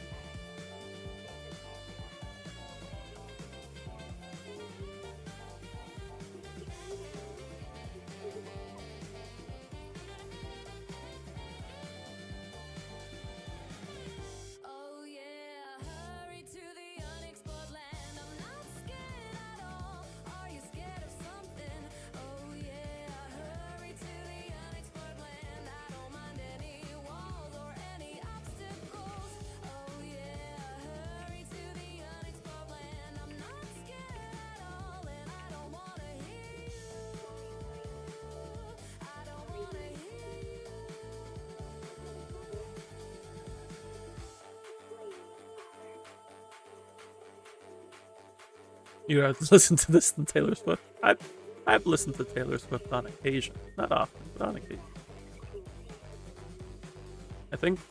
You have to listen to this than Taylor Swift. I've listened to Taylor Swift on occasion, not often, but on occasion.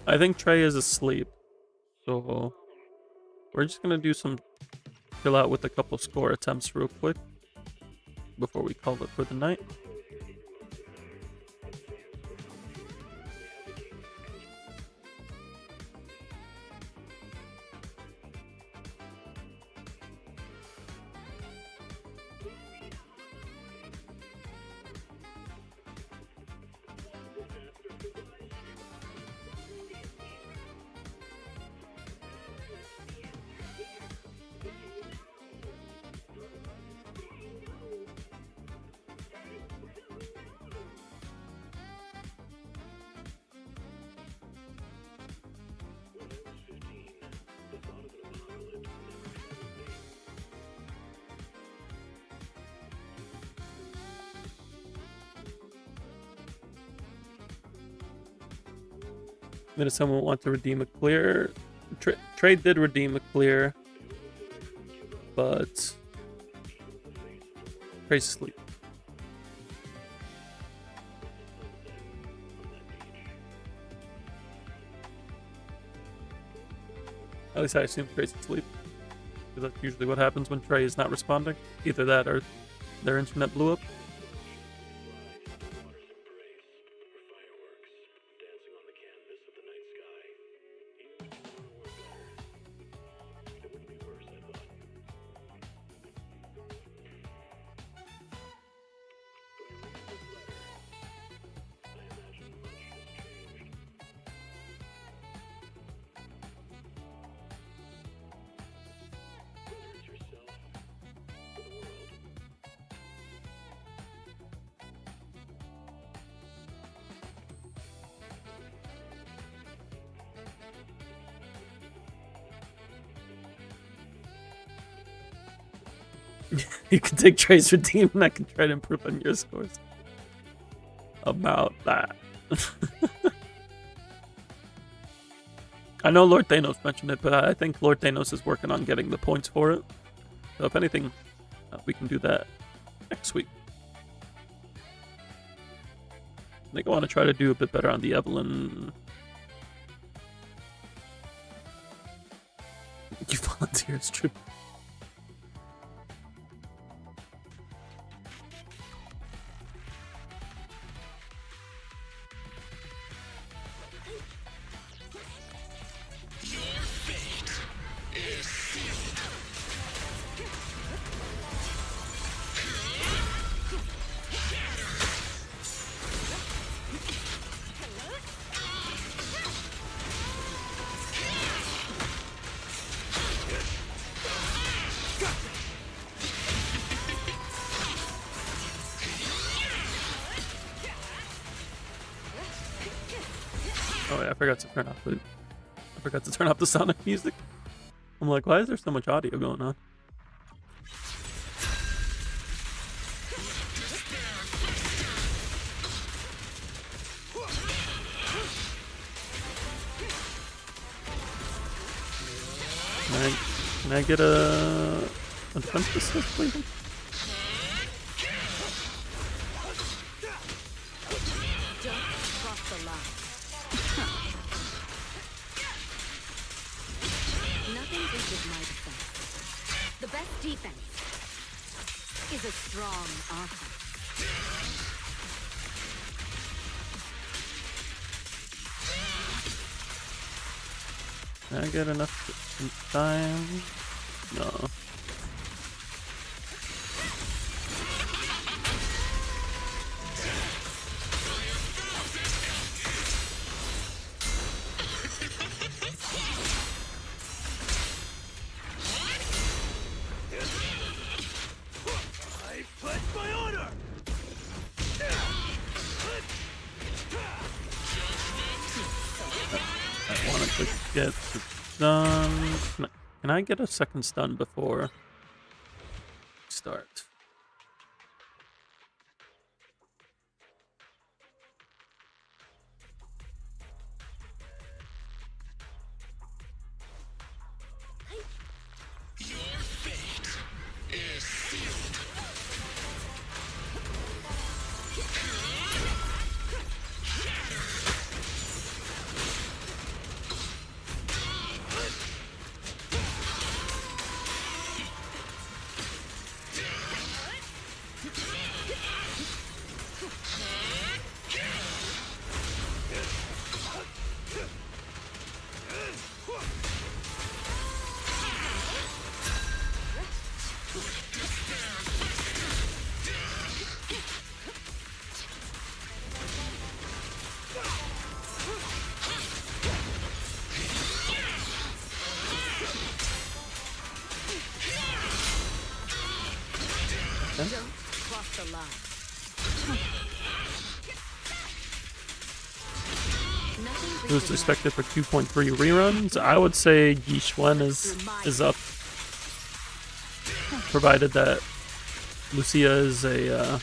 I think Trey is asleep, so we're just gonna do some chill out with a couple score attempts real quick before we call it for the night. Did someone want to redeem a clear? Trade did redeem a clear, but Trey's asleep. At least I assume Trey's asleep, because that's usually what happens when Trey is not responding. Either that or their internet blew up. You can take Tracer Team and I can try to improve on your scores. About that. I know Lord Thanos mentioned it, but I think Lord Thanos is working on getting the points for it. So if anything, we can do that next week. I think I want to try to do a bit better on the Evelyn. You volunteer, it's true. Oh yeah, I forgot to turn off the Sonic music. I'm like, why is there so much audio going on? Can I get a defense assist, please? Don't cross the line. Nothing reaches my defense. The best defense is a strong offense. Can I get enough in time? No. I pledge my honor! I wanted to get the stun. Can I get a second stun before we start? Don't cross the line. Who's expected for 2.3 reruns? I would say Yishwen is up, provided that Lucia is a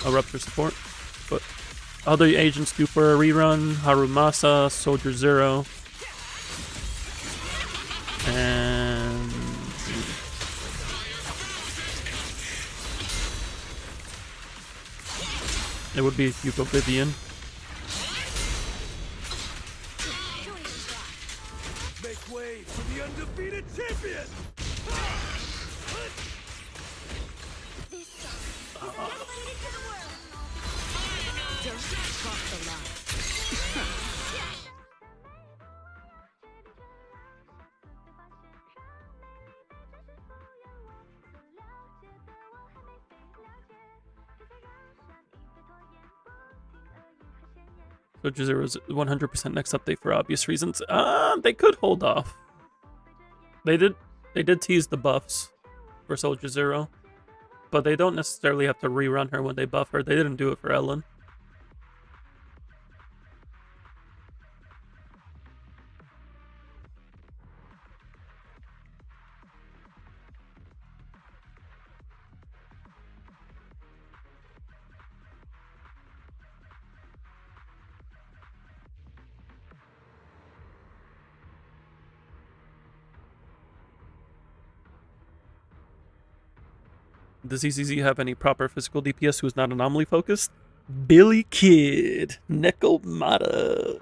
Rupture support. But other agents due for a rerun: Harumasa, Soldier Zero, and it would be Hugo Vivian. Make way for the undefeated champion! This song is dedicated to the world. Don't cross the line. Soldier Zero is 100% next update for obvious reasons. They could hold off. They did tease the buffs for Soldier Zero, but they don't necessarily have to rerun her when they buff her. They didn't do it for Ellen. Does ZZZ have any proper physical DPS who is not anomaly focused? Billy Kid, Nekomiyamana,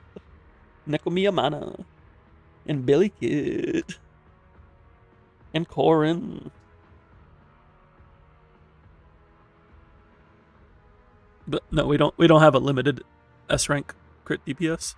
and Billy Kid, and Corin. But no, we don't have a limited S rank crit DPS.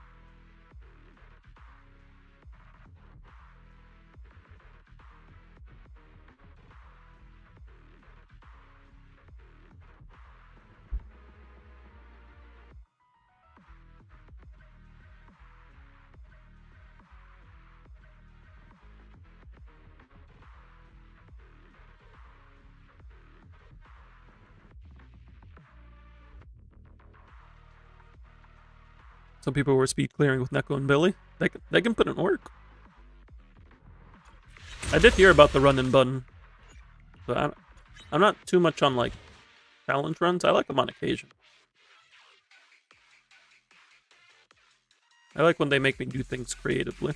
Some people were speed clearing with Neko and Billy. They can put in work. I did hear about the run and button, but I'm not too much on like challenge runs. I like them on occasion. I like when they make me do things creatively.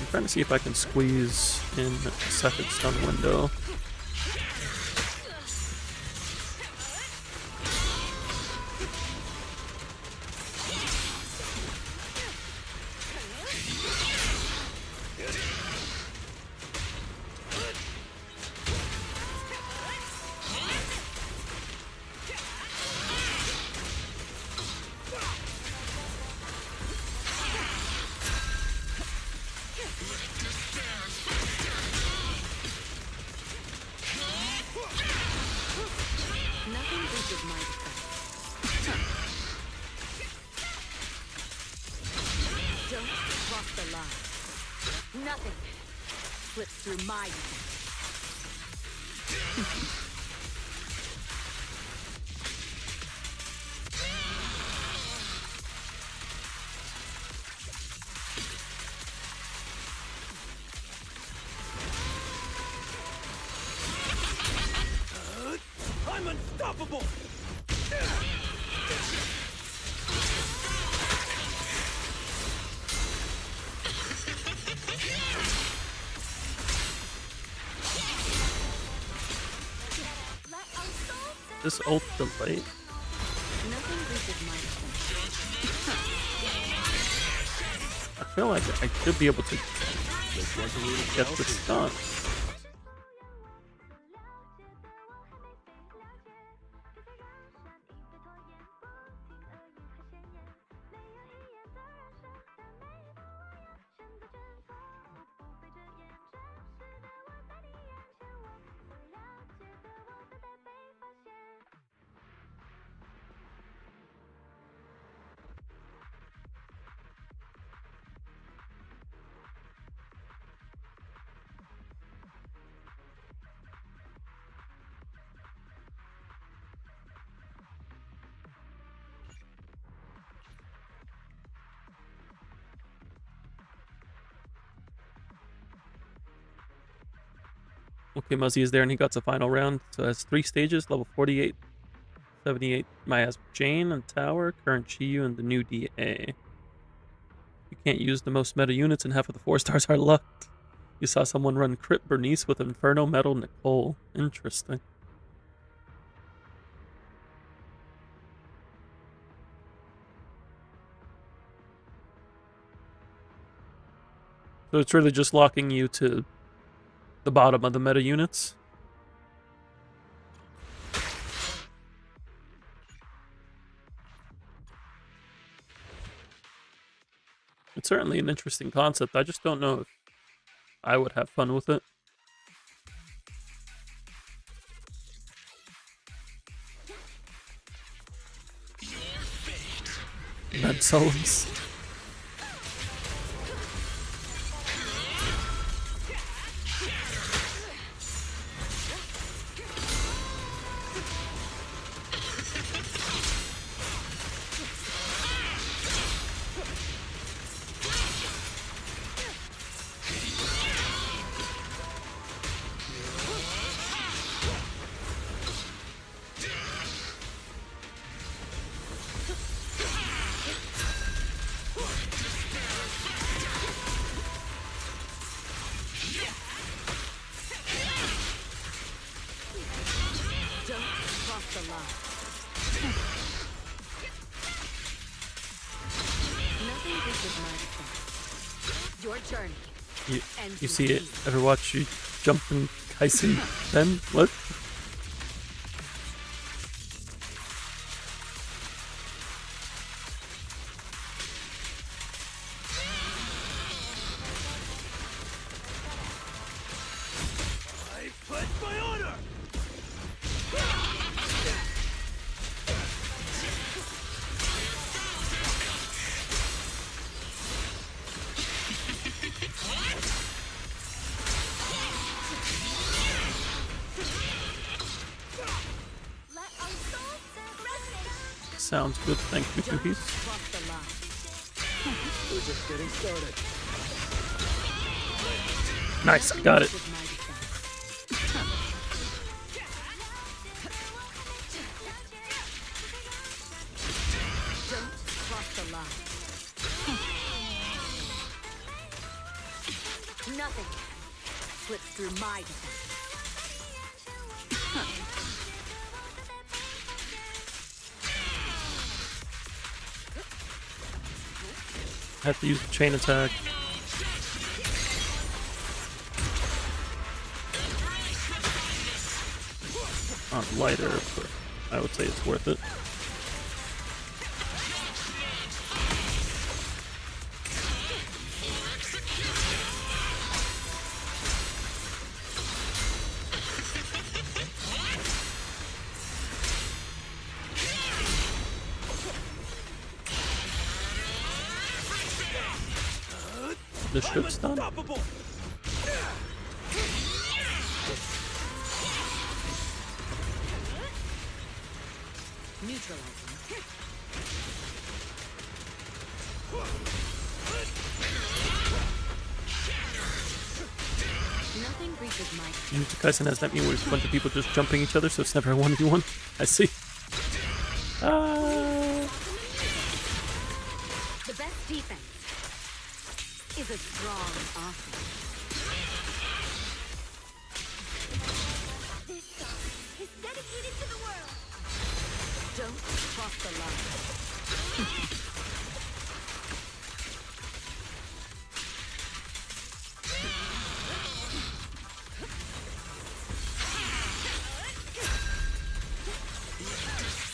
I'm trying to see if I can squeeze in a second stun window. Nothing reaches my defense. Don't cross the line. Nothing slips through my defense. I'm unstoppable! This ult delayed. Nothing reaches my defense. I feel like I should be able to get the stun. Okay, Muzzy is there and he got the final round. So it has 3 stages, level 48, 78. Maya has Jane and Tower, current Chiyu, and the new DA. You can't use the most meta units and half of the 4 stars are lucked. You saw someone run Crit Bernice with Inferno Metal Nicole. Interesting. So it's really just locking you to the bottom of the meta units. It's certainly an interesting concept. I just don't know if I would have fun with it. Med Sullens. breaches my defense. Your journey. You see it? Ever watch you jumping Kaisen? Then what? I pledge my honor! Let our souls resonate. Sounds good. Thank you, cookies. Cross the line. We're just getting started. Nice, I got it. Breaches my defense. Don't cross the line. Nothing slips through my defense. Have to use the chain attack. On lighter, but I would say it's worth it. This should stun. Unstoppable! Neutralizing. Nothing breaches my defense. Kaisen has that meme where it's a bunch of people just jumping each other, so it's never a 1v1. I see. The best defense is a strong offense. This song is dedicated to the world. Don't cross the line.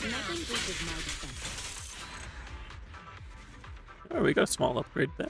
Nothing breaches my defense. Oh, we got a small upgrade there.